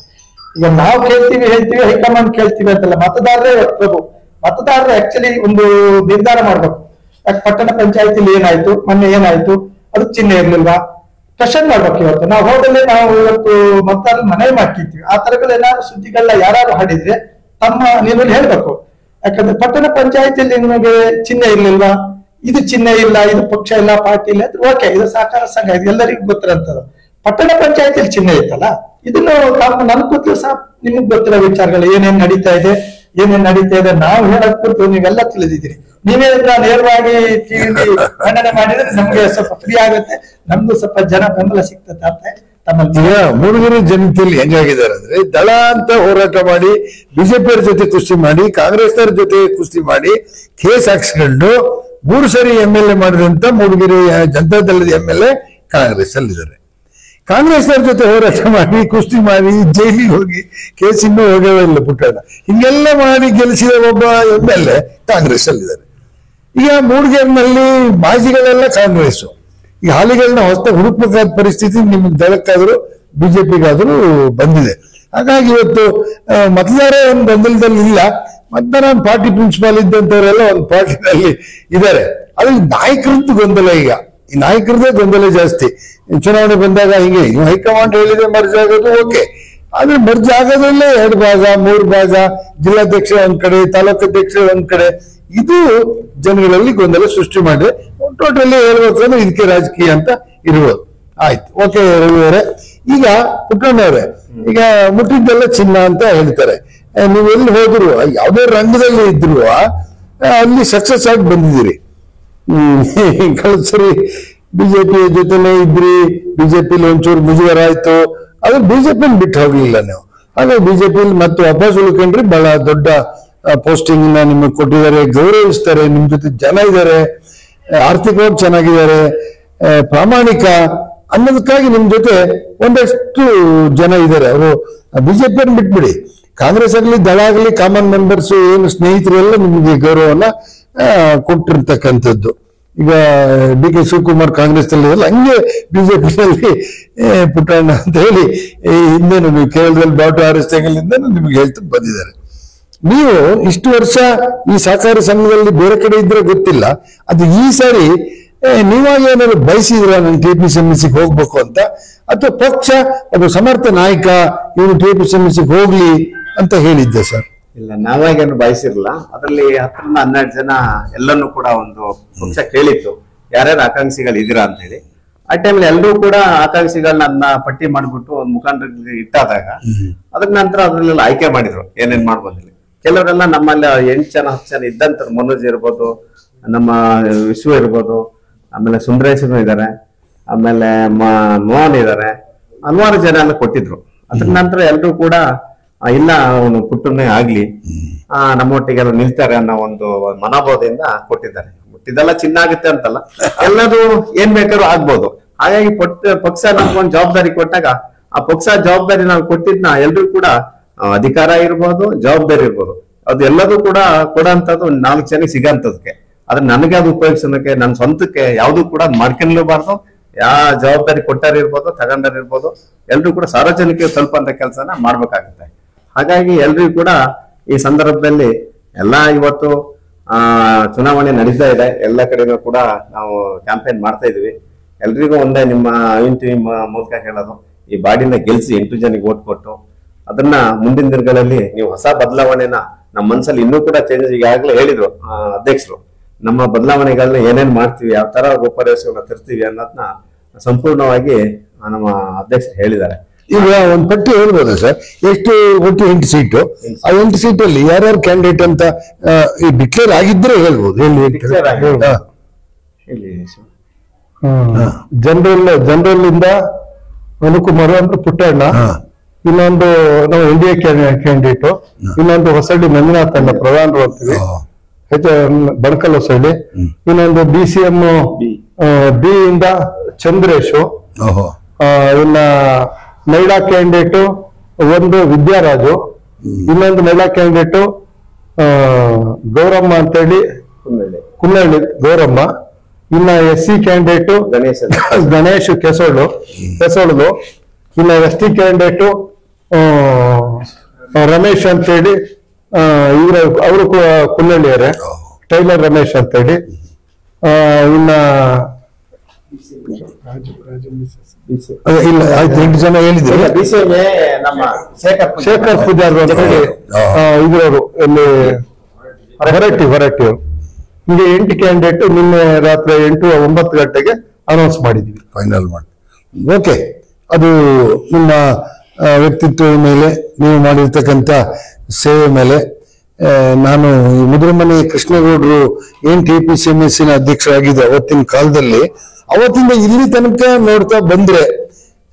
ಈಗ ನಾವು ಹೇಳ್ತೀವಿ ಹೈಕಮಾಂಡ್ ಕೇಳ್ತೀವಿ ಅಂತಲ್ಲ, ಮತದಾರರೇ ಪ್ರಭು. ಮತದಾರರು ಆಕ್ಚುಲಿ ಒಂದು ನಿರ್ಧಾರ ಮಾಡ್ಬೇಕು. ಪಟ್ಟಣ ಪಂಚಾಯತಿಲಿ ಏನಾಯ್ತು, ಮೊನ್ನೆ ಏನಾಯ್ತು, ಅದು ಚಿಹ್ನೆ ಇರ್ಲಿಲ್ವಾ, ಕ್ವಶನ್ ಮಾಡ್ಬೇಕು. ಇವತ್ತು ನಾವು ಹೋದಲ್ಲಿ ನಾವು ಇವತ್ತು ಮತದಾರರು ಮನವಿ ಮಾಡ್ಕಿರ್ತೀವಿ. ಆ ತರಗಳೇನಾದ್ರು ಸುದ್ದಿಗಳನ್ನ ಯಾರು ಹಾಡಿದ್ರೆ ತಮ್ಮ ನೀವು ಹೇಳ್ಬೇಕು. ಯಾಕಂದ್ರೆ ಪಟ್ಟಣ ಪಂಚಾಯತಿಯಲ್ಲಿ ನಿಮಗೆ ಚಿಹ್ನೆ ಇರ್ಲಿಲ್ವಾ, ಇದು ಚಿಹ್ನೆ ಇಲ್ಲ, ಇದು ಪಕ್ಷ ಇಲ್ಲ, ಪಾರ್ಟಿ ಇಲ್ಲ, ಓಕೆ, ಇದು ಸಹಕಾರ ಸಂಘ, ಇದು ಎಲ್ಲರಿಗೂ ಗೊತ್ತಿರೋಂಥದ್ದು. ಪಟ್ಟಣ ಪಂಚಾಯತಿಯಲ್ಲಿ ಚಿಹ್ನೆ ಇತ್ತಲ್ಲ, ಇದನ್ನು ನನ್ ಕೂತು ಸಹ ನಿಮಗ್ ಗೊತ್ತಿರೋ ವಿಚಾರಗಳು ಏನೇನ್ ನಡೀತಾ ಇದೆ ನಾವು ಹೇಳಕ್ ಕೂತು ನೀವೆಲ್ಲ ತಿಳಿದಿದ್ದೀರಿ. ನೀವೇ ನೇರವಾಗಿ ಟಿವಿಲಿ ಖಂಡನೆ ಮಾಡಿದ್ರೆ ನಮ್ಗೆ ಸ್ವಲ್ಪ ಫ್ರೀ ಆಗುತ್ತೆ, ನಮ್ದು ಸ್ವಲ್ಪ ಜನ ಬೆಂಬಲ ಸಿಗ್ತದೆ ಅಂತ ತಮ್ಮಲ್ಲಿ. ಮೂಡಿಗೆರೆ ಜನತೆಯಲ್ಲಿ ಹೆಂಗಾಗಿದ್ದಾರೆ ಅಂದ್ರೆ, ದಳ ಅಂತ ಹೋರಾಟ ಮಾಡಿ ಬಿಜೆಪಿಯವ್ರ ಜೊತೆ ಕುಸ್ತಿ ಮಾಡಿ, ಕಾಂಗ್ರೆಸ್ನವ್ರ ಜೊತೆ ಕುಸ್ತಿ ಮಾಡಿ, ಕೇಸ್ ಹಾಕ್ಸ್ಕೊಂಡು 3 ಸರಿ MLA ಮಾಡಿದಂತ ಮೂಡಿಗೆರೆ ಜನತಾದಳದ MLA ಕಾಂಗ್ರೆಸ್ ಅಲ್ಲಿದ್ದಾರೆ. ಕಾಂಗ್ರೆಸ್ನವ್ರ ಜೊತೆ ಹೋರಾಟ ಮಾಡಿ ಕುಸ್ತಿ ಮಾಡಿ ಜೈಲಿಗೆ ಹೋಗಿ ಕೇಸ್ ಇನ್ನೂ ಹೋಗವಿಲ್ಲ ಪುಟ್ಟಣ್ಣ, ಹಿಂಗೆಲ್ಲ ಮಾಡಿ ಗೆಲ್ಲಿಸಿದ ಒಬ್ಬ MLA ಕಾಂಗ್ರೆಸ್ ಅಲ್ಲಿದ್ದಾರೆ. ಈಗ ಮೂಡಿಗೆರೆನಲ್ಲಿ ಮಾಜಿಗಳೆಲ್ಲ ಕಾಂಗ್ರೆಸ್. ಈ ಹಾಲಿಗಳನ್ನ ಹೊಸ ಹುಡುಕಬೇಕಾದ ಪರಿಸ್ಥಿತಿ ನಿಮ್ಗೆ ದಳಕ್ಕಾದ್ರೂ ಬಿಜೆಪಿಗಾದ್ರೂ ಬಂದಿದೆ. ಹಾಗಾಗಿ ಇವತ್ತು ಮತದಾರ ಒಂದು ಗೊಂದಲದಲ್ಲಿ ಇಲ್ಲ. ಮತದಾರ ಪಾರ್ಟಿ ಪ್ರಿನ್ಸಿಪಾಲ್ ಇದ್ದಂಥವರೆಲ್ಲ ಒಂದು ಪಾರ್ಟಿನಲ್ಲಿ ಇದ್ದಾರೆ. ಅದ್ರಲ್ಲಿ ನಾಯಕರದ್ದು ಗೊಂದಲ, ಈಗ ಈ ನಾಯಕರದೇ ಗೊಂದಲ ಜಾಸ್ತಿ. ಚುನಾವಣೆ ಬಂದಾಗ ಹಿಂಗೆ ಹೈಕಮಾಂಡ್ ಹೇಳಿದೆ ಮರ್ಜ್ ಆಗೋದು ಓಕೆ, ಆದ್ರೆ ಮರ್ಜ್ ಆಗೋದ್ರಲ್ಲೇ 2 ಭಾಗ 3 ಭಾಗ, ಜಿಲ್ಲಾಧ್ಯಕ್ಷ ಒಂದ್ ಕಡೆ, ತಾಲೂಕಾಧ್ಯಕ್ಷ ಒಂದ್ ಕಡೆ, ಇದು ಜನಗಳಲ್ಲಿ ಗೊಂದಲ ಸೃಷ್ಟಿ ಮಾಡಿ ಟೋಟಲಿ ಹೇಳ್ಬೇಕು ಅಂದ್ರೆ ಇದಕ್ಕೆ ರಾಜಕೀಯ ಅಂತ ಇರ್ಬೋದು. ಆಯ್ತು, ಓಕೆ ರವಿಯವರೇ. ಈಗ ಪುಟ್ಟಣ್ಣವ್ರೆ, ಈಗ ಮುಟ್ಟಿದ್ದೆಲ್ಲ ಚಿನ್ನ ಅಂತ ಹೇಳ್ತಾರೆ. ನೀವು ಎಲ್ಲಿ ಹೋದ್ರು, ಯಾವುದೇ ರಂಗದಲ್ಲಿ ಇದ್ರು ಅಲ್ಲಿ ಸಕ್ಸಸ್ ಆಗಿ ಬಂದಿದ್ದೀರಿ. ಕಳೆದ ಸರಿ ಬಿಜೆಪಿ ಜೊತೆನೆ ಇದ್ರಿ, ಬಿಜೆಪಿಲಿ ಒಂಚೂರು ಮುಜುಗರ ಆಯ್ತು, ಅದು ಬಿಜೆಪಿನ ಬಿಟ್ಟು ಹೋಗ್ಲಿಲ್ಲ ನೀವು. ಹಾಗಾಗಿ ಬಿಜೆಪಿಲಿ ಮತ್ತೆ ವಾಪಸ್ ಉಳ್ಕೊಂಡ್ರಿ. ಬಹಳ ದೊಡ್ಡ ಪೋಸ್ಟಿಂಗ್ ನಿಮಗೆ ಕೊಟ್ಟಿದ್ದಾರೆ, ಗೌರವಿಸ್ತಾರೆ, ನಿಮ್ ಜೊತೆ ಜನ ಇದ್ದಾರೆ, ಆರ್ಥಿಕವಾಗಿ ಚೆನ್ನಾಗಿದ್ದಾರೆ, ಪ್ರಾಮಾಣಿಕ ಅನ್ನೋದಕ್ಕಾಗಿ ನಿಮ್ ಜೊತೆ ಒಂದಷ್ಟು ಜನ ಇದ್ದಾರೆ. ಅವರು ಬಿಜೆಪಿಯನ್ನು ಬಿಟ್ಬಿಡಿ, ಕಾಂಗ್ರೆಸ್ ಆಗಲಿ ದಳ ಆಗಲಿ ಕಾಮನ್ ಮೆಂಬರ್ಸ್ ಏನು ಸ್ನೇಹಿತರು ಎಲ್ಲ ನಿಮಗೆ ಗೌರವನ ಕೊಟ್ಟಿರ್ತಕ್ಕಂಥದ್ದು. ಈಗ DK ಶಿವಕುಮಾರ್ ಕಾಂಗ್ರೆಸ್ ಅಲ್ಲಿ ಹಂಗೆ ಬಿಜೆಪಿನಲ್ಲಿ ಪುಟ್ಟಣ್ಣ ಅಂತ ಹೇಳಿ ಹಿಂದೇನು ನೀವು ಕೇರಳದಲ್ಲಿ ಬಾಟು ಆರಿಸ್ದಾಗಲಿಂದ ನಿಮ್ಗೆ ಹೇಳ್ತಾ ಬಂದಿದ್ದಾರೆ. ನೀವು ಇಷ್ಟು ವರ್ಷ ಈ ಸಹಕಾರಿ ಸಂಘದಲ್ಲಿ ಬೇರೆ ಕಡೆ ಇದ್ರೆ ಗೊತ್ತಿಲ್ಲ, ಅದು ಈ ಸಾರಿ ನೀವಾಗ ಏನಾದ್ರು ಬಯಸಿದ್ರ ನಾನು TPCMCಗೆ ಹೋಗ್ಬೇಕು ಅಂತ, ಅಥವಾ ಪಕ್ಷ ಒಬ್ಬ ಸಮರ್ಥ ನಾಯಕ ಇವನು TPCMCಗೆ ಹೋಗ್ಲಿ ಅಂತ ಹೇಳಿದ್ದೆ ಸರ್? ಇಲ್ಲ, ನಾವಾಗೇನು ಬಯಸಿರ್ಲಿಲ್ಲ. ಅದರಲ್ಲಿ 10-12 ಜನ ಎಲ್ಲರೂ ಕೂಡ ಒಂದು ಪಕ್ಷ ಕೇಳಿತ್ತು, ಯಾರ್ಯಾರು ಆಕಾಂಕ್ಷಿಗಳು ಇದೀರಾ ಅಂತ ಹೇಳಿ. ಆ ಟೈಮಲ್ಲಿ ಎಲ್ಲರೂ ಕೂಡ ಆಕಾಂಕ್ಷಿಗಳನ್ನ ಪಟ್ಟಿ ಮಾಡ್ಬಿಟ್ಟು ಒಂದು ಮುಖಂಡರಿಗೆ ಇಟ್ಟಾದಾಗ ಅದ್ರ ನಂತರ ಅದ್ರಲ್ಲೆಲ್ಲ ಆಯ್ಕೆ ಮಾಡಿದ್ರು ಏನೇನ್ ಮಾಡ್ಬೋದು. ಕೆಲವರೆಲ್ಲ ನಮ್ಮಲ್ಲಿ 8 ಜನ 10 ಜನ ಇದ್ದಂತ ಮನೋಜ್ ಇರ್ಬೋದು, ನಮ್ಮ ವಿಶ್ವ ಇರ್ಬೋದು, ಆಮೇಲೆ ಸುಂದರೇಶ್ವರ ಇದ್ದಾರೆ, ಆಮೇಲೆ ಮೋಹನ್ ಇದ್ದಾರೆ, ಹಲವಾರು ಜನ ಎಲ್ಲ ಕೊಟ್ಟಿದ್ರು. ಅದ್ರ ನಂತರ ಎಲ್ಲರೂ ಕೂಡ ಇಲ್ಲ ಅವನು ಪುಟ್ಟನೇ ಆಗ್ಲಿ ನಮ್ಮೊಟ್ಟಿಗೆಲ್ಲ ನಿಲ್ತಾರೆ ಅನ್ನೋ ಒಂದು ಮನೋಭಾವದಿಂದ ಕೊಟ್ಟಿದ್ದಾರೆ. ಮುಟ್ಟಿದೆಲ್ಲ ಚಿನ್ನ ಆಗುತ್ತೆ ಅಂತಲ್ಲ, ಎಲ್ಲರೂ ಏನ್ ಬೇಕಾದ್ರೂ ಆಗ್ಬೋದು. ಹಾಗಾಗಿ ಪಕ್ಷ ನಮ್ಗೊಂದು ಜವಾಬ್ದಾರಿ ಕೊಟ್ಟಾಗ ಆ ಪಕ್ಷ ಜವಾಬ್ದಾರಿ ನಾವು ಕೊಟ್ಟಿದ್ನ ಎಲ್ರು ಕೂಡ ಅಧಿಕಾರ ಇರ್ಬೋದು, ಜವಾಬ್ದಾರಿ ಇರ್ಬೋದು, ಅದು ಎಲ್ಲದೂ ಕೂಡ ಕೊಡೋಂಥದ್ದು 4 ಜನಕ್ಕೆ ಸಿಗಂತದಕ್ಕೆ. ಆದ್ರೆ ನನಗೆ ಅದು ಉಪಯೋಗಿಸೋದಕ್ಕೆ, ನನ್ನ ಸ್ವಂತಕ್ಕೆ ಯಾವ್ದು ಕೂಡ ಮಾಡ್ಕೊಳ್ಲೇಬಾರ್ದು, ಯಾವ ಜವಾಬ್ದಾರಿ ಕೊಟ್ಟಾರಿರ್ಬೋದು ತಗೊಂಡಾರಿರ್ಬೋದು ಎಲ್ರು ಕೂಡ ಸಾರ್ವಜನಿಕ ತಲುಪಂತ ಕೆಲಸನ ಮಾಡ್ಬೇಕಾಗುತ್ತೆ. ಹಾಗಾಗಿ ಎಲ್ರಿಗೂ ಕೂಡ ಈ ಸಂದರ್ಭದಲ್ಲಿ ಇವತ್ತು ಚುನಾವಣೆ ನಡೀತಾ ಇದೆ, ಎಲ್ಲ ಕಡೆನೂ ಕೂಡ ನಾವು ಕ್ಯಾಂಪೇನ್ ಮಾಡ್ತಾ ಇದೀವಿ. ಎಲ್ರಿಗೂ ಒಂದೇ ನಿಮ್ಮ ಟಿವಿ ಮೂಲಕ ಹೇಳೋದು, ಈ ಬಾಡಿನ ಗೆಲ್ಸಿ 8 ಜನಕ್ಕೆ ಓಟ್ ಕೊಟ್ಟು ಅದನ್ನ ಮುಂದಿನ ದಿನಗಳಲ್ಲಿ ನೀವು ಹೊಸ ಬದಲಾವಣೆನ ನಮ್ಮ ಮನಸ್ಸಲ್ಲಿ ಇನ್ನೂ ಕೂಡ ಚೇಂಜಸ್ ಈಗಾಗಲೇ ಹೇಳಿದ್ರು ಅಧ್ಯಕ್ಷರು, ನಮ್ಮ ಬದಲಾವಣೆಗಳನ್ನ ಏನೇನ್ ಮಾಡ್ತೀವಿ, ಯಾವ ತರ ರೂಪರೇಷೆಗಳನ್ನ ತರ್ತೀವಿ ಅನ್ನೋದನ್ನ ಸಂಪೂರ್ಣವಾಗಿ ನಮ್ಮ ಅಧ್ಯಕ್ಷರು ಹೇಳಿದ್ದಾರೆ. ಈಗ ಒಂದು ಪಟ್ಟಿ ಹೇಳ್ಬೋದಾ ಸರ್? ಎಷ್ಟು ಒಟ್ಟು 8 ಸೀಟು, ಆ 8 ಸೀಟಲ್ಲಿ ಯಾರ್ಯಾರು ಕ್ಯಾಂಡಿಡೇಟ್ ಅಂತ ಡಿಕ್ಲೇರ್ ಆಗಿದ್ರೆ ಹೇಳ್ಬೋದು. ಜನರಲ್ ಇಂದ ಅನುಕುಮಾರ್ ಅಂದ್ರೆ ಪುಟ್ಟಣ್ಣ, ಇನ್ನೊಂದು ನಾವು NDA ಕ್ಯಾಂಡಿಡೇಟ್, ಇನ್ನೊಂದು ಹೊಸಳ್ಳಿ ಮಂಜುನಾಥ್ ಅಣ್ಣ ಪ್ರಧಾನರು ಅಂತೀವಿ, ಬಣಕಲ್ ಹೊಸಳ್ಳಿ, ಇನ್ನೊಂದು BCM ಬಿ ಇಂದ ಚಂದ್ರೇಶು, ಇನ್ನ ಮಹಿಳಾ ಕ್ಯಾಂಡಿಡೇಟ್ ಒಂದು ವಿದ್ಯಾರಾಜು, ಇನ್ನೊಂದು ಮಹಿಳಾ ಕ್ಯಾಂಡಿಡೇಟ್ ಗೌರಮ್ಮ ಅಂತೇಳಿ ಕುನ್ನಳ್ಳಿ ಗೌರಮ್ಮ, ಇನ್ನ SC ಕ್ಯಾಂಡಿಡೇಟ್ ಗಣೇಶ್ ಕೆಸೋಳದು, ಇನ್ನ ST ಕ್ಯಾಂಡಿಡೇಟ್ ರಮೇಶ್ ಅಂತೇಳಿ ಅವರು ಕುನ್ನಳ್ಳಿಯವರೇ, ಟೈಲರ್ ರಮೇಶ್ ಅಂತೇಳಿ, ಇನ್ನ ಇಲ್ಲ ಆಯ್ತು 8 ಜನ ಹೇಳಿದ್ರು. ಶೇಖರ್ ಪೂಜಾರ್ ಅಂತೇಳಿ ಇದ್ರವರು ಎಲ್ಲಿ ಹೊರಟ್ಟಿ ಹಿಂಗೆ 8 ಕ್ಯಾಂಡಿಡೇಟ್ ನಿನ್ನೆ ರಾತ್ರಿ 8-9 ಗಂಟೆಗೆ ಅನೌನ್ಸ್ ಮಾಡಿದ್ವಿ, ಫೈನಲ್ ಮಾಡಿ. ಓಕೆ, ಅದು ನಿಮ್ಮ ವ್ಯಕ್ತಿತ್ವದ ಮೇಲೆ, ನೀವು ಮಾಡಿರ್ತಕ್ಕಂಥ ಸೇವೆ ಮೇಲೆ. ನಾನು ಈ ಮುದ್ರಮನೆ ಕೃಷ್ಣಗೌಡರು ಏನ್ TPCMS ಅಧ್ಯಕ್ಷರಾಗಿದ್ದ ಅವತ್ತಿನ ಕಾಲದಲ್ಲಿ, ಅವತ್ತಿಂದ ಇಲ್ಲಿ ತನಕ ನೋಡ್ತಾ ಬಂದ್ರೆ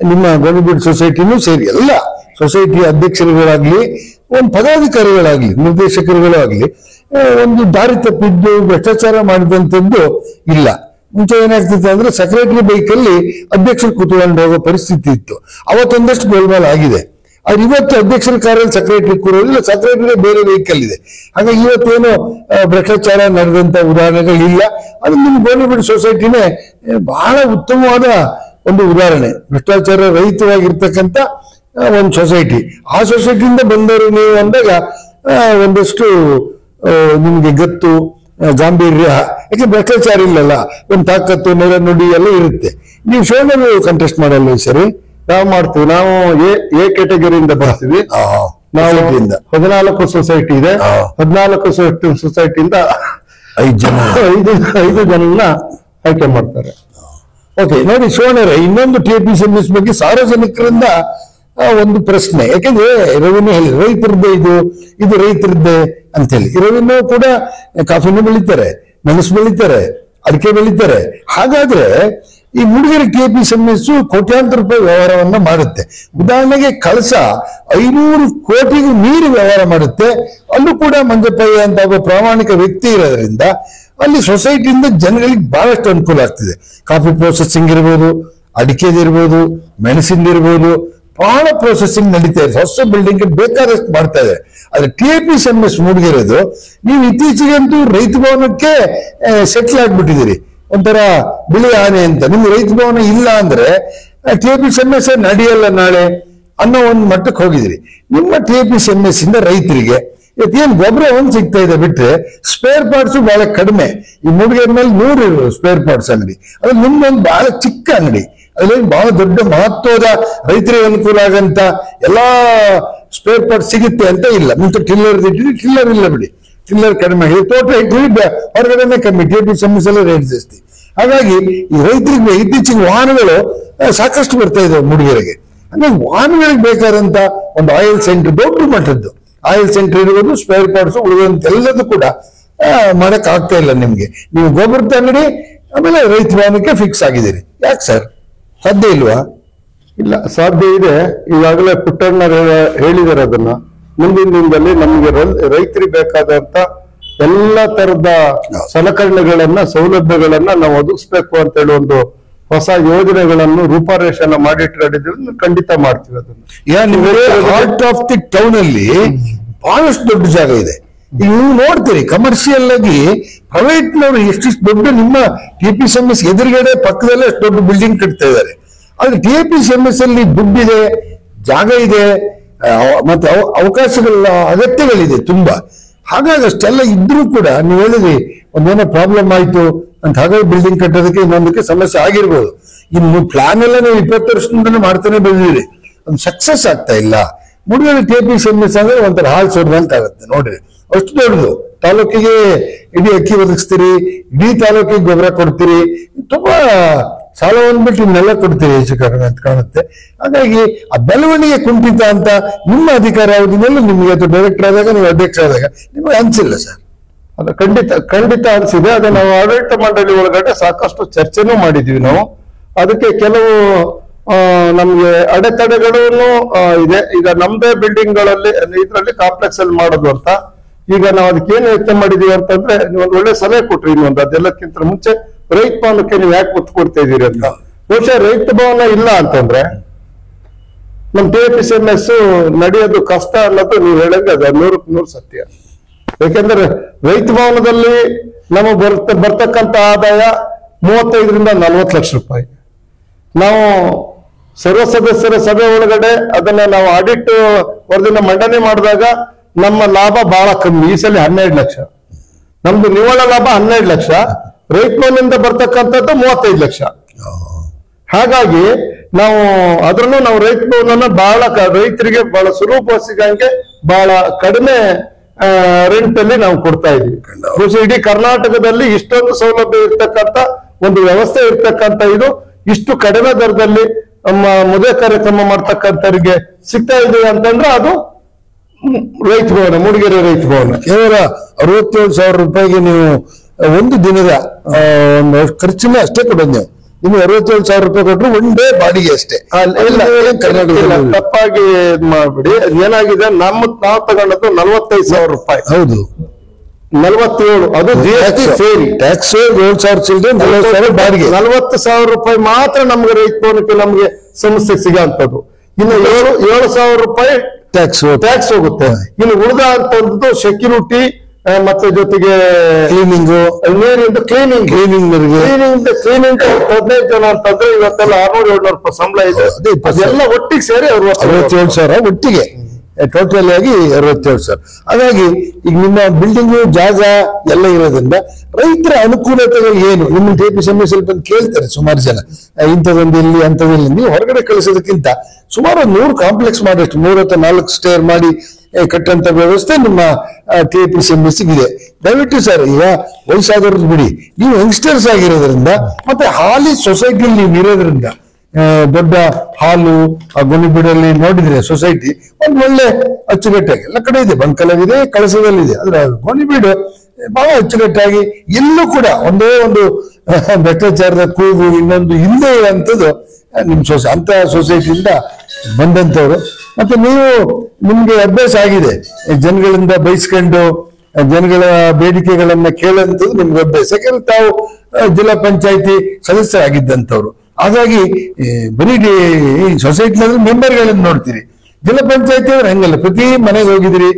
ನಿಮ್ಮ ಗೋಣಿಬೀಡು ಸೊಸೈಟಿನೂ ಸೇರಿ ಎಲ್ಲ ಸೊಸೈಟಿ ಅಧ್ಯಕ್ಷರುಗಳಾಗ್ಲಿ, ಒಂದು ಪದಾಧಿಕಾರಿಗಳಾಗ್ಲಿ, ನಿರ್ದೇಶಕರುಗಳಾಗ್ಲಿ ಒಂದು ದಾರಿ ತಪ್ಪಿದ್ದು ಭ್ರಷ್ಟಾಚಾರ ಮಾಡಿದಂಥದ್ದು ಇಲ್ಲ. ಮುಂಚೆ ಏನಾಗ್ತಿತ್ತು ಅಂದ್ರೆ ಸೆಕ್ರೆಟರಿ ಬೈಕಲ್ಲಿ ಅಧ್ಯಕ್ಷರು ಕೂತ್ಕೊಂಡು ಹೋಗೋ ಪರಿಸ್ಥಿತಿ ಇತ್ತು. ಅವತ್ತೊಂದಷ್ಟು ಗೋಲ್ಮಾಲ್ ಆಗಿದೆ. ಆದ್ರೆ ಇವತ್ತು ಅಧ್ಯಕ್ಷರ ಕಾರಲ್ಲಿ ಸೆಕ್ರೆಟರಿ ಕೂರೋದಿಲ್ಲ, ಸೆಕ್ರೆಟರಿ ಬೇರೆ ವೆಹಿಕಲ್ ಇದೆ. ಹಾಗಾಗಿ ಇವತ್ತೇನು ಭ್ರಷ್ಟಾಚಾರ ನಡೆದಂತ ಉದಾಹರಣೆಗಳಿಲ್ಲ. ಅದು ನಿಮ್ಮ ಗೋಣಿಬೀಡು ಸೊಸೈಟಿನೇ ಬಹಳ ಉತ್ತಮವಾದ ಒಂದು ಉದಾಹರಣೆ. ಭ್ರಷ್ಟಾಚಾರ ರಹಿತವಾಗಿರ್ತಕ್ಕಂಥ ಒಂದು ಸೊಸೈಟಿ. ಆ ಸೊಸೈಟಿಯಿಂದ ಬಂದವರು ನೀವು ಅಂದಾಗ ಒಂದಷ್ಟು ನಿಮ್ಗೆ ಗತ್ತು, ಗಾಂಭೀರ್ಯ, ಯಾಕೆ ಭ್ರಷ್ಟಾಚಾರ ಇಲ್ಲಲ್ಲ, ಒಂದು ತಾಕತ್ತು, ನೇರ ನುಡಿ ಎಲ್ಲ ಇರುತ್ತೆ. ನೀವು ಶೋನಲ್ಲಿ ಕಂಟೆಸ್ಟ್ ಮಾಡಲ್ಲ ಸರಿ? ನಾವು ಮಾಡ್ತೀವಿ. ನಾವು ಎ ಕ್ಯಾಟಗರಿಯಿಂದ ಬರ್ತೀವಿ. ನಾವು 14 ಸೊಸೈಟಿ ಇದೆ. 14 ಸೊಸೈಟಿಯಿಂದ 5 ಜನನ್ನ ಆಯ್ಕೆ ಮಾಡ್ತಾರೆ. ಓಕೆ ನೋಡಿ ಶಿವಣ್ಣರೇ, ಇನ್ನೊಂದು TPCMS ಬಗ್ಗೆ ಸಾರ್ವಜನಿಕರಿಂದ ಒಂದು ಪ್ರಶ್ನೆ. ಯಾಕಂದ್ರೆ ರವಿನೂ ಹೇಳಿ ರೈತರದ್ದೇ ಇದು ರೈತರದ್ದೇ ಅಂತ ಹೇಳಿ. ರವಿನೂ ಕೂಡ ಕಾಫಿನೂ ಬೆಳಿತಾರೆ, ಮೆಣಸು ಬೆಳಿತಾರೆ, ಅಡಿಕೆ ಬೆಳಿತಾರೆ. ಹಾಗಾದ್ರೆ ಈ ಮೂಡಿಗೆರೆ TPCMS ಕೋಟ್ಯಾಂತರ ರೂಪಾಯಿ ವ್ಯವಹಾರವನ್ನ ಮಾಡುತ್ತೆ. ಉದಾಹರಣೆಗೆ ಕಳಸ 500 ಕೋಟಿಗೂ ಮೀರಿ ವ್ಯವಹಾರ ಮಾಡುತ್ತೆ. ಅಲ್ಲೂ ಕೂಡ ಮಂಜಪ್ಪಯ್ಯ ಅಂತ ಒಬ್ಬ ಪ್ರಾಮಾಣಿಕ ವ್ಯಕ್ತಿ ಇರೋದ್ರಿಂದ ಅಲ್ಲಿ ಸೊಸೈಟಿಯಿಂದ ಜನಗಳಿಗೆ ಬಹಳಷ್ಟು ಅನುಕೂಲ ಆಗ್ತಿದೆ. ಕಾಫಿ ಪ್ರೊಸೆಸಿಂಗ್ ಇರ್ಬೋದು, ಅಡಿಕೆದಿರ್ಬೋದು, ಮೆಣಸಿಂದಿರ್ಬೋದು, ಬಹಳ ಪ್ರೊಸೆಸಿಂಗ್ ನಡೀತಾ ಇದೆ. ಹೊಸ ಬಿಲ್ಡಿಂಗ್ ಬೇಕಾದಷ್ಟು ಮಾಡ್ತಾ ಇದೆ. ಆದ್ರೆ TPCMS ಮೂಡಿಗೆರೆದು ನೀವು ಇತ್ತೀಚೆಗಂತೂ ರೈತ ಭವನಕ್ಕೆ ಸೆಟ್ಲ್ ಆಗ್ಬಿಟ್ಟಿದ್ದೀರಿ. ಒಂಥರ ಬಿಳಿ ಆನೆ ಅಂತ. ನಿಮ್ಗೆ ರೈತ ಭವನ ಇಲ್ಲ ಅಂದ್ರೆ TPCMS ನಡೆಯಲ್ಲ ನಾಳೆ ಅನ್ನೋ ಒಂದು ಮಟ್ಟಕ್ಕೆ ಹೋಗಿದ್ರಿ. ನಿಮ್ಮ TPCMS ಇಂದ ರೈತರಿಗೆ ಇವತ್ತೇನು ಗೊಬ್ಬರ ಒಂದು ಸಿಗ್ತಾ ಇದೆ ಬಿಟ್ರೆ ಸ್ಪೇರ್ ಪಾರ್ಟ್ಸ್ ಬಹಳ ಕಡಿಮೆ. ಈ ಮೂಡಿಗೆರೆ ಮೇಲೆ 100 ಸ್ಪೇರ್ ಪಾರ್ಟ್ಸ್ ಅಂಗಡಿ, ಅದು ನಿಮ್ದೊಂದು ಬಹಳ ಚಿಕ್ಕ ಅಂಗಡಿ. ಅದ್ರಲ್ಲಿ ಬಹಳ ದೊಡ್ಡ ಮಹತ್ವದ ರೈತರಿಗೆ ಅನುಕೂಲ ಆಗಂತ ಎಲ್ಲಾ ಸ್ಪೇರ್ ಪಾರ್ಟ್ ಸಿಗುತ್ತೆ ಅಂತ ಇಲ್ಲ. ಮುಂಚೆ ಟಿಲ್ಲರ್ ಇಟ್ಟಿರಿ, ಟಿಲ್ಲರ್ ಇಲ್ಲ ಬಿಡಿ, ಟಿಲ್ಲರ್ ಕಡಿಮೆ ಆಗಿದೆ. ತೋಟ ಇಟ್ಟಿರಿ, ಹೊರಗಡೆನೆ ಕಮ್ಮಿ. TPCMS ಎಲ್ಲ ರೇಟ್ ಜಾಸ್ತಿ. ಹಾಗಾಗಿ ಈ ರೈತರಿಗೆ ಇತ್ತೀಚೆಗೆ ವಾಹನಗಳು ಸಾಕಷ್ಟು ಬರ್ತಾ ಇದಾವೆ ಮೂಡಿಗೆರೆಗೆ. ಅಂದ್ರೆ ವಾಹನಗಳಿಗೆ ಬೇಕಾದಂತ ಒಂದು ಆಯಿಲ್ ಸೆಂಟರ್, ದೊಡ್ಡ ಮಟ್ಟದ್ದು ಆಯಿಲ್ ಸೆಂಟರ್ ಇರುವುದು, ಸ್ಪೇರ್ ಪಾರ್ಟ್ಸ್ ಉಳಿದಂತ ಎಲ್ಲದೂ ಕೂಡ ಮಾಡಕ್ ಆಗ್ತಾ ಇಲ್ಲ ನಿಮ್ಗೆ. ನೀವು ಗೊಬ್ಬರದ ಅಂಗಡಿ ಆಮೇಲೆ ರೈತ ಭವನಕ್ಕೆ ಫಿಕ್ಸ್ ಆಗಿದ್ದೀರಿ. ಯಾಕೆ ಸರ್, ಸಾಧ್ಯ ಇಲ್ವಾ? ಇಲ್ಲ, ಸಾಧ್ಯ ಇದೆ. ಈಗಾಗಲೇ ಪುಟ್ಟಣ್ಣ ಹೇಳಿದಾರೆ ಅದನ್ನ. ಮುಂದಿನ ದಿನದಲ್ಲಿ ನಮ್ಗೆ ರೈತರಿಗೆ ಬೇಕಾದಂತ ಎಲ್ಲಾ ತರದ ಸಲಕರಣೆಗಳನ್ನ, ಸೌಲಭ್ಯಗಳನ್ನ ನಾವು ಒದಗಿಸ್ಬೇಕು ಅಂತ ಹೇಳಿ ಒಂದು ಹೊಸ ಯೋಜನೆಗಳನ್ನು ರೂಪರೇಷನ ಮಾಡಿಟ್ಟಿದ್ದೀವಿ. ಖಂಡಿತ ಮಾಡ್ತೀವಿ ಅದನ್ನ. ಹಾರ್ಟ್ ಆಫ್ ದಿ ಟೌನ್ ಅಲ್ಲಿ ಬಹಳಷ್ಟು ದೊಡ್ಡ ಜಾಗ ಇದೆ. ಈಗ ನೀವು ನೋಡ್ತೀರಿ ಕಮರ್ಷಿಯಲ್ ಆಗಿ ಪ್ರೈವೇಟ್ನವರು ಎಷ್ಟಿಷ್ಟು ದೊಡ್ಡ ನಿಮ್ಮ TPCMS ಎದುರುಗಡೆ ಪಕ್ಕದಲ್ಲೇ ಅಷ್ಟು ದೊಡ್ಡ ಬಿಲ್ಡಿಂಗ್ ಕಟ್ತಾ ಇದ್ದಾರೆ. ಆದ್ರೆ TPCMS ಅಲ್ಲಿ ದುಡ್ಡಿದೆ, ಜಾಗ ಇದೆ, ಮತ್ತೆ ಅವಕಾಶಗಳ ಅಗತ್ಯಗಳಿದೆ ತುಂಬಾ. ಹಾಗಾಗಿ ಅಷ್ಟೆಲ್ಲ ಇದ್ರೂ ಕೂಡ ನೀವು ಹೇಳಿದ್ರಿ ಒಂದೇನೋ ಪ್ರಾಬ್ಲಮ್ ಆಯ್ತು ಅಂತ ಹಾಗಾಗಿ ಬಿಲ್ಡಿಂಗ್ ಕಟ್ಟೋದಕ್ಕೆ ಇನ್ನೊಂದಕ್ಕೆ ಸಮಸ್ಯೆ ಆಗಿರ್ಬೋದು. ಇನ್ನು ಪ್ಲಾನ್ ಎಲ್ಲ ನೀವು 20 ವರ್ಷದಿಂದಲೇ ಮಾಡ್ತಾನೆ ಬಂದಿರಿ, ಒಂದು ಸಕ್ಸಸ್ ಆಗ್ತಾ ಇಲ್ಲ. ಮೂಡಿಗೆರೆ TPCMS ಅಂದ್ರೆ ಒಂಥರ ಹಾಲ್ ಸೋಡ್ದಂತ ಆಗುತ್ತೆ ನೋಡ್ರಿ. ಅಷ್ಟು ದೊಡ್ಡದು, ತಾಲೂಕಿಗೆ ಇಡೀ ಅಕ್ಕಿ ಒದಗಿಸ್ತೀರಿ, ಇಡೀ ತಾಲೂಕಿಗೆ ಗೊಬ್ಬರ ಕೊಡ್ತೀರಿ, ತುಂಬಾ ಸಾಲ ಬಂದ್ಬಿಟ್ಟು ಇನ್ನೆಲ್ಲ ಕೊಡ್ತೀರಿ ಹೆಚ್ಚು ಕಡಿಮೆ ಅಂತ ಕಾಣುತ್ತೆ. ಹಾಗಾಗಿ ಆ ಬೆಳವಣಿಗೆ ಕುಂಠಿತ ಅಂತ ನಿಮ್ಮ ಅಧಿಕಾರ ಅವಧಿನಲ್ಲೂ ನಿಮಗೆ ಅಥವಾ ಡೈರೆಕ್ಟರ್ ಆದಾಗ ನೀವು ಅಧ್ಯಕ್ಷ ಆದಾಗ ನಿಮಗೆ ಅನ್ಸಿಲ್ಲ ಸರ್? ಅದು ಖಂಡಿತ ಅನಿಸಿದೆ. ಅದು ನಾವು ಆಡಳಿತ ಮಂಡಳಿ ಒಳಗಡೆ ಸಾಕಷ್ಟು ಚರ್ಚೆನೂ ಮಾಡಿದೀವಿ ನಾವು. ಅದಕ್ಕೆ ಕೆಲವು ನಮ್ಗೆ ಅಡೆತಡೆಗಳನ್ನು ಇದೆ. ಈಗ ನಮ್ದೇ ಬಿಲ್ಡಿಂಗ್ ಗಳಲ್ಲಿ ಇದರಲ್ಲಿ ಕಾಂಪ್ಲೆಕ್ಸ್ ಅಲ್ಲಿ ಮಾಡೋದು ಅಂತ ಈಗ ನಾವು ಅದಕ್ಕೆ ಏನು ಯೋಚನೆ ಮಾಡಿದೀವಿ ಅಂತಂದ್ರೆ, ನೀವು ಒಂದು ಒಳ್ಳೆ ಸಲಹೆ ಕೊಟ್ರಿ. ಇನ್ನೊಂದು ಅದೆಲ್ಲಕ್ಕಿಂತ ಮುಂಚೆ ರೈತ ಭವನಕ್ಕೆ ನೀವು ಯಾಕೆ ಒತ್ತು ಕೊಡ್ತಾ ಇದೀರಿ ಅಂತ. ಬಹುಶಃ ರೈತ ಭವನ ಇಲ್ಲ ಅಂತಂದ್ರೆ ನಮ್ TPCMS ನಡೆಯೋದು ಕಷ್ಟ ಅನ್ನೋದು ನೀವು ಹೇಳಂಗೆ ಅದು 100% ಸತ್ಯ. ಯಾಕೆಂದ್ರೆ ರೈತ ಭವನದಲ್ಲಿ ನಮಗೆ ಬರ್ತಕ್ಕಂಥ ಆದಾಯ 35ರಿಂದ 40 ಲಕ್ಷ ರೂಪಾಯಿ. ನಾವು ಸರ್ವ ಸದಸ್ಯರ ಸಭೆ ಒಳಗಡೆ ಅದನ್ನ ನಾವು ಆಡಿಟ್ ವರದಿನ ಮಂಡನೆ ಮಾಡಿದಾಗ ನಮ್ಮ ಲಾಭ ಬಹಳ ಕಮ್ಮಿ. ಈ ಸಲ 12 ಲಕ್ಷ, ನಮ್ದು ನಿವ್ವಳ ಲಾಭ 12 ಲಕ್ಷ, ರೈತ ಭವನದಿಂದ ಬರ್ತಕ್ಕಂಥದ್ದು 35 ಲಕ್ಷ. ಹಾಗಾಗಿ ನಾವು ಅದ್ರಲ್ಲೂ ನಾವು ರೈತ ಭವನನ್ನ ಬಹಳ ರೈತರಿಗೆ ಬಹಳ ಸುಲಭ ಸಿಗಂಗೆ ಬಹಳ ಕಡಿಮೆ ರೆಂಟ್ ಅಲ್ಲಿ ನಾವು ಕೊಡ್ತಾ ಇದೀವಿ. ಬಹುಶಃ ಇಡೀ ಕರ್ನಾಟಕದಲ್ಲಿ ಇಷ್ಟೊಂದು ಸೌಲಭ್ಯ ಇರ್ತಕ್ಕಂಥ ಒಂದು ವ್ಯವಸ್ಥೆ ಇರ್ತಕ್ಕಂಥ ಇದು ಇಷ್ಟು ಕಡಿಮೆ ದರದಲ್ಲಿ ನಮ್ಮ ಮದುವೆ ಕಾರ್ಯಕ್ರಮ ಮಾಡ್ತಕ್ಕಂಥವ್ರಿಗೆ ಸಿಗ್ತಾ ಇದೆ ಅಂತಂದ್ರೆ ಅದು ರೈತ ಭವನ, ಮೂಡಿಗೆರೆ ರೈತ ಭವನ. ಕೇವಲ 67,000 ರೂಪಾಯಿಗೆ ನೀವು ಒಂದು ದಿನದ ಒಂದು ಖರ್ಚಿನ ಅಷ್ಟೇ ಕೊಡೋದು. ನೀವು ನಿಮ್ಗೆ 67,000 ರೂಪಾಯಿ ಕೊಟ್ಟರು ಒನ್ ಡೇ ಬಾಡಿಗೆ ಅಷ್ಟೇ. ತಪ್ಪಾಗಿ ಮಾಡ್ಬಿಡಿ. ಏನಾಗಿದೆ, ನಾವು ತಗೊಂಡದ್ದು 45,000 ರೂಪಾಯಿ. ಹೌದು, 47, ಅದು GST ಸೇರಿ ಟ್ಯಾಕ್ಸ್ 7,000 ಚಿಲ್ಲರೆ 40,000 ಬಾಡಿಗೆ. 40,000 ರೂಪಾಯಿ ಮಾತ್ರ ನಮ್ಗೆ ರೈತ ಭವನಕ್ಕೆ ನಮ್ಗೆ ಸಂಸ್ಥೆ ಸಿಗೋಂಥದ್ದು. ಇನ್ನು 7,000 ರೂಪಾಯಿ ಟ್ಯಾಕ್ಸ್ ಹೋಗುತ್ತೆ. ಇನ್ನು ಉಳಿದ ಅಂತದ್ದು ಸೆಕ್ಯೂರಿಟಿ ಮತ್ತೆ ಜೊತೆಗೆ ಕ್ಲೀನಿಂಗ್ 15 ಜನ ಅಂತಂದ್ರೆ ಇವತ್ತೆಲ್ಲ 600-700 ರೂಪಾಯಿ ಸಂಬಳ ಇದೆ. ಅದೆಲ್ಲ ಒಟ್ಟಿಗೆ ಸೇರಿ 67,000 ಒಟ್ಟಿಗೆ ಟೋಟಲ್ ಆಗಿ 67,000. ಹಾಗಾಗಿ ಈಗ ನಿಮ್ಮ ಬಿಲ್ಡಿಂಗ್ ಜಾಗ ಎಲ್ಲ ಇರೋದ್ರಿಂದ ರೈತರ ಅನುಕೂಲತೆಗಳು ಏನು ನಿಮ್ಮ TPCMS ಬಂದು ಕೇಳ್ತಾರೆ ಸುಮಾರು ಜನ. ಇಂಥದೊಂದು ಇಲ್ಲಿ ಅಂಥದ್ದಿಲ್ಲಿ ನೀವು ಹೊರಗಡೆ ಕಳಿಸೋದಕ್ಕಿಂತ ಸುಮಾರು 100 ಕಾಂಪ್ಲೆಕ್ಸ್ ಮಾಡಿಷ್ಟು 3 ಅಥವಾ 4 ಸ್ಟೇರ್ ಮಾಡಿ ಕಟ್ಟಂತ ವ್ಯವಸ್ಥೆ ನಿಮ್ಮ TPCMS ಇದೆ. ದಯವಿಟ್ಟು ಸರ್, ಈಗ ವಯಸ್ಸಾದವ್ರದ್ದು ಬಿಡಿ, ನೀವು ಯಂಗ್ಸ್ಟರ್ಸ್ ಆಗಿರೋದ್ರಿಂದ ಮತ್ತೆ ಹಾಲಿ ಸೊಸೈಟಿಲಿ ನೀವು ಇರೋದ್ರಿಂದ ದೊಡ್ಡ ಹಾಲು ಆ ಗೋಣಿಬೀಡಲ್ಲಿ ನೋಡಿದ್ರೆ ಸೊಸೈಟಿ ಒಂದು ಒಳ್ಳೆ ಅಚ್ಚುಕಟ್ಟಾಗಿ ಎಲ್ಲ ಕಡೆ ಇದೆ, ಬಂಕಲವಿದೆ, ಕಳಸದಲ್ಲಿದೆ. ಆದ್ರೆ ಗೋಣಿಬೀಡು ಬಹಳ ಅಚ್ಚುಕಟ್ಟಾಗಿ ಎಲ್ಲೂ ಕೂಡ ಒಂದೇ ಒಂದು ಭ್ರಷ್ಟಾಚಾರದ ಕೂಗು ಇನ್ನೊಂದು ಇಲ್ಲದೆ ಇರುವಂಥದ್ದು ನಿಮ್ ಅಂತ ಸೊಸೈಟಿಯಿಂದ ಬಂದಂಥವ್ರು. ಮತ್ತೆ ನಿಮ್ಗೆ ಅಭ್ಯಾಸ ಆಗಿದೆ ಜನಗಳಿಂದ ಬಯಸ್ಕೊಂಡು ಜನಗಳ ಬೇಡಿಕೆಗಳನ್ನ ಕೇಳುವಂಥದ್ದು ನಿಮ್ಗೆ ಅಭ್ಯಾಸ. ಯಾಕಂದ್ರೆ ತಾವು ಜಿಲ್ಲಾ ಪಂಚಾಯತಿ ಸದಸ್ಯರಾಗಿದ್ದಂಥವ್ರು. ಹಾಗಾಗಿ ಬರೀ ಸೊಸೈಟಿಲಾದ್ರೆ ಮೆಂಬರ್ಗಳನ್ನ ನೋಡ್ತೀರಿ. ಜಿಲ್ಲಾ ಪಂಚಾಯತಿ ಅವ್ರು ಹಂಗಲ್ಲ, ಪ್ರತಿ ಮನೆಗೆ ಹೋಗಿದಿರಿ,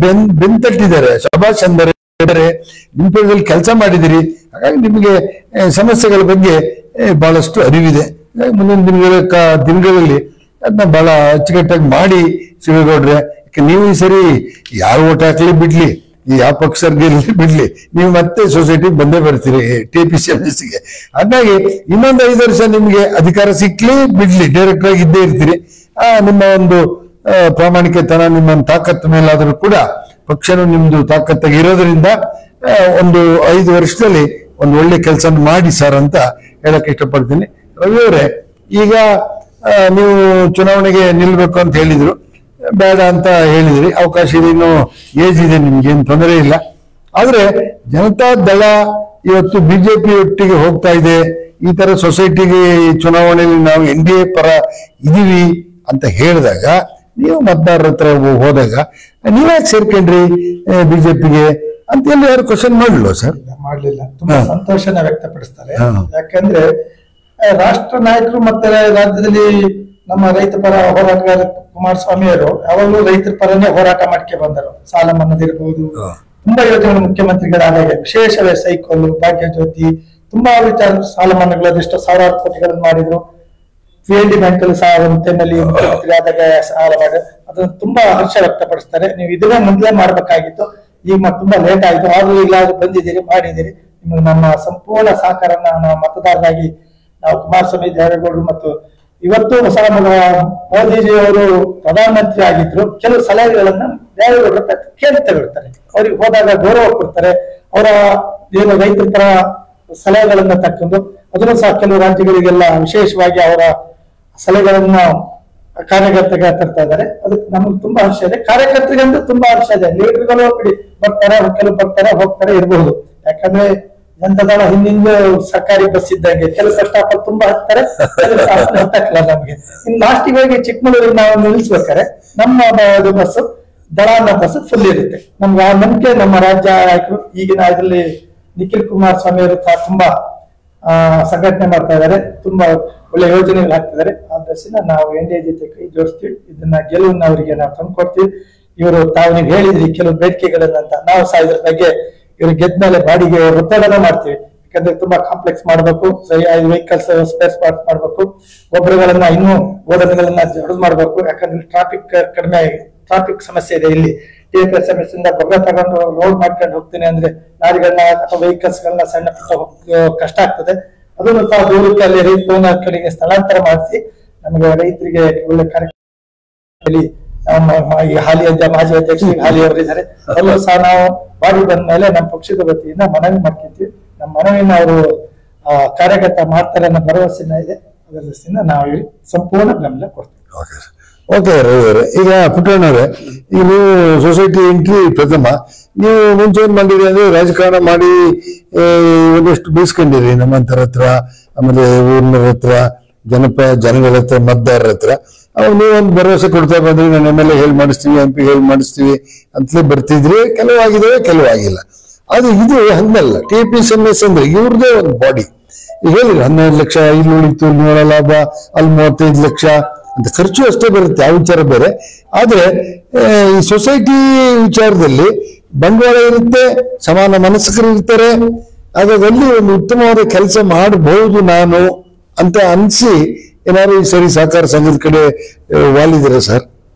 ಬೆನ್ ತಟ್ಟಿದ್ದಾರೆ, ಶಬಾಷ್ ಅಂದರೆ ನಿಂಪದಲ್ಲಿ ಕೆಲಸ ಮಾಡಿದಿರಿ. ಹಾಗಾಗಿ ನಿಮಗೆ ಸಮಸ್ಯೆಗಳ ಬಗ್ಗೆ ಬಹಳಷ್ಟು ಅರಿವಿದೆ. ಮುಂದಿನ ದಿನಗಳಲ್ಲಿ ಅದನ್ನ ಬಹಳ ಅಚ್ಚುಕಟ್ಟಾಗಿ ಮಾಡಿ ಶಿವೇಗೌಡ್ರೆ. ನೀವು ಈ ಸರಿ ಯಾರು ಓಟ್ ಹಾಕ್ಲಿ ಬಿಡ್ಲಿ, ಯಾವ ಪಕ್ಷರಿಗೆ ಬಿಡ್ಲಿ, ನೀವು ಮತ್ತೆ ಸೊಸೈಟಿಗೆ ಬಂದೇ ಬರ್ತೀರಿ TPCMSಗೆ. ಹಾಗಾಗಿ ಇನ್ನೊಂದು 5 ವರ್ಷ ನಿಮ್ಗೆ ಅಧಿಕಾರ ಸಿಕ್ಲಿ ಬಿಡ್ಲಿ ಡೈರೆಕ್ಟರ್ ಆಗಿ ಇದ್ದೇ ಇರ್ತೀರಿ. ನಿಮ್ಮ ಒಂದು ಪ್ರಾಮಾಣಿಕತನ, ನಿಮ್ಮ ತಾಕತ್ತು ಮೇಲಾದ್ರೂ ಕೂಡ ಪಕ್ಷನು ನಿಮ್ದು ತಾಕತ್ತಾಗಿ ಇರೋದ್ರಿಂದ ಒಂದು 5 ವರ್ಷದಲ್ಲಿ ಒಂದು ಒಳ್ಳೆ ಕೆಲಸ ಮಾಡಿ ಸರ್ ಅಂತ ಹೇಳಕ್ ಇಷ್ಟಪಡ್ತೀನಿ. ರವಿ ಅವರೇ, ಈಗ ನೀವು ಚುನಾವಣೆಗೆ ನಿಲ್ಬೇಕು ಅಂತ ಹೇಳಿದ್ರು, ಬೇಡ ಅಂತ ಹೇಳಿದ್ರಿ, ಅವಕಾಶ ಇದೆ, ಇನ್ನು ಏಜ್ ಇದೆ, ನಿಮ್ಗೇನು ತೊಂದರೆ ಇಲ್ಲ. ಆದ್ರೆ ಜನತಾ ದಳ ಇವತ್ತು BJP ಒಟ್ಟಿಗೆ ಹೋಗ್ತಾ ಇದೆ. ಈ ತರ ಸೊಸೈಟಿಗೆ ಚುನಾವಣೆಯಲ್ಲಿ ನಾವು NDA ಪರ ಇದೀವಿ ಅಂತ ಹೇಳಿದಾಗ, ನೀವು ಮತದಾರರ ಹತ್ರ ಹೋದಾಗ ನೀವ್ಯಾಕೆ ಸೇರ್ಕೊಂಡ್ರಿ BJPಗೆ ಅಂತ ಎಲ್ಲ ಯಾರು ಕ್ವಶನ್ ಮಾಡ್ಲಿಲ್ಲ ಸರ್? ಮಾಡ್ಲಿಲ್ಲ. ತುಂಬಾ ಸಂತೋಷನ ವ್ಯಕ್ತಪಡಿಸ್ತಾರೆ. ಯಾಕಂದ್ರೆ ರಾಷ್ಟ್ರ ನಾಯಕರು ಮತ್ತೆ ರಾಜ್ಯದಲ್ಲಿ ನಮ್ಮ ರೈತ ಪರ ಹೋರಾಟಗಾರ ಕುಮಾರಸ್ವಾಮಿಯವರು ಯಾವಾಗಲೂ ರೈತರ ಪರನೇ ಹೋರಾಟ ಮಾಡ್ಕೆ ಬಂದರು. ಸಾಲ ಮನ್ನದಿರಬಹುದು, ತುಂಬಾ ಯೋಜನೆಗಳು ಮುಖ್ಯಮಂತ್ರಿಗಳಾದಾಗ ವಿಶೇಷವೇ ಸೈಕಲ್, ಭಾಗ್ಯ ಜ್ಯೋತಿ, ತುಂಬಾ ವಿಚಾರ ಸಾಲ ಮನ್ನಾಗಳು ಅದೆಷ್ಟೋ ಸಾವಿರಾರು ಕೋಟಿಗಳನ್ನು ಮಾಡಿದ್ರು. PNB ಬ್ಯಾಂಕ್ ಅಲ್ಲಿ ಮುಖ್ಯಮಂತ್ರಿ ಆದಾಗ ಸಾಲ ಮಾಡಿ ಅದನ್ನು ತುಂಬಾ ಹರ್ಷ ವ್ಯಕ್ತಪಡಿಸ್ತಾರೆ. ನೀವು ಇದನ್ನೇ ಮೊದಲೇ ಮಾಡ್ಬೇಕಾಗಿತ್ತು, ಈಗ ತುಂಬಾ ಲೇಟ್ ಆಯ್ತು, ಆದ್ರೂ ಇಲ್ಲಾದ್ರೂ ಬಂದಿದ್ದೀರಿ, ಮಾಡಿದ್ದೀರಿ. ನಿಮಗೆ ನಮ್ಮ ಸಂಪೂರ್ಣ ಸಹಕಾರನ ನಾವು ಮತದಾರರಾಗಿ ನಾವು ಕುಮಾರಸ್ವಾಮಿ, ದೇವೇಗೌಡರು ಮತ್ತು ಇವತ್ತು ಹೊಸ ಮೋದಿಜಿಯವರು ಪ್ರಧಾನಮಂತ್ರಿ ಆಗಿದ್ರು. ಕೆಲವು ಸಲಹೆಗಳನ್ನ ದೇವೇಗೌಡರು ಕೇಳಿ ತಗೊಳ್ತಾರೆ, ಅವ್ರಿಗೆ ಹೋದಾಗ ಗೌರವ ಕೊಡ್ತಾರೆ. ಅವರ ಏನು ರೈತರ ಪರ ಸಲಹೆಗಳನ್ನ ತಕ್ಕೊಂಡು ಅದನ್ನು ಸಹ ಕೆಲವು ರಾಜ್ಯಗಳಿಗೆಲ್ಲ ವಿಶೇಷವಾಗಿ ಅವರ ಸಲಹೆಗಳನ್ನ ಕಾರ್ಯಕರ್ತರಿಗೆ ತರ್ತಾ ಇದ್ದಾರೆ. ಅದಕ್ಕೆ ನಮ್ಗೆ ತುಂಬಾ ಹರ್ಷ ಇದೆ. ಕಾರ್ಯಕರ್ತರಿಗಂತೂ ತುಂಬಾ ಹರ್ಷ ಇದೆ. ಲೀಡರ್ಗಳು ಬರ್ತಾರೆ, ಕೆಲವು ಬರ್ತಾರೆ ಹೋಗ್ತಾರೆ ಇರಬಹುದು. ಯಾಕಂದ್ರೆ ಜನತಾದಳ ಹಿಂದಿಂದ ಸರ್ಕಾರಿ ಬಸ್ ಇದ್ದಂಗೆ ಕೆಲವು ಕಷ್ಟಪಟ್ಟು ತುಂಬಾ ಹತ್ತಾರೆ, ಹತ್ತಕ್ಕಿಲ್ಲ ನಮ್ಗೆ. ಇನ್ನು ಲಾಸ್ಟಿಗೆ ಹೋಗಿ ಚಿಕ್ಕಮಗಳೂರಿಗೆ ನಾವು ನಿಲ್ಲಿಸ್ಬೇಕಾರೆ ನಮ್ಮ ಬಸ್ ದಳಾನ ಬಸ್ ಫುಲ್ ಇರುತ್ತೆ. ನಮ್ಗೆ ಆ ನಂಬಿಕೆ ನಮ್ಮ ರಾಜ್ಯ ನಾಯಕರು ಈಗಿನ ಇದರಲ್ಲಿ ನಿಖಿಲ್ ಕುಮಾರಸ್ವಾಮಿ ಅವರು ತುಂಬಾ ಸಂಘಟನೆ ಮಾಡ್ತಾ ಇದ್ದಾರೆ, ತುಂಬಾ ಒಳ್ಳೆ ಯೋಜನೆಗಳು ಹಾಕ್ತಿದ್ದಾರೆ. ಆ ದೃಷ್ಟಿಯಿಂದ ನಾವು NDA ಜೊತೆ ಕೈ ಜೋಡಿಸ್ತೀವಿ. ಇದನ್ನ ಗೆಲುವನ್ನ ಅವರಿಗೆ ನಾವು ತಂದ್ಕೊಡ್ತೀವಿ. ಇವರು ನೀವು ಹೇಳಿದ್ರಿ ಕೆಲವು ಬೇಡಿಕೆಗಳನ್ನ ಅಂತ, ನಾವು ಸಹ ಇದ್ರ ಬಗ್ಗೆ ಇವ್ರು ಗೆದ್ದ ಮೇಲೆ ಬಾಡಿಗೆ ಒತ್ತಡನ ಮಾಡ್ತೀವಿ. ಯಾಕಂದ್ರೆ ತುಂಬಾ ಕಾಂಪ್ಲೆಕ್ಸ್ ಮಾಡ್ಬೇಕು, ಸರಿ 5 ವೆಹಿಕಲ್ಸ್ ಸ್ಪೇಸ್ ಪಾರ್ಕ್ ಮಾಡ್ಬೇಕು, ಗೊಬ್ಬರಗಳನ್ನ ಇನ್ನೂ ಗೋಡನ್ಗಳನ್ನ ಜೋಡಿಸ್ ಮಾಡ್ಬೇಕು. ಯಾಕಂದ್ರೆ ಟ್ರಾಫಿಕ್ ಟ್ರಾಫಿಕ್ ಸಮಸ್ಯೆ ಇದೆ ಇಲ್ಲಿ. TFSMS ಇಂದ ಗೊಬ್ಬರ ತಗೊಂಡು ಲೋಡ್ ಮಾಡ್ಕೊಂಡು ಹೋಗ್ತೀನಿ ಅಂದ್ರೆ ಲಾರಿಗಳನ್ನ ಅಥವಾ ವೆಹಿಕಲ್ಸ್ ಗಳನ್ನ ಸಣ್ಣ ಪುಟ್ಟ ಕಷ್ಟ ಆಗ್ತದೆ. ಅದನ್ನು ಸಹ ದೂರಕ್ಕೆ ಅಲ್ಲಿ ರೈತರ ಕಡೆಗೆ ಸ್ಥಳಾಂತರ ಮಾಡಿಸಿ ನಮಗೆ ರೈತರಿಗೆ ಒಳ್ಳೆ ಕಾರ್ಯಕ್ರಮ ಹಾಲಿ ಮಾಜಿ ಅಧ್ಯಕ್ಷ ಹಾಲಿ ಅವರಿದ್ದಾರೆ. ಅಲ್ಲೂ ಸಹ ನಾವು ಬಾಡಿ ಬಂದ ಮೇಲೆ ನಮ್ಮ ಪಕ್ಷದ ವತಿಯಿಂದ ಮನವಿ ಮಾಡ್ತಿದ್ವಿ. ನಮ್ಮ ಮನವಿನ ಅವರು ಕಾರ್ಯಗತ ಮಾಡ್ತಾರೆ ಅನ್ನೋ ಭರವಸೆನ ಇದೆ. ಅದರ ದೃಷ್ಟಿಯಿಂದ ನಾವು ಸಂಪೂರ್ಣ ಬೆಂಬಲ ಕೊಡ್ತೀವಿ. ಓಕೆ ರವಿ ಅವರೇ, ಈಗ ಪುಟ್ಟಣ್ಣವ್ರೆ, ಈಗ ನೀವು ಸೊಸೈಟಿ ಎಂಟ್ರಿ ಪ್ರಥಮ, ನೀವು ಮುಂಚೆ ಏನ್ ಮಾಡಿರಿ ಅಂದ್ರೆ ರಾಜಕಾರಣ ಮಾಡಿ ಒಂದಷ್ಟು ಬೀಸ್ಕೊಂಡಿರಿ ನಮ್ಮಂತರ ಹತ್ರ, ಆಮೇಲೆ ಊರಿನ ಹತ್ರ, ಜನಗಳ ಹತ್ರ, ಮತದಾರರ ಹತ್ರ. ಅವಾಗ ನೀವು ಒಂದು ಭರವಸೆ ಕೊಡ್ತಾ ಬಂದ್ರಿ, ನಾನು MLA ಹೇಳಿ ಮಾಡಿಸ್ತೀವಿ, MP ಹೇಳಿ ಮಾಡಿಸ್ತೀವಿ ಅಂತಲೇ ಬರ್ತಿದ್ರಿ. ಕೆಲವಾಗಿದ್ದಾವೆ, ಕೆಲವಾಗಿಲ್ಲ. ಅದು ಇದು ಹಂಗಲ್ಲ. TPSMS ಅಂದ್ರೆ ಇವ್ರದೇ ಒಂದು ಬಾಡಿ. ಈಗ ಹೇಳಿ 12 ಲಕ್ಷ ಇಲ್ಲಿ ಉಳಿತು, ನೋಡ ಲಾಭ ಅಲ್ಲಿ 35 ಲಕ್ಷ ಅಂತ ಖರ್ಚು ಅಷ್ಟೇ ಬರುತ್ತೆ, ಆ ವಿಚಾರ ಬೇರೆ. ಆದ್ರೆ ಈ ಸೊಸೈಟಿ ವಿಚಾರದಲ್ಲಿ ಬಂಡವಾಳ ಇರುತ್ತೆ, ಸಮಾನ ಮನಸ್ಕರು ಇರ್ತಾರೆ. ಅದರಲ್ಲಿ ಒಂದು ಉತ್ತಮವಾದ ಕೆಲಸ ಮಾಡಬಹುದು ನಾನು ಅಂತ ಅನ್ಸಿ ಏನಾದ್ರು ಈ ಸರಿ ಸಹಕಾರ ಸಂಘದ ಕಡೆ ವಾಲಿದ್ದೀರಾ ಸರ್?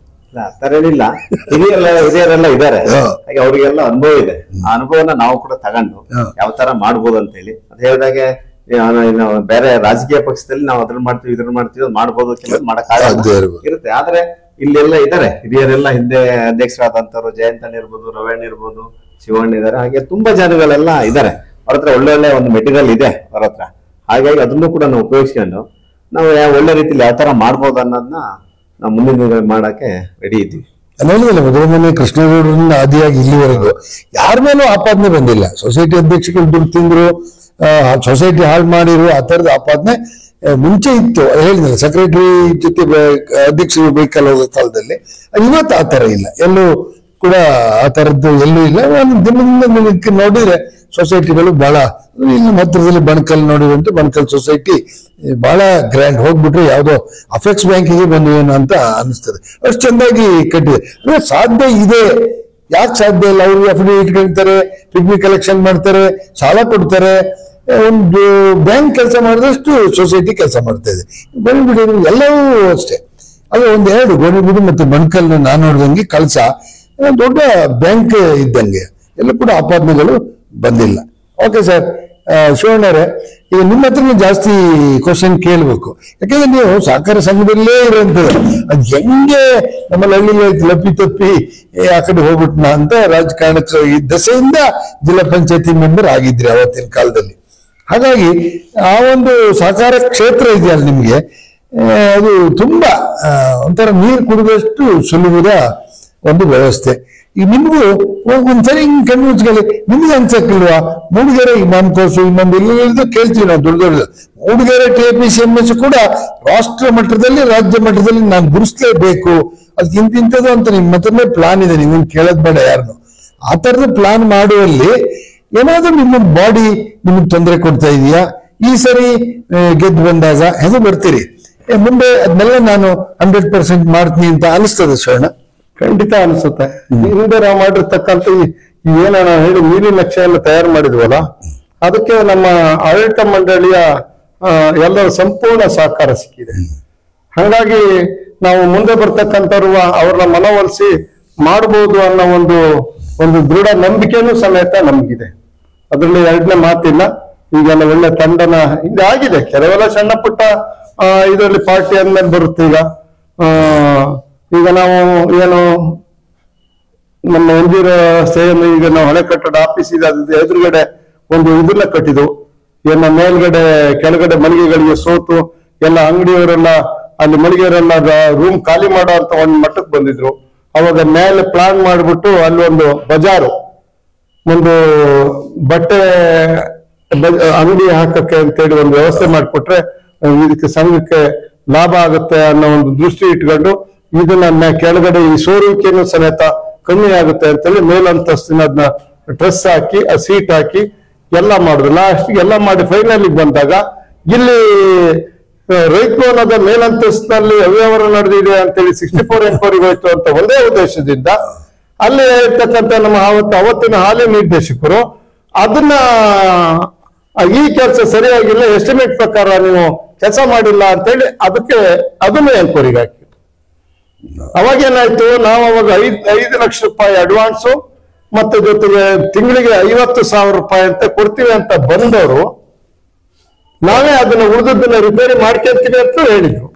ಆ ತರ ಏನಿಲ್ಲ, ಹಿರಿಯರೆಲ್ಲ ಇದ್ದಾರೆ, ಹಾಗೆ ಅವ್ರಿಗೆಲ್ಲ ಅನುಭವ ಇದೆ. ಆ ಅನುಭವನ ನಾವು ಕೂಡ ತಗೊಂಡು ಯಾವ ತರ ಮಾಡ್ಬೋದು ಅಂತ ಹೇಳಿ ಅದ್ ಹೇಳಿದಾಗೆ ಬೇರೆ ರಾಜಕೀಯ ಪಕ್ಷದಲ್ಲಿ ನಾವು ಅದ್ರ ಮಾಡ್ತೀವಿ ಇದ್ರ ಮಾಡ್ತೀವಿ ಮಾಡ್ಬೋದು, ಕೆಲವು ಮಾಡಕ್ಕಾಗಲ್ಲ ಇರುತ್ತೆ. ಆದ್ರೆ ಇಲ್ಲೆಲ್ಲ ಇದ್ದಾರೆ ಹಿರಿಯರೆಲ್ಲ, ಹಿಂದೆ ಅಧ್ಯಕ್ಷರಾದಂತವ್ರು ಜಯಂತಣ್ಣ ಇರ್ಬೋದು, ರವಣ್ಣ ಇರ್ಬೋದು, ಶಿವಣ್ಣ ಇದ್ದಾರೆ, ಹಾಗೆ ತುಂಬಾ ಜನಗಳೆಲ್ಲ ಇದ್ದಾರೆ. ಅವ್ರ ಹತ್ರ ಒಳ್ಳೊಳ್ಳೆ ಒಂದು ಮೆಟೀರಿಯಲ್ ಇದೆ ಅವ್ರ ಹತ್ರ. ಹಾಗಾಗಿ ಅದನ್ನು ಕೂಡ ನಾವು ಉಪಯೋಗಿಸ್ಕೊಂಡು ನಾವು ಒಳ್ಳೆ ರೀತಿಯಲ್ಲಿ ಯಾವ ತರ ಮಾಡ್ಬೋದು ಅನ್ನೋದನ್ನ ನಾವು ಮುಂದಿನ ದಿನಗಳಲ್ಲಿ ಮಾಡಕ್ಕೆ ರೆಡಿ ಇದ್ದೀವಿ. ಹೇಳಿದಲ್ಲ, ಮೊದಲ ಮನೆ ಕೃಷ್ಣಗೌಡರನ್ನ ಆದಿಯಾಗಿ ಇಲ್ಲಿವರೆಗೂ ಯಾರ ಮೇಲೂ ಆಪಾದನೆ ಬಂದಿಲ್ಲ. ಸೊಸೈಟಿ ಅಧ್ಯಕ್ಷಗಳು ದುಡ್ಡು ತಿಂದ್ರು, ಸೊಸೈಟಿ ಹಾಳು ಮಾಡಿರು, ಆ ತರದ ಆಪಾದನೆ ಮುಂಚೆ ಇತ್ತು. ಹೇಳಿದ್ರೆ ಸೆಕ್ರೆಟರಿ ಜೊತೆ ಅಧ್ಯಕ್ಷರು ವೆಹಿಕಲ್ ಹೋಗೋ ಕಾಲದಲ್ಲಿ. ಇವತ್ತು ಆ ತರ ಇಲ್ಲ, ಎಲ್ಲೂ ಕೂಡ ಆ ತರದ್ದು ಎಲ್ಲೂ ಇಲ್ಲ. ಒಂದು ದಿನದಿಂದ ನೋಡಿದ್ರೆ ಸೊಸೈಟಿಗಳು ಬಹಳ, ಇಲ್ಲಿ ಹತ್ತಿರದಲ್ಲಿ ಬಣಕಲ್ ನೋಡಿದಂತೆ ಬಣಕಲ್ ಸೊಸೈಟಿ ಬಹಳ ಗ್ರ್ಯಾಂಡ್. ಹೋಗ್ಬಿಟ್ರೆ ಯಾವ್ದೋ ಅಫೆಕ್ಸ್ ಬ್ಯಾಂಕಿಗೆ ಬಂದು ಏನು ಅಂತ ಅನಿಸ್ತದೆ, ಅಷ್ಟು ಚೆಂದಾಗಿ ಕಟ್ಟಿದೆ. ಅಂದ್ರೆ ಸಾಧ್ಯ ಇದೆ, ಯಾಕೆ ಸಾಧ್ಯ ಇಲ್ಲ? ಅವ್ರಿಗೆ ಅಫಿಡೇವಿಟ್ ಕಟ್ತಾರೆ, ಪಿಗ್ಮಿ ಕಲೆಕ್ಷನ್ ಮಾಡ್ತಾರೆ, ಸಾಲ ಕೊಡ್ತಾರೆ. ಒಂದು ಬ್ಯಾಂಕ್ ಕೆಲಸ ಮಾಡಿದಷ್ಟು ಸೊಸೈಟಿ ಕೆಲಸ ಮಾಡ್ತಾ ಇದೆ. ಗೋಣಿಬೀಡು ಎಲ್ಲವೂ ಅಷ್ಟೇ. ಅದು ಒಂದೆರಡು ಗೋಣಿಬೀಡು ಮತ್ತು ಬಣಕಲ್ ನಾನು ನೋಡಿದಂಗೆ ಕಳಸ ದೊಡ್ಡ ಬ್ಯಾಂಕ್ ಇದ್ದಂಗೆ, ಎಲ್ಲ ಕೂಡ ಆಪಾದನೆಗಳು ಬಂದಿಲ್ಲ. Okay sir. ಶಿವಣ್ಣವ್ರೆ, ಈಗ ನಿಮ್ಮ ಹತ್ರ ಜಾಸ್ತಿ ಕ್ವಶನ್ ಕೇಳಬೇಕು. ಯಾಕಂದ್ರೆ ನೀವು ಸಹಕಾರ ಸಂಘದಲ್ಲೇ ಇರುವಂತದ್ದು. ಅದ್ ಹೆಂಗೆ ನಮ್ಮಲ್ಲಿ ಹಳ್ಳಿಲಿ ಲಪ್ಪಿ ತಪ್ಪಿ ಆ ಕಡೆ ಹೋಗ್ಬಿಟ್ನ ಅಂತ ರಾಜಕಾರಣಕ್ಕೆ ಈ ದಸೆಯಿಂದ ಜಿಲ್ಲಾ ಪಂಚಾಯತಿ ಮೆಂಬರ್ ಆಗಿದ್ರಿ ಅವತ್ತಿನ ಕಾಲದಲ್ಲಿ. ಹಾಗಾಗಿ ಆ ಒಂದು ಸಹಕಾರ ಕ್ಷೇತ್ರ ಇದೆಯಲ್ಲ ನಿಮ್ಗೆ, ಅದು ತುಂಬಾ ಒಂಥರ ನೀರು ಕುಡಿದಷ್ಟು ಸುಲಭದ ಒಂದು ವ್ಯವಸ್ಥೆ. ಈಗ ನಿಮ್ಗೂ ಒಂದ್ಸರಿ ಹಿಂಗ್ ಕಣ್ಮುಚ್ಕೊಳ್ಳಿ, ನಿಮ್ಗೆ ಅನ್ಸಕ್ಕಿಲ್ವಾ? ಮೂಡಿಗೆರೆ ಮಾನ್ಕೋಸು ಇನ್ನೊಂದು ಇಲ್ಲಿ ಕೇಳ್ತೀವಿ ನಾವು, ದೊಡ್ಡ ದೊಡ್ಡ ಮೂಡಿಗೆರೆ TPSMS ಕೂಡ ರಾಷ್ಟ್ರ ಮಟ್ಟದಲ್ಲಿ ರಾಜ್ಯ ಮಟ್ಟದಲ್ಲಿ ನಾನು ಗುರುಸ್ಲೇಬೇಕು, ಅದಕ್ಕೆ ಇಂತಿಂಥದ್ದು ಅಂತ ನಿಮ್ಮ ಹತ್ರನೇ ಪ್ಲಾನ್ ಇದೆ. ನಿಮ್ಮನ್ನು ಕೇಳೋದ್ ಬೇಡ ಯಾರನ್ನು. ಆ ತರದ ಪ್ಲಾನ್ ಮಾಡುವಲ್ಲಿ ಏನಾದ್ರೂ ನಿಮ್ಮ ಬಾಡಿ ನಿಮಗೆ ತೊಂದರೆ ಕೊಡ್ತಾ ಇದೆಯಾ? ಈ ಸರಿ ಗೆದ್ದು ಬಂದಾಗ ಹೆಂಗ ಬರ್ತೀರಿ? ಮುಂದೆ ಅದನ್ನೆಲ್ಲ ನಾನು 100% ಮಾಡ್ತೀನಿ ಅಂತ ಅನಿಸ್ತದೆ ಶರಣ? ಖಂಡಿತ ಅನಿಸುತ್ತೆ. ಹಿಂದೆ ನಾವು ಮಾಡಿರ್ತಕ್ಕಂಥ ಏನ ನಾವು ಹೇಳಿ ನೀಲಿ ನಕ್ಷೆಯನ್ನು ತಯಾರು ಮಾಡಿದ್ವಲ್ಲ, ಅದಕ್ಕೆ ನಮ್ಮ ಆಡಳಿತ ಮಂಡಳಿಯ ಎಲ್ಲರ ಸಂಪೂರ್ಣ ಸಹಕಾರ ಸಿಕ್ಕಿದೆ. ಹಾಗಾಗಿ ನಾವು ಮುಂದೆ ಬರ್ತಕ್ಕಂಥವ್ರು ಅವ್ರನ್ನ ಮನವೊಲಿಸಿ ಮಾಡಬಹುದು ಅನ್ನೋ ಒಂದು ದೃಢ ನಂಬಿಕೆನೂ ಸಮೇತ ನಮಗಿದೆ. ಅದರಲ್ಲಿ ಎರಡನೇ ಮಾತಿಲ್ಲ. ಈಗೆಲ್ಲ ಒಳ್ಳೆ ತಂಡನ ಹಿಂದೆ ಆಗಿದೆ, ಕೆಲವೆಲ್ಲ ಸಣ್ಣ ಪುಟ್ಟ ಇದರಲ್ಲಿ ಪಾರ್ಟಿ ಅಂದ್ಮೇಲೆ ಬರುತ್ತೆ. ಈಗ ನಾವು ಏನು ನಮ್ಮ ಎಂಜಿರ ಸೇನೆ ಈಗ ನಾವು ಹಳೆ ಕಟ್ಟಡ ಆಫೀಸ್ ಇದೆ, ಅದ್ರ ಎದುರುಗಡೆ ಒಂದು ಇದನ್ನ ಕಟ್ಟಿದ್ವು. ಏನ ಮೇಲ್ಗಡೆ ಕೆಳಗಡೆ ಮಳಿಗೆಗಳಿಗೆ ಸೋತು ಎಲ್ಲ ಅಂಗಡಿಯವರೆಲ್ಲ ಅಲ್ಲಿ ಮಳಿಗೆಯವರೆಲ್ಲ ರೂಮ್ ಖಾಲಿ ಮಾಡೋ ಅಂತ ಒಂದು ಮಟ್ಟಕ್ಕೆ ಬಂದಿದ್ರು. ಅವಾಗ ಮೇಲೆ ಪ್ಲಾನ್ ಮಾಡ್ಬಿಟ್ಟು ಅಲ್ಲಿ ಒಂದು ಬಜಾರು, ಒಂದು ಬಟ್ಟೆ ಅಂಗಡಿ ಹಾಕಕ್ಕೆ ಅಂತೇಳಿ ಒಂದು ವ್ಯವಸ್ಥೆ ಮಾಡಿಕೊಟ್ರೆ ಇದಕ್ಕೆ ಸಂಘಕ್ಕೆ ಲಾಭ ಆಗುತ್ತೆ ಅನ್ನೋ ಒಂದು ದೃಷ್ಟಿ ಇಟ್ಕೊಂಡು ಇದನ್ನ ಕೆಳಗಡೆ ಈ ಸೋರುವಿಕೆಯನ್ನು ಸಮೇತ ಕಮ್ಮಿ ಆಗುತ್ತೆ ಅಂತೇಳಿ ಮೇಲಂತಸ್ತಿನ ಅದನ್ನ ಡ್ರೆಸ್ ಹಾಕಿ ಸೀಟ್ ಹಾಕಿ ಎಲ್ಲ ಮಾಡಿದ್ರು. ಲಾಸ್ಟ್ಗೆ ಎಲ್ಲ ಮಾಡಿ ಫೈನಲಿಗೆ ಬಂದಾಗ ಇಲ್ಲಿ ರೈತ ಭವನದ ಮೇಲಂತಸ್ತಿನಲ್ಲಿ ಅವ್ಯವಹಾರ ನಡೆದಿದೆ ಅಂತೇಳಿ 64 ಎನ್ಕ್ವೈರಿಗೆ ಹೋಯ್ತು ಅಂತ ಒಂದೇ ಉದ್ದೇಶದಿಂದ ಅಲ್ಲಿ ಇರ್ತಕ್ಕಂಥ ನಮ್ಮ ಅವತ್ತಿನ ಹಾಲಿ ನಿರ್ದೇಶಕರು ಅದನ್ನ ಈ ಕೆಲಸ ಸರಿಯಾಗಿಲ್ಲ, ಎಸ್ಟಿಮೇಟ್ ಪ್ರಕಾರ ನೀವು ಕೆಲಸ ಮಾಡಿಲ್ಲ ಅಂತೇಳಿ ಅದನ್ನು ಎನ್ಕ್ವೈರಿಗೆ ಹಾಕಿ. ಅವಾಗ ಏನಾಯ್ತು, ನಾವು ಅವಾಗ 5 ಲಕ್ಷ ರೂಪಾಯಿ ಅಡ್ವಾನ್ಸು ಮತ್ತೆ ಜೊತೆಗೆ ತಿಂಗಳಿಗೆ 50,000 ರೂಪಾಯಿ ಅಂತ ಕೊಡ್ತೀವಿ ಅಂತ ಬಂದವರು ನಾವೇ ಅದನ್ನ ಉಳಿದದ್ದನ್ನ ರಿಪೇರಿ ಮಾಡ್ಕೊಂತೀವಿ ಅಂತ ಹೇಳಿದ್ರು.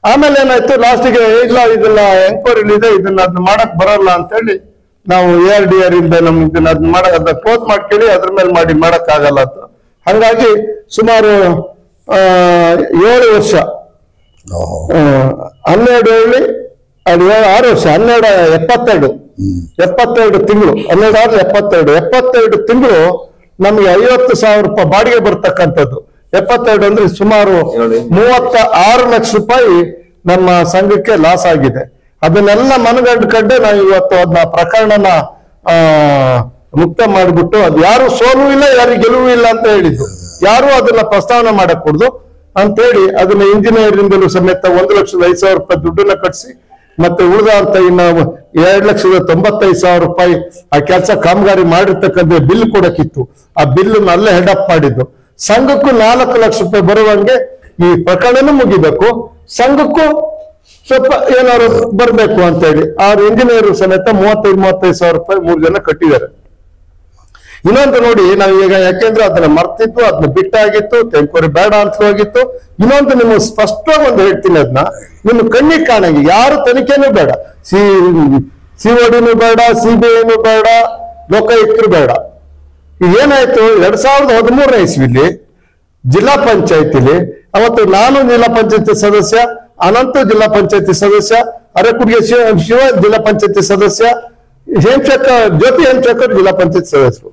ಆಮೇಲೆ ಏನಾಯ್ತು, ಲಾಸ್ಟಿಗೆ ಇಲ್ಲ ಇದೆಲ್ಲ ಎಂಕ್ವೈರಿ ಇದೆ, ಅದನ್ನ ಮಾಡಕ್ ಬರಲ್ಲ ಅಂತ ಹೇಳಿ ನಾವು ARDR ಇಂದ ನಮ್ಗೆ ಅದನ್ನ ಕ್ಲೋಸ್ ಮಾಡ್ಕೊಳ್ಳಿ, ಅದ್ರ ಮೇಲೆ ಮಾಡಕ್ ಆಗಲ್ಲ ಅಂತ. ಹಾಗಾಗಿ ಸುಮಾರು 7 ವರ್ಷ 12 ಹೇಳಿ ಅದು 6 ವರ್ಷ 72 ತಿಂಗಳು 72 ತಿಂಗಳು ನಮ್ಗೆ 50,000 ರೂಪಾಯಿ ಬಾಡಿಗೆ ಬರ್ತಕ್ಕಂಥದ್ದು. 72 ಅಂದ್ರೆ ಸುಮಾರು 36 ಲಕ್ಷ ರೂಪಾಯಿ ನಮ್ಮ ಸಂಘಕ್ಕೆ ಲಾಸ್ ಆಗಿದೆ. ಅದನ್ನೆಲ್ಲ ಮನಗಂಡು ಕಂಡೆ ನಾವು ಇವತ್ತು ಅದನ್ನ ಪ್ರಕರಣನ ಮುಕ್ತ ಮಾಡಿಬಿಟ್ಟು ಅದು ಯಾರು ಸೋಲು ಇಲ್ಲ ಯಾರು ಗೆಲುವು ಇಲ್ಲ ಅಂತ ಹೇಳಿದ್ದು, ಯಾರು ಅದನ್ನ ಪ್ರಸ್ತಾವನೆ ಮಾಡಕ್ ಕೊಡುದು ಅಂತೇಳಿ ಅದನ್ನ ಇಂಜಿನಿಯರಿಂದಲೂ ಸಮೇತ 1,05,000 ರೂಪಾಯಿ ದುಡ್ಡನ್ನ ಕಟ್ಟಿಸಿ ಮತ್ತೆ ಉಳಿದ ಅಂತ ಇನ್ನು 2,95,000 ರೂಪಾಯಿ ಆ ಕೆಲಸ ಕಾಮಗಾರಿ ಮಾಡಿರ್ತಕ್ಕಂಥ ಬಿಲ್ ಕೊಡಕ್ಕಿತ್ತು. ಆ ಬಿಲ್ ಅಲ್ಲೇ ಹೆಡ್ ಅಪ್ ಮಾಡಿದ್ದು. ಸಂಘಕ್ಕೂ 4 ಲಕ್ಷ ರೂಪಾಯಿ ಬರುವಂಗೆ ಈ ಪ್ರಕರಣನೂ ಮುಗಿಬೇಕು, ಸಂಘಕ್ಕೂ ಸ್ವಲ್ಪ ಏನಾದ್ರು ಬರ್ಬೇಕು ಅಂತ ಹೇಳಿ ಆ ಇಂಜಿನಿಯರ್ ಸಮೇತ 35,000 ರೂಪಾಯಿ 3 ಜನ ಕಟ್ಟಿದ್ದಾರೆ. ಇನ್ನೊಂದು ನೋಡಿ, ನಾವು ಈಗ ಯಾಕೆಂದ್ರೆ ಅದನ್ನ ಮರ್ತಿದ್ದು, ಅದನ್ನ ಬಿಟ್ಟಾಗಿತ್ತು, ಎಂಕ್ವೈರಿ ಬೇಡ ಅಂತ ಹೋಗಿತ್ತು. ಇನ್ನೊಂದು ನಿಮ್ಗೆ ಸ್ಪಷ್ಟವಾಗಿ ಒಂದು ಹೇಳ್ತೀನಿ, ಅದನ್ನ ನಿಮ್ಮ ಕಣ್ಣಿಗೆ ಕಾಣಂಗೆ ಯಾರು ತನಿಖೆನೂ ಬೇಡ, CODನೂ ಬೇಡ, CBIನೂ ಬೇಡ, ಲೋಕಾಯುಕ್ತರು ಬೇಡ. ಏನಾಯ್ತು, 2013ನೇ ಇಸ್ವಿಲಿ ಜಿಲ್ಲಾ ಪಂಚಾಯತಿಲಿ ಅವತ್ತು ನಾನು ಜಿಲ್ಲಾ ಪಂಚಾಯತಿ ಸದಸ್ಯ, ಅನಂತ ಜಿಲ್ಲಾ ಪಂಚಾಯತಿ ಸದಸ್ಯ, ಅರೆಕುಡಿಗೆ ಶಿವ ಜಿಲ್ಲಾ ಪಂಚಾಯತಿ ಸದಸ್ಯ, ಜ್ಯೋತಿ ಹೇಮಶೇಖರ್ ಜಿಲ್ಲಾ ಪಂಚಾಯತ್ ಸದಸ್ಯರು.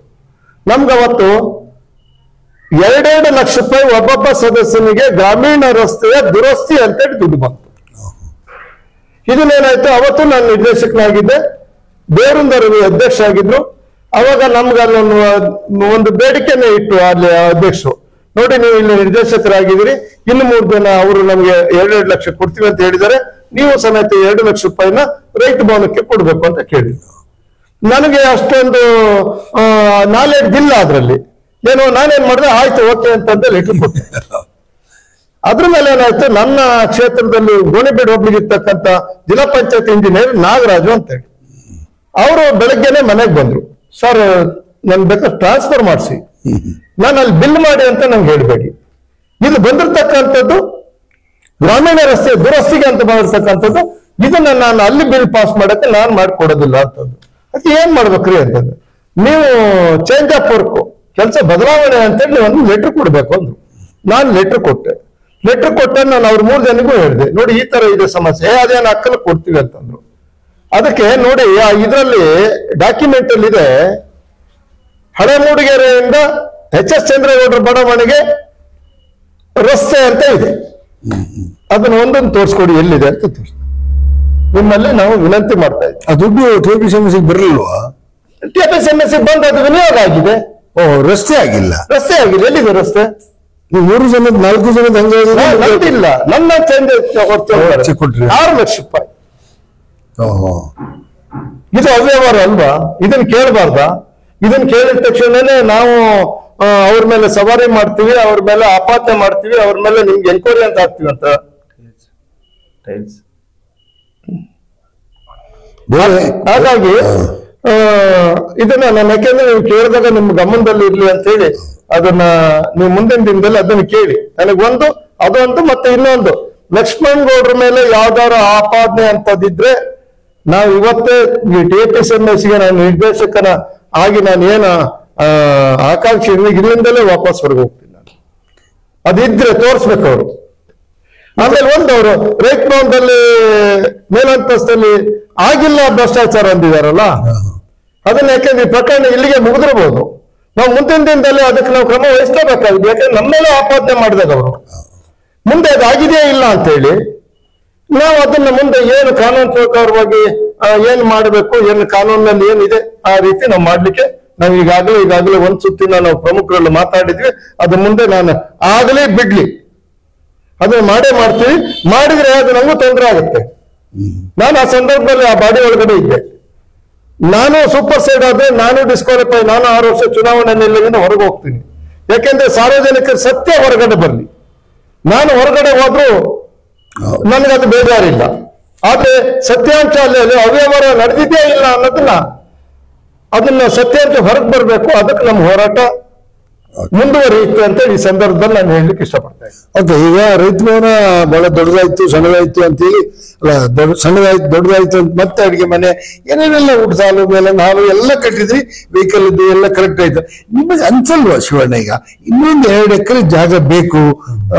ನಮ್ಗೆ ಅವತ್ತು 2 ಲಕ್ಷ ರೂಪಾಯಿ ಒಬ್ಬೊಬ್ಬ ಸದಸ್ಯನಿಗೆ ಗ್ರಾಮೀಣ ರಸ್ತೆಯ ದುರಸ್ತಿ ಅಂತೇಳಿ ದುಡ್ಡು ಬಂತು. ಇದನ್ನೇನಾಯ್ತು, ಅವತ್ತು ನಾನು ನಿರ್ದೇಶಕನಾಗಿದ್ದೆ, ಬೇರುಂದ ರವಿ ಅಧ್ಯಕ್ಷ ಆಗಿದ್ರು. ಅವಾಗ ನಮ್ಗೆ ಅಲ್ಲೊಂದು ಬೇಡಿಕೆನೇ ಇಟ್ಟು ಅಲ್ಲಿ ಅಧ್ಯಕ್ಷರು, ನೋಡಿ ನೀವು ಇಲ್ಲಿ ನಿರ್ದೇಶಕರಾಗಿದ್ದೀರಿ, ಇನ್ನು 3 ಜನ ಅವರು ನಮ್ಗೆ 2 ಲಕ್ಷ ಕೊಡ್ತೀವಿ ಅಂತ ಹೇಳಿದ್ದಾರೆ, ನೀವು ಸಮೇತ 2 ಲಕ್ಷ ರೂಪಾಯಿನ ರೈತ ಭವನಕ್ಕೆ ಕೊಡ್ಬೇಕು ಅಂತ ಕೇಳಿದ್ರು. ನನಗೆ ಅಷ್ಟೊಂದು ನಾಲೆಡ್ಜ್ ಇಲ್ಲ ಅದ್ರಲ್ಲಿ. ಏನೋ ನಾನೇನ್ ಮಾಡಿದೆ, ಆಯ್ತು ಓಕೆ ಅಂತಂದ ಲೆಟರ್ ಕೊಟ್ಟೆ. ಅದ್ರ ಮೇಲೆ ಏನಾಯ್ತು, ನನ್ನ ಕ್ಷೇತ್ರದಲ್ಲಿ ಗೋಣಿಬೀಡು ಹೋಗ್ಲಿಕ್ಕೆ ಇರ್ತಕ್ಕಂಥ ಜಿಲ್ಲಾ ಪಂಚಾಯತ್ ಇಂಜಿನಿಯರ್ ನಾಗರಾಜು ಅಂತೇಳಿ ಅವರು ಬೆಳಗ್ಗೆನೆ ಮನೆಗೆ ಬಂದ್ರು. ಸರ್ ನನ್ ಬೇಕಾದ್ರೆ ಟ್ರಾನ್ಸ್ಫರ್ ಮಾಡಿಸಿ, ನಾನು ಅಲ್ಲಿ ಬಿಲ್ ಮಾಡಿ ಅಂತ ನಂಗೆ ಹೇಳ್ಬೇಡಿ, ಇದು ಬಂದಿರ್ತಕ್ಕಂಥದ್ದು ಗ್ರಾಮೀಣ ರಸ್ತೆ ದುರಸ್ತಿಗೆ ಅಂತ ಬಂದಿರ್ತಕ್ಕಂಥದ್ದು, ಇದನ್ನ ನಾನು ಅಲ್ಲಿ ಬಿಲ್ ಪಾಸ್ ಮಾಡಕ್ಕೆ ನಾನು ಮಾಡ್ಕೊಡೋದಿಲ್ಲ ಅಂತದ್ದು. ಅದಕ್ಕೆ ಏನ್ ಮಾಡ್ಬೇಕ್ರಿ ಅಂತಂದ್ರೆ, ನೀವು ಚೇಂಜ್ ಆಫ್ ವರ್ಕ್ ಕೆಲಸ ಬದಲಾವಣೆ ಅಂತೇಳಿ ಒಂದು ಲೆಟರ್ ಕೊಡ್ಬೇಕು ಅಂದ್ರು. ನಾನು ಲೆಟರ್ ಕೊಟ್ಟೆ ನಾನು ಅವ್ರ 3 ಜನಗೂ ಹೇಳಿದೆ, ನೋಡಿ ಈ ತರ ಇದೆ ಸಮಸ್ಯೆ, ಅದೇನು ಅಕ್ಕಲ್ಲ ಕೊಡ್ತೀವಿ ಅಂತಂದ್ರು. ಅದಕ್ಕೆ ನೋಡಿ ಇದರಲ್ಲಿ ಡಾಕ್ಯುಮೆಂಟ್ ಅಲ್ಲಿ ಇದೆ, ಹಳೆ ಮೂಡಿಗೆರೆಯಿಂದ HS ಚಂದ್ರೇಗೌಡರ ಬಡಾವಣೆಗೆ ರಸ್ತೆ ಅಂತ ಇದೆ, ಅದನ್ನ ಒಂದೊಂದು ತೋರಿಸ್ಕೊಡಿ ಎಲ್ಲಿದೆ ಅಂತ ತೋರಿಸ್. ನಿಮ್ಮಲ್ಲಿ ನಾವು ವಿನಂತಿ ಮಾಡ್ತಾ ಇದ್ದೀವಿ. ಆ ದುಡ್ಡು TPSMSಗೆ ಬರಲಿಲ್ವಾ? TPSMSಗೆ ಬಂದು ಅದು ವಿನಿಯೋಗ ಆಗಿದೆ. ರಸ್ತೆ ಆಗಿಲ್ಲ. ಎಲ್ಲಿದೆ ರಸ್ತೆ? ನೀವು 3 ಜನದ 4 ಜನದ ನಂದಿಲ್ಲ, ನನ್ನ ಚೇಂಜ್ ಕೊಟ್ರಿ 6 ಲಕ್ಷ ರೂಪಾಯಿ. ಓಹೋ, ಇದು ಅವ್ಯವಹಾರ ಅಲ್ವಾ? ಇದನ್ನ ಕೇಳಬಾರ್ದಾ? ಇದನ್ನ ಕೇಳಿದ ತಕ್ಷಣನೇ ನಾವು ಅವ್ರ ಮೇಲೆ ಸವಾರಿ ಮಾಡ್ತೀವಿ, ಅವ್ರ ಮೇಲೆ ಆಪಾದನೆ ಮಾಡ್ತೀವಿ, ಅವ್ರ ಮೇಲೆ ನಿಮ್ಗೆ ಎನ್ಕ್ವೈರಿ ಅಂತ ಹಾಕ್ತಿವಿ ಅಂತ. ಟೈಲ್ಸ್ ಹಾಗಾಗಿ ಇದನ್ನ ನಾನು ಯಾಕೆಂದ್ರೆ ನೀವು ಕೇಳಿದಾಗ ನಿಮ್ ಗಮನದಲ್ಲಿ ಇರ್ಲಿ ಅಂತ ಹೇಳಿ ಅದನ್ನ ನೀವು ಮುಂದಿನ ದಿನದಲ್ಲಿ ಅದನ್ನ ಕೇಳಿ. ನನಗೊಂದು ಅದೊಂದು ಮತ್ತೆ ಇನ್ನೊಂದು, ಲಕ್ಷ್ಮಣ್ ಗೌಡ್ರ ಮೇಲೆ ಯಾವ್ದಾರ ಆಪಾದನೆ ಅಂತದಿದ್ರೆ ನಾವು ಇವತ್ತೇ ಈ TPSMSಗೆ ನಾನು ನಿರ್ದೇಶಕನ ಆಗಿ ನಾನು ಏನ ಆಕಾಂಕ್ಷಿ ಇಲ್ಲಿಂದಲೇ ವಾಪಸ್ ಹೊರಗೆ ಹೋಗ್ತೀನಿ. ನಾನು ಅದಿದ್ರೆ ತೋರಿಸ್ಬೇಕು ಅವರು. ಆಮೇಲೆ ಅವರು ರೈತ ಭವನದಲ್ಲಿ ಮೇಲಂತಸ್ತಲ್ಲಿ ಆಗಿಲ್ಲ ಭ್ರಷ್ಟಾಚಾರ ಅಂದಿದಾರಲ್ಲ, ಅದನ್ನ ಯಾಕೆಂದ್ರೆ ಪ್ರಕರಣ ಇಲ್ಲಿಗೆ ಮುಗಿದಿರ್ಬೋದು. ನಾವು ಮುಂದಿನ ದಿನದಲ್ಲಿ ಅದಕ್ಕೆ ನಾವು ಕ್ರಮ ವಹಿಸಲೇಬೇಕಾಗಿದೆ. ಯಾಕಂದ್ರೆ ನಮ್ಮ ಮೇಲೆ ಆಪಾದನೆ ಮಾಡಿದಾಗ ಅವರು ಮುಂದೆ ಅದಾಗಿದೆಯೇ ಇಲ್ಲ ಅಂತ ಹೇಳಿ ನಾವು ಅದನ್ನ ಮುಂದೆ ಏನು ಕಾನೂನು ಪ್ರಕಾರವಾಗಿ ಏನ್ ಮಾಡಬೇಕು, ಏನು ಕಾನೂನಲ್ಲಿ ಏನಿದೆ ಆ ರೀತಿ ನಾವು ಮಾಡ್ಲಿಕ್ಕೆ ನಾವು ಈಗಾಗಲೇ ಒಂದ್ ಸುತ್ತಿನ ನಾವು ಪ್ರಮುಖರಲ್ಲಿ ಮಾತಾಡಿದ್ವಿ. ಅದು ಮುಂದೆ ನಾನು ಆಗಲೇ ಬಿಡ್ಲಿ ಅದನ್ನ ಮಾಡ್ತೀವಿ. ಮಾಡಿದ್ರೆ ಅದು ನಮಗೂ ತೊಂದರೆ ಆಗುತ್ತೆ. ನಾನು ಆ ಸಂದರ್ಭದಲ್ಲಿ ಆ ಬಾಡಿ ಒಳಗಡೆ ಇದ್ದೆ. ನಾನು ಸೂಪರ್ ಸೈಡ್ ಆದ್ರೆ ನಾನು ಡಿಸ್ಕ್ವಾಲಿಫೈ, ನಾನು 6 ವರ್ಷ ಚುನಾವಣೆ ನಿಲ್ಲದಿಂದ ಹೊರಗೆ ಹೋಗ್ತೀನಿ. ಯಾಕೆಂದ್ರೆ ಸಾರ್ವಜನಿಕರ ಸತ್ಯ ಹೊರಗಡೆ ಬರ್ಲಿ. ನಾನು ಹೊರಗಡೆ ಹೋದ್ರು ನನಗದು ಬೇಜಾರಿಲ್ಲ. ಆದ್ರೆ ಸತ್ಯಾಂಶ ಅಲ್ಲಿ ಅವ್ಯವಹಾರ ನಡೆದಿದ್ದೇ ಇಲ್ಲ ಅದನ್ನ ಸತ್ಯಾಂಶ ಹೊರಗೆ ಬರ್ಬೇಕು. ಅದಕ್ಕೆ ನಮ್ಮ ಹೋರಾಟ ಮುಂದುವರಿಯುತ್ತೆ ಅಂತ ಈ ಸಂದರ್ಭದಲ್ಲಿ ನಾನು ಹೇಳಲಿಕ್ಕೆ ಇಷ್ಟಪಡ್ತೇನೆ. ಓಕೆ, ಈಗ ರೈತ ಭವನ ಬಹಳ ದೊಡ್ಡದಾಯ್ತು ಸಣ್ಣದಾಯ್ತು ಅಂತೇಳಿ, ಅಲ್ಲ ಸಣ್ಣದಾಯ್ತು ದೊಡ್ಡದಾಯ್ತು ಅಂತ ಮತ್ತೆ ಅಡಿಗೆ ಮನೆ ಏನೇನೆಲ್ಲ ಊಟ ಸಾಲು ಮೇಲೆ ಹಾಲು ಎಲ್ಲ ಕಟ್ಟಿದ್ರಿ, ವೆಹಿಕಲ್ ಇದ್ದು ಎಲ್ಲ ಕರೆಕ್ಟ್ ಆಯ್ತು. ನಿಮಗೆ ಅನ್ಸಲ್ವಾ ಶಿವಣ್ಣ, ಈಗ ಇನ್ನೊಂದು 2 ಎಕರೆ ಜಾಗ ಬೇಕು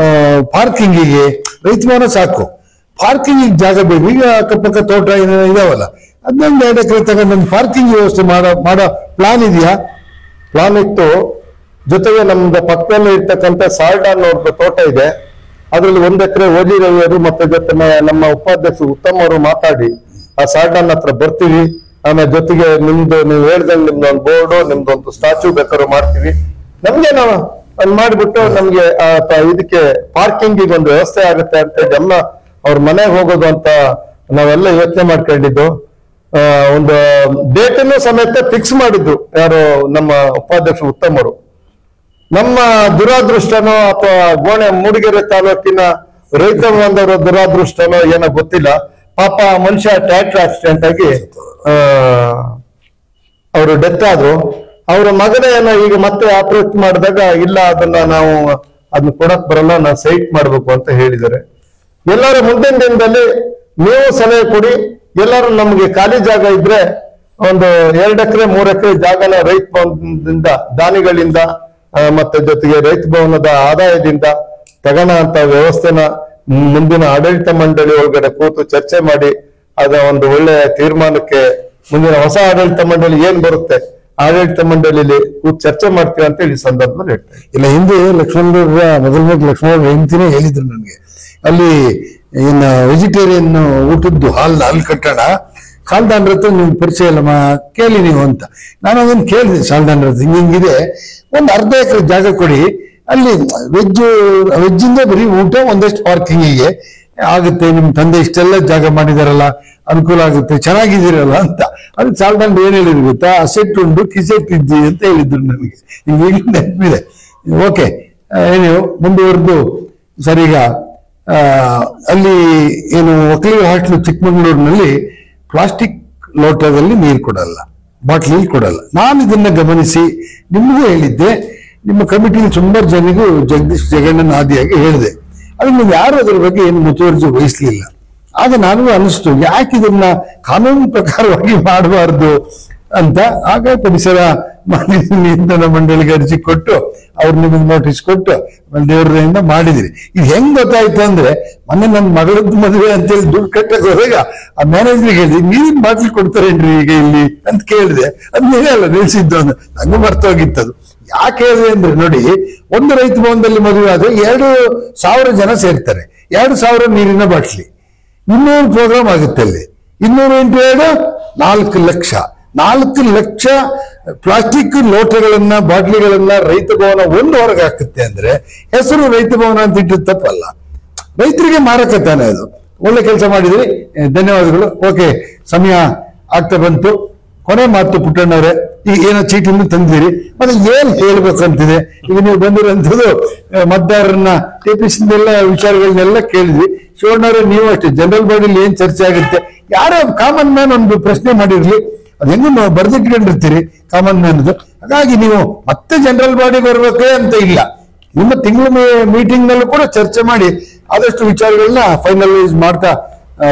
ಪಾರ್ಕಿಂಗಿಗೆ? ರೈತ ಭವನ ಸಾಕು, ಪಾರ್ಕಿಂಗ್ ಜಾಗ ಬೇಕು. ಈಗ ಅಕ್ಕಪಕ್ಕ ತೋಟ ಇದಾವಲ್ಲ, ಅದನ್ನೊಂದು 2 ಎಕರೆ ತಗೊಂಡು ಪಾರ್ಕಿಂಗ್ ವ್ಯವಸ್ಥೆ ಮಾಡೋ ಪ್ಲಾನ್ ಇದೆಯಾ? ಪ್ಲಾನ್ ಇತ್ತು. ಜೊತೆಗೆ ನಮ್ದು ಪಕ್ಕದಲ್ಲಿ ಇರ್ತಕ್ಕಂಥ ಸಾಲ್ಡಾ ಅನ್ನೋರ್ದು ತೋಟ ಇದೆ. ಅದ್ರಲ್ಲಿ 1 ಎಕರೆ ಓಜಿ ರವಿಯವರು ಮತ್ತೆ ಜೊತೆ ನಮ್ಮ ಉಪಾಧ್ಯಕ್ಷ ಉತ್ತಮ್ ಅವರು ಮಾತಾಡಿ ಆ ಸಾಲ್ಡಾನ್ ಹತ್ರ ಬರ್ತೀವಿ. ಆಮೇಲೆ ಜೊತೆಗೆ ನಿಮ್ದು ನೀವು ಹೇಳ್ದಂಗೆ ನಿಮ್ದೊಂದು ಬೋರ್ಡು, ನಿಮ್ದೊಂದು ಸ್ಟ್ಯಾಚ್ಯೂ ಬೇಕಾದ್ರೂ ಮಾಡ್ತೀವಿ. ನಮ್ಗೆ ನಾವು ಅಲ್ಲಿ ಮಾಡಿಬಿಟ್ಟು ನಮ್ಗೆ ಇದಕ್ಕೆ ಪಾರ್ಕಿಂಗ್ ಒಂದು ವ್ಯವಸ್ಥೆ ಆಗುತ್ತೆ ಅಂತ ಎಲ್ಲ ಅವ್ರ ಮನೆಗೆ ಹೋಗೋದು ಅಂತ ನಾವೆಲ್ಲ ಯೋಚನೆ ಮಾಡ್ಕೊಂಡಿದ್ದು. ಒಂದು ಡೇಟನ್ನು ಸಮೇತ ಫಿಕ್ಸ್ ಮಾಡಿದ್ರು ಯಾರು ನಮ್ಮ ಉಪಾಧ್ಯಕ್ಷ ಉತ್ತಮ್ ಅವರು. ನಮ್ಮ ದುರಾದೃಷ್ಟನೋ ಅಥವಾ ಮೂಡಿಗೆರೆ ತಾಲೂಕಿನ ರೈತ ಬಾಂಧವರ ದುರಾದೃಷ್ಟನೋ ಏನೋ ಗೊತ್ತಿಲ್ಲ, ಪಾಪ ಮನುಷ್ಯ ಟ್ರ್ಯಾಕ್ಟರ್ ಆಕ್ಸಿಡೆಂಟ್ ಆಗಿ ಅವರು ಡೆತ್ ಆದ್ರು. ಅವರ ಮಗನ ಈಗ ಮತ್ತೆ ಆಪರೇಟ್ ಮಾಡಿದಾಗ ಇಲ್ಲ ಅದನ್ನ ಕೊಡಕ್ ಬರಲ್ಲ, ನಾವು ಸೈಟ್ ಮಾಡ್ಬೇಕು ಅಂತ ಹೇಳಿದ್ದಾರೆ. ಎಲ್ಲರೂ ಮುಂದಿನ ದಿನದಲ್ಲಿ ನೀವು ಸಲಹೆ ಕೊಡಿ. ಎಲ್ಲರೂ ನಮ್ಗೆ ಖಾಲಿ ಜಾಗ ಇದ್ರೆ ಒಂದು 2 ಎಕರೆ 3 ಎಕರೆ ಜಾಗನ ರೈತ ಭವನದಿಂದ ದಾನಿಗಳಿಂದ ಮತ್ತೆ ಜೊತೆಗೆ ರೈತ ಭವನದ ಆದಾಯದಿಂದ ತಗೋಣ ಅಂತ ವ್ಯವಸ್ಥೆನ ಮುಂದಿನ ಆಡಳಿತ ಮಂಡಳಿ ಒಳಗಡೆ ಕೂತು ಚರ್ಚೆ ಮಾಡಿ ಅದ ಒಂದು ಒಳ್ಳೆಯ ತೀರ್ಮಾನಕ್ಕೆ ಮುಂದಿನ ಹೊಸ ಆಡಳಿತ ಮಂಡಳಿ ಏನ್ ಬರುತ್ತೆ ಆಡಳಿತ ಮಂಡಳಿಲಿ ಕೂತು ಚರ್ಚೆ ಮಾಡ್ತೀವಿ ಅಂತ ಹೇಳಿ ಸಂದರ್ಭದಲ್ಲಿ ಹೇಳ್ತಾರೆ. ಇಲ್ಲ, ಹಿಂದೆ ಲಕ್ಷ್ಮಣ ಹೆಂಡ್ತಿನೇ ಹೇಳಿದ್ರು ನನಗೆ, ಅಲ್ಲಿ ಇನ್ನು ವೆಜಿಟೇರಿಯನ್ ಊಟದ್ದು ಹಾಲ್ ಕಟ್ಟೋಣ, ಸಾಲ್ದಾನ್ ರಥ ನಿಮ್ಗೆ ಪರಿಚಯ ಇಲ್ಲಮ್ಮ ಕೇಳಿ ನೀವು ಅಂತ. ನಾನು ಅದನ್ನು ಕೇಳಿದೆ, ಸಾಲ್ದಾನ್ ರಥ ಹಿಂಗಿದೆ, ಒಂದು 1/2 ಎಕರೆ ಜಾಗ ಕೊಡಿ, ಅಲ್ಲಿ ವೆಜ್ಜಿಂದ ಬರೀ ಊಟ ಒಂದಷ್ಟು ಪಾರ್ಕಿಂಗಿಗೆ ಆಗುತ್ತೆ, ನಿಮ್ ತಂದೆ ಇಷ್ಟೆಲ್ಲ ಜಾಗ ಮಾಡಿದಾರಲ್ಲ, ಅನುಕೂಲ ಆಗುತ್ತೆ, ಚೆನ್ನಾಗಿದ್ದೀರಲ್ಲ ಅಂತ. ಅದಕ್ಕೆ ಸಾಲ್ದಾನ್ ಏನ್ ಹೇಳಿದ್ರು ಗೊತ್ತಾ, ಅಸೆಟ್ ಉಂಡು ಕಿಸೆಟ್ ಇದ್ದಿ ಅಂತ ಹೇಳಿದ್ರು ನನಗೆ. ಈಗ ನೆನಪಿದೆ. ಓಕೆ, ನೀವು ಮುಂದುವರೆದು ಸರಿಗ ಅಲ್ಲಿ ಏನು ಒಕ್ಕಲಿಗ ಹಾಸ್ಟೆಲ್ ಚಿಕ್ಕಮಗಳೂರಿನಲ್ಲಿ ಪ್ಲಾಸ್ಟಿಕ್ ಲೋಟದಲ್ಲಿ ನೀರು ಕೊಡಲ್ಲ, ಬಾಟ್ಲಿಲಿ ಕೊಡಲ್ಲ. ನಾನು ಇದನ್ನ ಗಮನಿಸಿ ನಿಮಗೂ ಹೇಳಿದ್ದೆ, ನಿಮ್ಮ ಕಮಿಟಿಲಿ ಸುಮಾರು ಜನಿಗೂ ಜಗದೀಶ್ ಜಗಣ್ಣನ ಆದಿಯಾಗಿ ಹೇಳಿದೆ. ಅದು ನೀವು ಯಾರು ಅದರ ಬಗ್ಗೆ ಏನು ಮುತುವರ್ಜಿ ವಹಿಸ್ಲಿಲ್ಲ. ಆಗ ನನಗೂ ಅನಿಸ್ತು, ಯಾಕೆ ಇದನ್ನ ಕಾನೂನು ಪ್ರಕಾರವಾಗಿ ಮಾಡಬಾರ್ದು ಅಂತ. ಆಗ ಪರಿಸರ ನಿಯಂತ್ರಣ ಮಂಡಳಿಗೆ ಅರ್ಜಿ ಕೊಟ್ಟು ಅವ್ರು ನಿಮಗೆ ನೋಟಿಸ್ ಕೊಟ್ಟು ದೇವರದಿಂದ ಮಾಡಿದಿರಿ. ಇದು ಹೆಂಗ್ ಗೊತ್ತಾಯ್ತು ಅಂದ್ರೆ, ಮೊನ್ನೆ ನನ್ನ ಮಗಳದ್ದು ಮದುವೆ ಅಂತೇಳಿ ದುಡ್ಡು ಕಟ್ಟಕ್ಕೆ ಹೋದಾಗ ಆ ಮ್ಯಾನೇಜರ್ಗೆ ಹೇಳಿದೆ, ನೀರಿನ ಬಾಟ್ಲಿ ಕೊಡ್ತಾರೇನ್ರಿ ಈಗ ಇಲ್ಲಿ ಅಂತ ಕೇಳಿದೆ. ಅದ್ ನೀವೇ ಅಲ್ಲ ನಿಲ್ಸಿದ್ದು ಅಂತ ನಂಗೂ ಮರ್ತೋಗಿತ್ತದು. ಯಾಕೆ ಹೇಳಿದೆ ಅಂದ್ರೆ, ನೋಡಿ, ಒಂದು ರೈತ ಭವನದಲ್ಲಿ ಮದುವೆ ಆದ್ರೆ 2,000 ಜನ ಸೇರ್ತಾರೆ, 2,000 ನೀರಿನ ಬಾಟ್ಲಿ, 200 ಪ್ರೋಗ್ರಾಮ್ ಆಗುತ್ತೆ ಅಲ್ಲಿ. 200 × 2 4 ಲಕ್ಷ, 4 ಲಕ್ಷ ಪ್ಲಾಸ್ಟಿಕ್ ಲೋಟಗಳನ್ನ ಬಾಟ್ಲಿಗಳನ್ನ ರೈತ ಭವನ ಒಂದು ಹೊರಗೆ ಹಾಕುತ್ತೆ ಅಂದ್ರೆ ಹೆಸರು ರೈತ ಭವನ ಅಂತ ಇಟ್ಟಿದ್ದು ತಪ್ಪಲ್ಲ. ರೈತರಿಗೆ ಮಾರಕ ತಾನೆ ಅದು. ಒಳ್ಳೆ ಕೆಲಸ ಮಾಡಿದ್ರಿ, ಧನ್ಯವಾದಗಳು. ಓಕೆ, ಸಮಯ ಆಗ್ತಾ ಬಂತು. ಕೊನೆ ಮಾತು ಪುಟ್ಟಣ್ಣವ್ರೆ, ಈಗ ಏನೋ ಚೀಟಿಯನ್ನು ತಂದಿರಿ, ಮತ್ತೆ ಏನ್ ಹೇಳ್ಬೇಕಂತಿದೆ? ಈಗ ನೀವು ಬಂದಿರೋಂಥದ್ದು ಮತದಾರರನ್ನ ಟೇಪಿಸಿದೆಲ್ಲ ವಿಚಾರಗಳನ್ನೆಲ್ಲ ಕೇಳಿದ್ವಿ. ಶಿವಣ್ಣವ್ರೆ, ನೀವು ಅಷ್ಟೇ ಜನರಲ್ ಬಾಡಿಲಿ ಏನ್ ಚರ್ಚೆ ಆಗುತ್ತೆ, ಯಾರೋ ಕಾಮನ್ ಮ್ಯಾನ್ ಒಂದು ಪ್ರಶ್ನೆ ಮಾಡಿರ್ಲಿ, ಅದು ಹೆಂಗೂ ನಾವು ಬರ್ದಿಟ್ಕೊಂಡಿರ್ತೀರಿ ಕಾಮನ್ ಮ್ಯಾನ್. ಹಾಗಾಗಿ ನೀವು ಮತ್ತೆ ಜನರಲ್ ಬಾಡಿ ಬರ್ಬೇಕೇ ಅಂತ ಇಲ್ಲ, ನಿಮ್ಮ ತಿಂಗಳ ಮೀಟಿಂಗ್ ನಲ್ಲೂ ಕೂಡ ಚರ್ಚೆ ಮಾಡಿ ಆದಷ್ಟು ವಿಚಾರಗಳನ್ನ ಫೈನಲೈಸ್ ಮಾಡ್ತಾ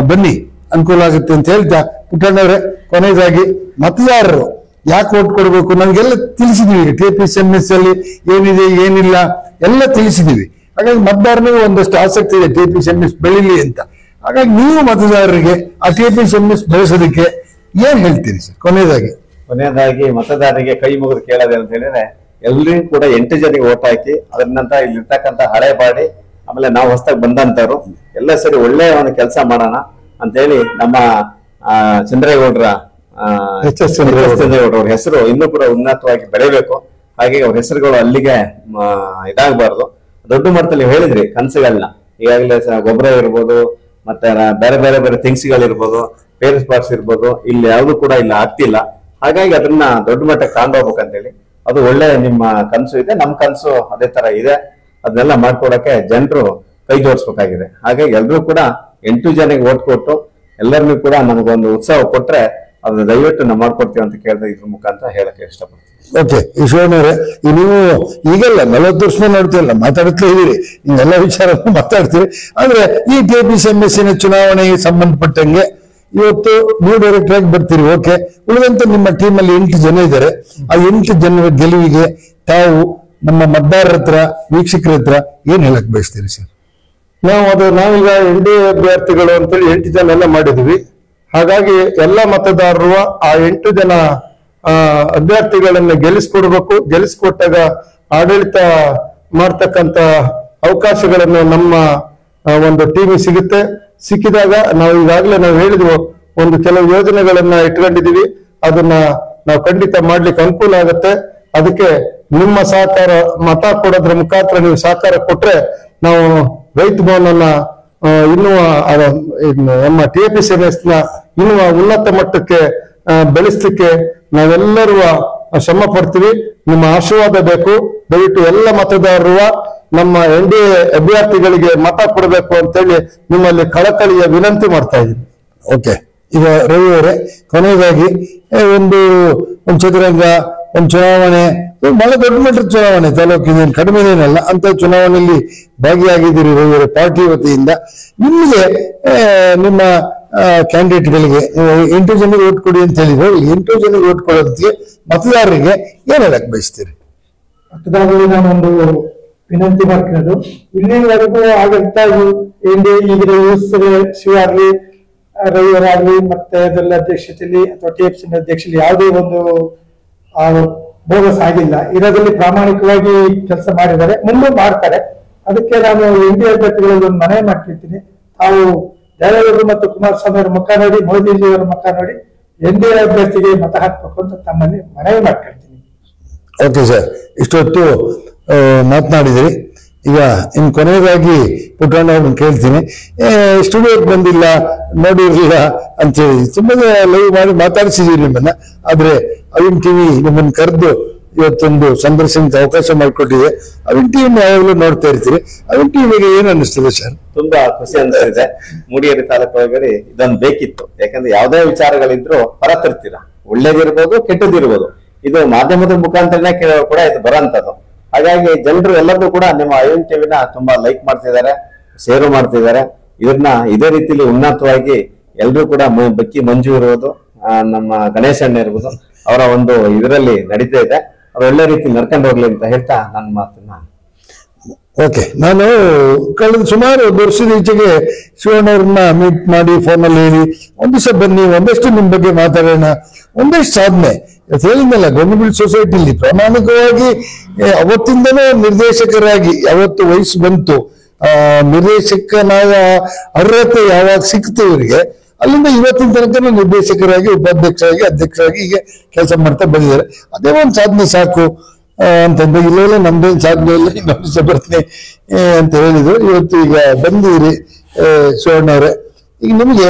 ಬನ್ನಿ, ಅನುಕೂಲ ಆಗುತ್ತೆ ಅಂತ ಹೇಳ್ತಾ, ಪುಟ್ಟಣ್ಣವ್ರೆ ಕೊನೆಯದಾಗಿ ಮತದಾರರು ಯಾಕೆ ಓಟ್ ಕೊಡ್ಬೇಕು ನಮಗೆಲ್ಲ ತಿಳಿಸಿದೀವಿ. TPSMS ಅಲ್ಲಿ ಏನಿದೆ ಏನಿಲ್ಲ ಎಲ್ಲ ತಿಳಿಸಿದೀವಿ. ಹಾಗಾಗಿ ಮತದಾರನಿಗೂ ಒಂದಷ್ಟು ಆಸಕ್ತಿ ಇದೆ TPSMS ಬೆಳಿಲಿ ಅಂತ. ಹಾಗಾಗಿ ನೀವು ಮತದಾರರಿಗೆ ಆ TPSMS ಬೆಳೆಸೋದಕ್ಕೆ ಏನ್ ಹೇಳ್ತೀರಿ ಸರ್? ಕೊನೆಯದಾಗಿ ಮತದಾರರಿಗೆ ಕೈ ಮುಗಿದು ಕೇಳೋದು ಅಂತ ಹೇಳಿದ್ರೆ, ಎಲ್ರಿಗೂ ಕೂಡ 8 ಜನಿಗೆ ಓಟ್ ಹಾಕಿ ಅದ್ರ ನಂತರ ಇಲ್ಲಿರ್ತಕ್ಕಂಥ ಹಳೆ ಬಾಡಿ ಆಮೇಲೆ ನಾವು ಹೊಸದಾಗಿ ಬಂದಂತವ್ರು ಎಲ್ಲ ಸರಿ ಒಳ್ಳೆ ಒಂದು ಕೆಲಸ ಮಾಡೋಣ ಅಂತ ಹೇಳಿ ನಮ್ಮ ಚಂದ್ರೇಗೌಡರ ಚಂದ್ರೇಗೌಡರ ಹೆಸರು ಇನ್ನೂ ಕೂಡ ಉನ್ನತವಾಗಿ ಬೆಳೆಯಬೇಕು. ಹಾಗೆ ಅವ್ರ ಹೆಸರುಗಳು ಅಲ್ಲಿಗೆ ಇದಾಗಬಾರ್ದು. ದೊಡ್ಡ ಮಟ್ಟದಲ್ಲಿ ಹೇಳಿದ್ರಿ ಕನಸುಗಳನ್ನ, ಈಗಾಗಲೇ ಗೊಬ್ಬರ ಇರ್ಬೋದು, ಮತ್ತೆ ಬೇರೆ ಬೇರೆ ಬೇರೆ ಥಿಂಗ್ಸ್ಗಳಿರ್ಬೋದು, ಪೇರ್ ಸ್ಪಾಟ್ಸ್ ಇರ್ಬೋದು, ಇಲ್ಲಿ ಯಾವ್ದು ಕೂಡ ಇಲ್ಲ ಆಗ್ತಿಲ್ಲ. ಹಾಗಾಗಿ ಅದನ್ನ ದೊಡ್ಡ ಮಟ್ಟಕ್ಕೆ ತಗೊಂಡೋಗ್ಬೇಕಂತೇಳಿ ಅದು ಒಳ್ಳೆ ನಿಮ್ಮ ಕನಸು ಇದೆ, ನಮ್ ಕನಸು ಅದೇ ತರ ಇದೆ. ಅದನ್ನೆಲ್ಲ ಮಾಡ್ಕೊಡಕ್ಕೆ ಜನರು ಕೈ ಜೋಡಿಸ್ಬೇಕಾಗಿದೆ. ಹಾಗಾಗಿ ಎಲ್ರೂ ಕೂಡ 8 ಜನಿಗೆ ಓಟ್ ಕೊಟ್ಟು ಎಲ್ಲರಿಗೂ ಕೂಡ ನಮಗೊಂದು ಉತ್ಸಾಹ ಕೊಟ್ರೆ ಅದನ್ನ ದಯವಿಟ್ಟು ನಾವು ಮಾಡ್ಕೊಡ್ತೀವಿ ಅಂತ ಕೇಳಿದ್ರೆ ಇದ್ರ ಮುಖಾಂತರ ಹೇಳಕ್ಕೆ ಇಷ್ಟಪಡ್ತೀನಿ. ಓಕೆ, ಈಶ್ವರನವ್ರೆ, ನೀವು ಈಗಲ್ಲ 40 ವರ್ಷ ನೋಡ್ತೀರಲ್ಲ, ಮಾತಾಡ್ತಾ ಇದೀರಿ, ಹಿಂಗೆಲ್ಲ ವಿಚಾರ ಮಾತಾಡ್ತೀರಿ. ಆದ್ರೆ ಈ TPSMS ಚುನಾವಣೆಗೆ ಸಂಬಂಧಪಟ್ಟಂಗೆ ಇವತ್ತು ನೀವು ಡೈರೆಕ್ಟರ್ ಆಗಿ ಬರ್ತೀರಿ. ಓಕೆ, ಉಳಿದಂತೆ ನಿಮ್ಮ ಟೀಮ್ ಅಲ್ಲಿ 8 ಜನ ಇದ್ದಾರೆ. ಆ 8 ಜನರ ಗೆಲುವಿಗೆ ತಾವು ನಮ್ಮ ಮತದಾರರ ಹತ್ರ, ವೀಕ್ಷಕರ ಹತ್ರ ಏನ್ ಹೇಳಕ್ ಬಯಸ್ತೀರಿ ಸರ್? ನಾವೀಗ NDA ಅಭ್ಯರ್ಥಿಗಳು ಅಂತೇಳಿ 8 ಜನ ಎಲ್ಲ ಮಾಡಿದ್ವಿ. ಹಾಗಾಗಿ ಎಲ್ಲ ಮತದಾರರು ಆ 8 ಜನ ಅಭ್ಯರ್ಥಿಗಳನ್ನ ಗೆಲ್ಲಿಸ್ಕೊಡ್ಬೇಕು. ಗೆಲ್ಲಿಸ್ಕೊಟ್ಟಾಗ ಆಡಳಿತ ಮಾಡ್ತಕ್ಕಂತ ಅವಕಾಶಗಳನ್ನು ನಮ್ಮ ಒಂದು ಟೀಮ್ ಸಿಗುತ್ತೆ. ಸಿಕ್ಕಿದಾಗ ನಾವು ಈಗಾಗಲೇ ನಾವು ಹೇಳಿದ್ವು, ಒಂದು ಕೆಲವು ಯೋಜನೆಗಳನ್ನ ಇಟ್ಕೊಂಡಿದೀವಿ, ಅದನ್ನ ನಾವು ಖಂಡಿತ ಮಾಡ್ಲಿಕ್ಕೆ ಅನುಕೂಲ ಆಗುತ್ತೆ. ಅದಕ್ಕೆ ನಿಮ್ಮ ಸಹಕಾರ, ಮತ ಕೊಡೋದ್ರ ಮುಖಾಂತರ ನೀವು ಸಹಕಾರ ಕೊಟ್ರೆ ನಾವು ರೈತ ಭವನನ್ನ ಇನ್ನೂ ನಮ್ಮ TPSMS ಇನ್ನೂ ಉನ್ನತ ಮಟ್ಟಕ್ಕೆ ಬೆಳೆಸಲಿಕ್ಕೆ ನಾವೆಲ್ಲರೂ ಶ್ರಮ ಪಡ್ತೀವಿ. ನಿಮ್ಮ ಆಶೀರ್ವಾದ ಬೇಕು. ದಯವಿಟ್ಟು ಎಲ್ಲ ಮತದಾರರು ನಮ್ಮ NDA ಅಭ್ಯರ್ಥಿಗಳಿಗೆ ಮತ ಕೊಡಬೇಕು ಅಂತೇಳಿ ನಿಮ್ಮಲ್ಲಿ ಕಳಕಳಿಯ ವಿನಂತಿ ಮಾಡ್ತಾ ಇದ್ದೀನಿ. ಓಕೆ, ಈಗ ರವಿ ಅವರೇ, ಕೊನೆಯದಾಗಿ ಒಂದು ಚದುರಂಗ, ಒಂದು ಚುನಾವಣೆ, ಬಹಳ ದೊಡ್ಡ ಮಟ್ಟದ ಚುನಾವಣೆ, ತಾಲೂಕಿನ ಕಡಿಮೆನೇನಲ್ಲ ಅಂತ ಚುನಾವಣೆಯಲ್ಲಿ ಭಾಗಿಯಾಗಿದ್ದೀರಿ ರವಿ ಅವರೇ ಪಾರ್ಟಿ ವತಿಯಿಂದ. ನಿಮಗೆ ನಿಮ್ಮ ಕ್ಯಾಂಡಿಡೇಟ್ಗಳಿಗೆ 8 ಜನಿಗೆ ಓಟ್ ಕೊಡಿ ಅಂತ ಹೇಳಿದ್ರೆ, 8 ಜನಿಗೆ ಓಟ್ ಕೊಡೋದಕ್ಕೆ ಮತದಾರರಿಗೆ ಏನ್ ಹೇಳಕ್ ಬಯಸ್ತೀರಿ? ಮತದಾರರಿಗೆ ನಾನೊಂದು ವಿನಂತಿ ಮಾಡ್ಕೊಳ್ಳೋದು, ಇಲ್ಲಿವರೆಗೂ ಆಡಳಿತ NDA ಈಗಿನ ಶಿವ ಆಗ್ಲಿ, ರವಿಯವರಾಗ್ಲಿ, ಮತ್ತೆ ಅದೆಲ್ಲ ಅಧ್ಯಕ್ಷತೆಯಲ್ಲಿ ಅಥವಾ TPSMS ಅಧ್ಯಕ್ಷತೆಯಲ್ಲಿ ಯಾವುದೇ ಒಂದು ಬೋಗಸ್ ಆಗಿಲ್ಲ. ಇರೋದ್ರಲ್ಲಿ ಪ್ರಾಮಾಣಿಕವಾಗಿ ಕೆಲಸ ಮಾಡಿದ್ದಾರೆ, ಮುಂದೆ ಮಾಡ್ತಾರೆ. ಅದಕ್ಕೆ ನಾನು NDA ಅಭ್ಯರ್ಥಿಗಳಲ್ಲಿ ಒಂದು ಮನವಿ ಮಾಡ್ತಿರ್ತೀನಿ. ತಾವು ದೇವೇಗೌಡರು ಮತ್ತು ಕುಮಾರಸ್ವಾಮಿ ಅವರ ಮುಖ ನೋಡಿ, ಮೋದಿಜಿ ಅವರ ಮುಖ ನೋಡಿ NDA ಅಭ್ಯರ್ಥಿಗೆ ಮತ ಹಾಕ್ಬೇಕು ಅಂತ ತಮ್ಮಲ್ಲಿ ಮನವಿ ಮಾಡ್ಕೊಳ್ತೀನಿ. ಓಕೆ ಸರ್, ಇಷ್ಟೊತ್ತು ಮಾತನಾಡಿದ್ರಿ. ಈಗ ಇನ್ ಕೊನೆಯದಾಗಿ ಪುಟ್ಟಣ್ಣ ಅವ್ರನ್ನ ಕೇಳ್ತೀನಿ, ಸ್ಟುಡಿಯೋಗೆ ಬಂದಿಲ್ಲ, ನೋಡಿರ್ಲಿಲ್ಲ ಅಂತೇಳಿ ತುಂಬಾ ಲೈವ್ ಮಾಡಿ ಮಾತಾಡಿಸಿದೀವಿ ನಿಮ್ಮನ್ನ. ಆದ್ರೆ ಅವಿನ್ ಟಿವಿ ನಿಮ್ಮನ್ನ ಕರೆದು ಇವತ್ತೊಂದು ಸಂದರ್ಶನಕ್ಕೆ ಅವಕಾಶ ಮಾಡಿಕೊಟ್ಟಿದೆ. ಅವಿನ್ ಟಿವಿ ಯಾವಾಗಲೂ ನೋಡ್ತಾ ಇರ್ತೀರಿ. ಅವಿನ್ ಟಿವಿಗೆ ಏನ್ ಅನ್ನಿಸ್ತದೆ ಸರ್? ತುಂಬಾ ಖುಷಿ ಅನ್ಸಿದೆ. ಮೂಡಿಗೆರೆ ತಾಲೂಕು ಒಳಗಡೆ ಇದೊಂದು ಬೇಕಿತ್ತು. ಯಾಕಂದ್ರೆ ಯಾವ್ದೇ ವಿಚಾರಗಳಿದ್ರು ಹೊರ ತರ್ತೀರಾ, ಒಳ್ಳೇದಿರ್ಬೋದು ಕೆಟ್ಟದಿರ್ಬೋದು, ಇದು ಮಾಧ್ಯಮದ ಮುಖಾಂತರನೇ ಕೂಡ ಇದು ಬರೋಂಥದ್ದು. ಹಾಗಾಗಿ ಜನರು ಎಲ್ಲರೂ ಕೂಡ ನಿಮ್ಮ ಅವಿನ್ ಟಿವಿನ ತುಂಬಾ ಲೈಕ್ ಮಾಡ್ತಿದ್ದಾರೆ, ಶೇರ್ ಮಾಡ್ತಿದ್ದಾರೆ. ಇದನ್ನ ಇದೇ ರೀತಿಯಲ್ಲಿ ಉನ್ನತವಾಗಿ ಎಲ್ರೂ ಕೂಡ ಬಕ್ಕಿ ಮಂಜು ಇರ್ಬೋದು, ನಮ್ಮ ಗಣೇಶ್ ಅಣ್ಣ ಇರ್ಬೋದು, ಅವರ ಒಂದು ಇದರಲ್ಲಿ ನಡೀತಾ ಇದೆ. ಅವ್ರು ಒಳ್ಳೆ ರೀತಿ ನಡ್ಕೊಂಡು ಹೋಗ್ಲಿ ಅಂತ ಹೇಳ್ತಾ ನನ್ನ ಮಾತನ್ನ. ಓಕೆ, ನಾನು ಕಳೆದ ಸುಮಾರು ವರ್ಷದ ಈಚೆಗೆ ಶಿವಣ್ಣವ್ರನ್ನ ಮೀಟ್ ಮಾಡಿ ಫೋನಲ್ಲಿ ಹೇಳಿ ಒಂದ್ ದಿವಸ ಬನ್ನಿ, ಒಂದಷ್ಟು ನಿಮ್ ಬಗ್ಗೆ ಮಾತಾಡೋಣ, ಒಂದಷ್ಟು ಸಾಧನೆ ಹೇಳಿದ್ನಲ್ಲ. ಗೌರ್ಮೆಂಟ್ ಸೊಸೈಟಿಲಿ ಪ್ರಾಮಾಣಿಕವಾಗಿ ಅವತ್ತಿಂದನೂ ನಿರ್ದೇಶಕರಾಗಿ ಯಾವತ್ತು ವಯಸ್ಸು ಬಂತು, ನಿರ್ದೇಶಕನಾದ ಅರ್ಹತೆ ಯಾವಾಗ ಸಿಕ್ತು ಇವರಿಗೆ, ಅಲ್ಲಿಂದ ಇವತ್ತಿನ ತನಕ ನಿರ್ದೇಶಕರಾಗಿ, ಉಪಾಧ್ಯಕ್ಷರಾಗಿ, ಅಧ್ಯಕ್ಷರಾಗಿ ಹೀಗೆ ಕೆಲಸ ಮಾಡ್ತಾ ಬಂದಿದ್ದಾರೆ. ಅದೇ ಒಂದು ಸಾಧನೆ ಸಾಕು ಅಂತಂದ್ರೆ, ಇಲ್ಲೆಲ್ಲ ನಮ್ದೇನು ಸಾಧನೆ ಇಲ್ಲ, ಇನ್ನೊಂದು ದಿವಸ ಬರ್ತೀನಿ ಅಂತ ಹೇಳಿದ್ರು. ಇವತ್ತು ಈಗ ಬಂದಿರಿ ಶಿವಣ್ಣ ಅವರೇ, ಈಗ ನಿಮಗೆ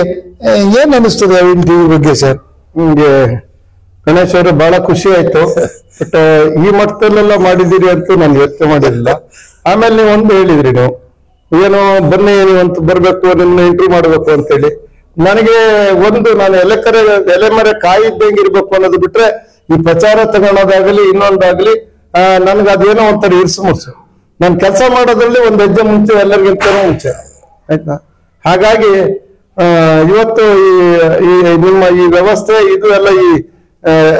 ಏನ್ ಅನಿಸ್ತದೆ ಅವಿನ್ ಟಿವಿ ಬಗ್ಗೆ ಸರ್? ನಿಮ್ಗೆ ಗಣೇಶ್ ಅವರೇ ಬಹಳ ಖುಷಿ ಆಯ್ತು. ಬಟ್ ಈ ಮಟ್ಟದಲ್ಲೆಲ್ಲ ಮಾಡಿದ್ದೀರಿ ಅಂತ ನಾನು ಯೋಚನೆ ಮಾಡಿರಲಿಲ್ಲ. ಆಮೇಲೆ ನೀವು ಒಂದು ಹೇಳಿದ್ರಿ, ನೀವು ಏನೋ ಬನ್ನಿ ನೀವಂತ ಬರ್ಬೇಕು, ನಿನ್ನ ಇಂಟರ್ವ್ಯೂ ಮಾಡ್ಬೇಕು ಅಂತ ಹೇಳಿ. ನನಗೆ ನಾನು ಎಲೆಮರೆ ಕಾಯಿದ್ದಂಗೆ ಇರ್ಬೇಕು ಅನ್ನೋದು ಬಿಟ್ರೆ, ಈ ಪ್ರಚಾರ ತಗೊಳ್ಳೋದಾಗಲಿ ಇನ್ನೊಂದಾಗ್ಲಿ ನನ್ಗೆ ಅದೇನೋ ಒಂಥರ ಇರ್ಸು ಮುರ್ಸು. ನಾನು ಕೆಲಸ ಮಾಡೋದ್ರಲ್ಲಿ ಒಂದು ಹೆಜ್ಜೆ ಮುಂಚೆ ಎಲ್ಲರಿಗಿಂತನೂ ಮುಂಚೆ ಆಯ್ತಾ. ಹಾಗಾಗಿ ಇವತ್ತು ಈ ನಿಮ್ಮ ಈ ವ್ಯವಸ್ಥೆ ಇದು ಎಲ್ಲ ಈ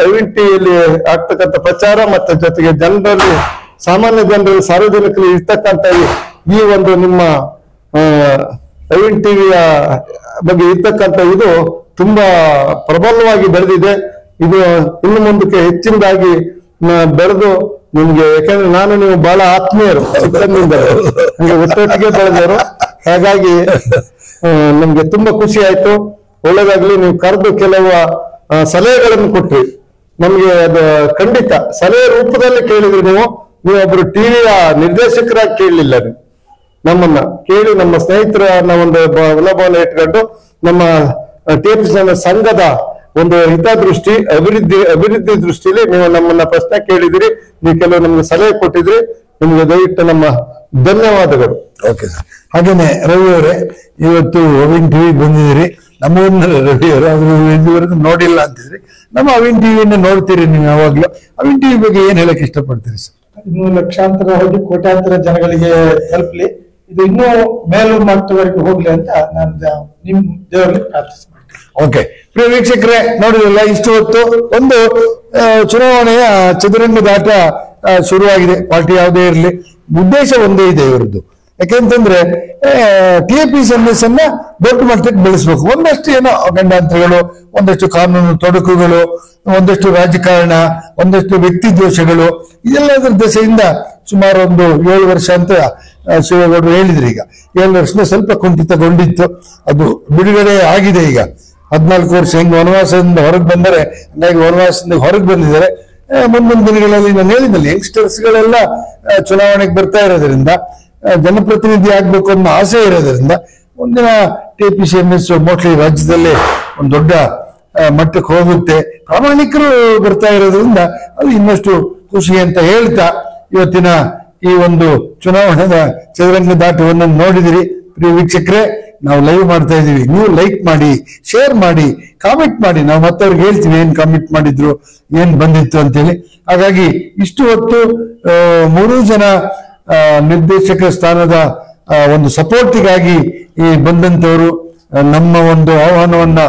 ಅವಿನ್ ಟಿವಿಯಲ್ಲಿ ಆಗ್ತಕ್ಕಂಥ ಪ್ರಚಾರ ಮತ್ತೆ ಜೊತೆಗೆ ಜನರಲ್ಲಿ, ಸಾಮಾನ್ಯ ಜನರಲ್ಲಿ, ಸಾರ್ವಜನಿಕರು ಇರ್ತಕ್ಕಂಥ ಈ ಒಂದು ನಿಮ್ಮ ಅವಿನ್ ಟಿವಿಯ ಬಗ್ಗೆ ಇರ್ತಕ್ಕಂಥ ಇದು ತುಂಬಾ ಪ್ರಬಲವಾಗಿ ಬೆಳೆದಿದೆ. ಇದು ಇನ್ನು ಮುಂದಕ್ಕೆ ಹೆಚ್ಚಿನದಾಗಿ ಬೆಳೆದು ನಿಮ್ಗೆ, ಯಾಕಂದ್ರೆ ನಾನು ನೀವು ಬಹಳ ಆತ್ಮೀಯರು, ಚಿಕ್ಕಂದಿಂದ ಹಂಗೆ ಒಟ್ಟೊಟ್ಟಿಗೆ ಬೆಳೆದವರು. ಹಾಗಾಗಿ ನಮ್ಗೆ ತುಂಬಾ ಖುಷಿ ಆಯ್ತು. ಒಳ್ಳೇದಾಗ್ಲಿ. ನೀವು ಕರೆದು ಕೆಲವು ಸಲಹೆಗಳನ್ನು ಕೊಟ್ರಿ ನಮ್ಗೆ, ಅದು ಖಂಡಿತ ಸಲಹೆ ರೂಪದಲ್ಲಿ ಕೇಳಿದ್ರಿ. ನೀವು ಒಬ್ರು ಟಿವಿಯ ನಿರ್ದೇಶಕರಾಗಿ ಕೇಳಲಿಲ್ಲ, ನೀವು ನಮ್ಮನ್ನ ಕೇಳಿ ನಮ್ಮ ಸ್ನೇಹಿತರನ್ನ ಒಂದು ಮನೋಭಾವನೆ ಇಟ್ಕೊಂಡು ನಮ್ಮ ಟಿಎಪಿ ಸಂಘದ ಒಂದು ಹಿತದೃಷ್ಟಿ, ಅಭಿವೃದ್ಧಿ ದೃಷ್ಟಿಯಲ್ಲಿ ನೀವು ನಮ್ಮನ್ನ ಪ್ರಶ್ನೆ ಕೇಳಿದಿರಿ. ನೀವು ಕೆಲವು ನಮ್ಗೆ ಸಲಹೆ ಕೊಟ್ಟಿದ್ರಿ. ನಿಮ್ಗೆ ದಯವಿಟ್ಟು ನಮ್ಮ ಧನ್ಯವಾದಗಳು. Okay sir. ಹಾಗೇನೆ ರವಿ ಅವರೇ, ಇವತ್ತು ಅವಿನ್ ಟಿವಿ ಬಂದಿದ್ದೀರಿ. ನಮ್ಮ ರವಿ ಅವರು ಅದನ್ನು ಇದುವರೆಗೂ ನೋಡಿಲ್ಲ ಅಂತಿದ್ರಿ. ನಮ್ಮ ಅವಿನ್ ಟಿವಿಯನ್ನು ನೋಡ್ತೀರಿ ನೀವು ಯಾವಾಗ್ಲೂ. ಅವಿನ್ ಟಿವಿ ಬಗ್ಗೆ ಏನ್ ಹೇಳಕ್ ಇಷ್ಟಪಡ್ತೀರಿ ಸರ್? ಇನ್ನು ಲಕ್ಷಾಂತರ ಹೋಗಿ ಕೋಟ್ಯಾಂತರ ಜನಗಳಿಗೆ ತಲುಪಲಿ, ಇದು ಇನ್ನೂ ಮೇಲು ಮಟ್ಟದವರೆಗೆ ಹೋಗ್ಲಿ ಅಂತ ನಾನು ನಿಮ್ ದೇವರಲ್ಲಿ ಪ್ರಾರ್ಥಿಸಿ ಮಾಡ್ತೀನಿ. ಓಕೆ, ಪ್ರಿಯ ವೀಕ್ಷಕರೇ, ನೋಡಿರಲ್ಲ ಇಷ್ಟು ಹೊತ್ತು ಒಂದು ಚುನಾವಣೆಯ ಚದುರಂಗದಾಟ ಶುರುವಾಗಿದೆ. ಪಾರ್ಟಿ ಯಾವುದೇ ಇರಲಿ, ಉದ್ದೇಶ ಒಂದೇ ಇದೆ ಇವರದ್ದು. ಯಾಕೆಂತಂದ್ರೆ TAPSMS ಅನ್ನ ದೊಡ್ಡ ಮಟ್ಟಕ್ಕೆ ಬೆಳೆಸ್ಬೇಕು. ಒಂದಷ್ಟು ಏನೋ ಗಂಡಾಂತರಗಳು, ಒಂದಷ್ಟು ಕಾನೂನು ತೊಡಕುಗಳು, ಒಂದಷ್ಟು ರಾಜಕಾರಣ, ಒಂದಷ್ಟು ವ್ಯಕ್ತಿ ದೋಷಗಳು, ಇದೆಲ್ಲದರ ದೆಸೆಯಿಂದ ಸುಮಾರು ಒಂದು 7 ವರ್ಷ ಅಂತ ಶಿವಗೌಡರು ಹೇಳಿದ್ರು. ಈಗ 7 ವರ್ಷದ ಸ್ವಲ್ಪ ಕುಂಠಿತಗೊಂಡಿತ್ತು, ಅದು ಬಿಡುಗಡೆ ಆಗಿದೆ. ಈಗ 14 ವರ್ಷ ಹೆಂಗ್ ವನವಾಸದಿಂದ ಹೊರಗೆ ಬಂದರೆ ಹಂಗಾಗಿ ವನವಾಸದಿಂದ ಹೊರಗೆ ಬಂದಿದ್ದಾರೆ. ಮುಂದಿನ ದಿನಗಳಲ್ಲಿ ನಾನು ಹೇಳಿದಲ್ಲಿ ಯಂಗ್ಸ್ಟರ್ಸ್ಗಳೆಲ್ಲ ಚುನಾವಣೆಗೆ ಬರ್ತಾ ಇರೋದ್ರಿಂದ, ಜನಪ್ರತಿನಿಧಿ ಆಗ್ಬೇಕು ಅನ್ನೋ ಆಸೆ ಇರೋದ್ರಿಂದ ಮುಂದಿನ TAPSMS ಮೋಸ್ಟ್ಲಿ ರಾಜ್ಯದಲ್ಲೇ ಒಂದು ದೊಡ್ಡ ಮಟ್ಟಕ್ಕೆ ಹೋಗುತ್ತೆ. ಪ್ರಾಮಾಣಿಕರು ಬರ್ತಾ ಇರೋದ್ರಿಂದ ಅದು ಇನ್ನಷ್ಟು ಖುಷಿ ಅಂತ ಹೇಳ್ತಾ, ಇವತ್ತಿನ ಈ ಒಂದು ಚುನಾವಣೆಯ ಚದುರಂಗ ದಾಟವನ್ನು ನೋಡಿದಿರಿ. ಪ್ರಿಯ ವೀಕ್ಷಕರೇ, ನಾವು ಲೈವ್ ಮಾಡ್ತಾ ಇದೀವಿ. ನೀವು ಲೈಕ್ ಮಾಡಿ, ಶೇರ್ ಮಾಡಿ, ಕಾಮೆಂಟ್ ಮಾಡಿ. ನಾವು ಮತ್ತವ್ರಿಗೆ ಹೇಳ್ತೀವಿ ಏನ್ ಕಾಮೆಂಟ್ ಮಾಡಿದ್ರು, ಏನ್ ಬಂದಿತ್ತು ಅಂತೇಳಿ. ಹಾಗಾಗಿ ಇಷ್ಟು ಹೊತ್ತು 3 ಜನ ನಿರ್ದೇಶಕ ಸ್ಥಾನದ ಒಂದು ಸಪೋರ್ಟಿಗಾಗಿ ಬಂದಂತವರು ನಮ್ಮ ಒಂದು ಆಹ್ವಾನವನ್ನ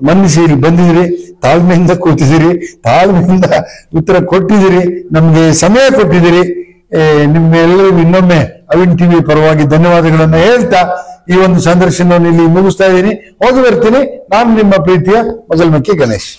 ಮನ್ನಿಸಿ ಇಲ್ಲಿ ಬಂದಿದ್ದೀರಿ. ತಾಳ್ಮೆಯಿಂದ ಕೂತಿದ್ದೀರಿ, ತಾಳ್ಮೆಯಿಂದ ಉತ್ತರ ಕೊಟ್ಟಿದ್ದೀರಿ, ನಮ್ಗೆ ಸಮಯ ಕೊಟ್ಟಿದ್ದೀರಿ. ನಿಮ್ಮೆಲ್ಲರಿಗೂ ಇನ್ನೊಮ್ಮೆ ಅವಿನ್ ಟಿವಿ ಪರವಾಗಿ ಧನ್ಯವಾದಗಳನ್ನ ಹೇಳ್ತಾ ಈ ಒಂದು ಸಂದರ್ಶನವನ್ನು ಇಲ್ಲಿ ಮುಗಿಸ್ತಾ ಇದ್ದೀನಿ. ಹೋಗಿ ಬರ್ತೀನಿ. ನಾನು ನಿಮ್ಮ ಪ್ರೀತಿಯ ಮಗಲ್ಮಕ್ಕಿ ಗಣೇಶ್.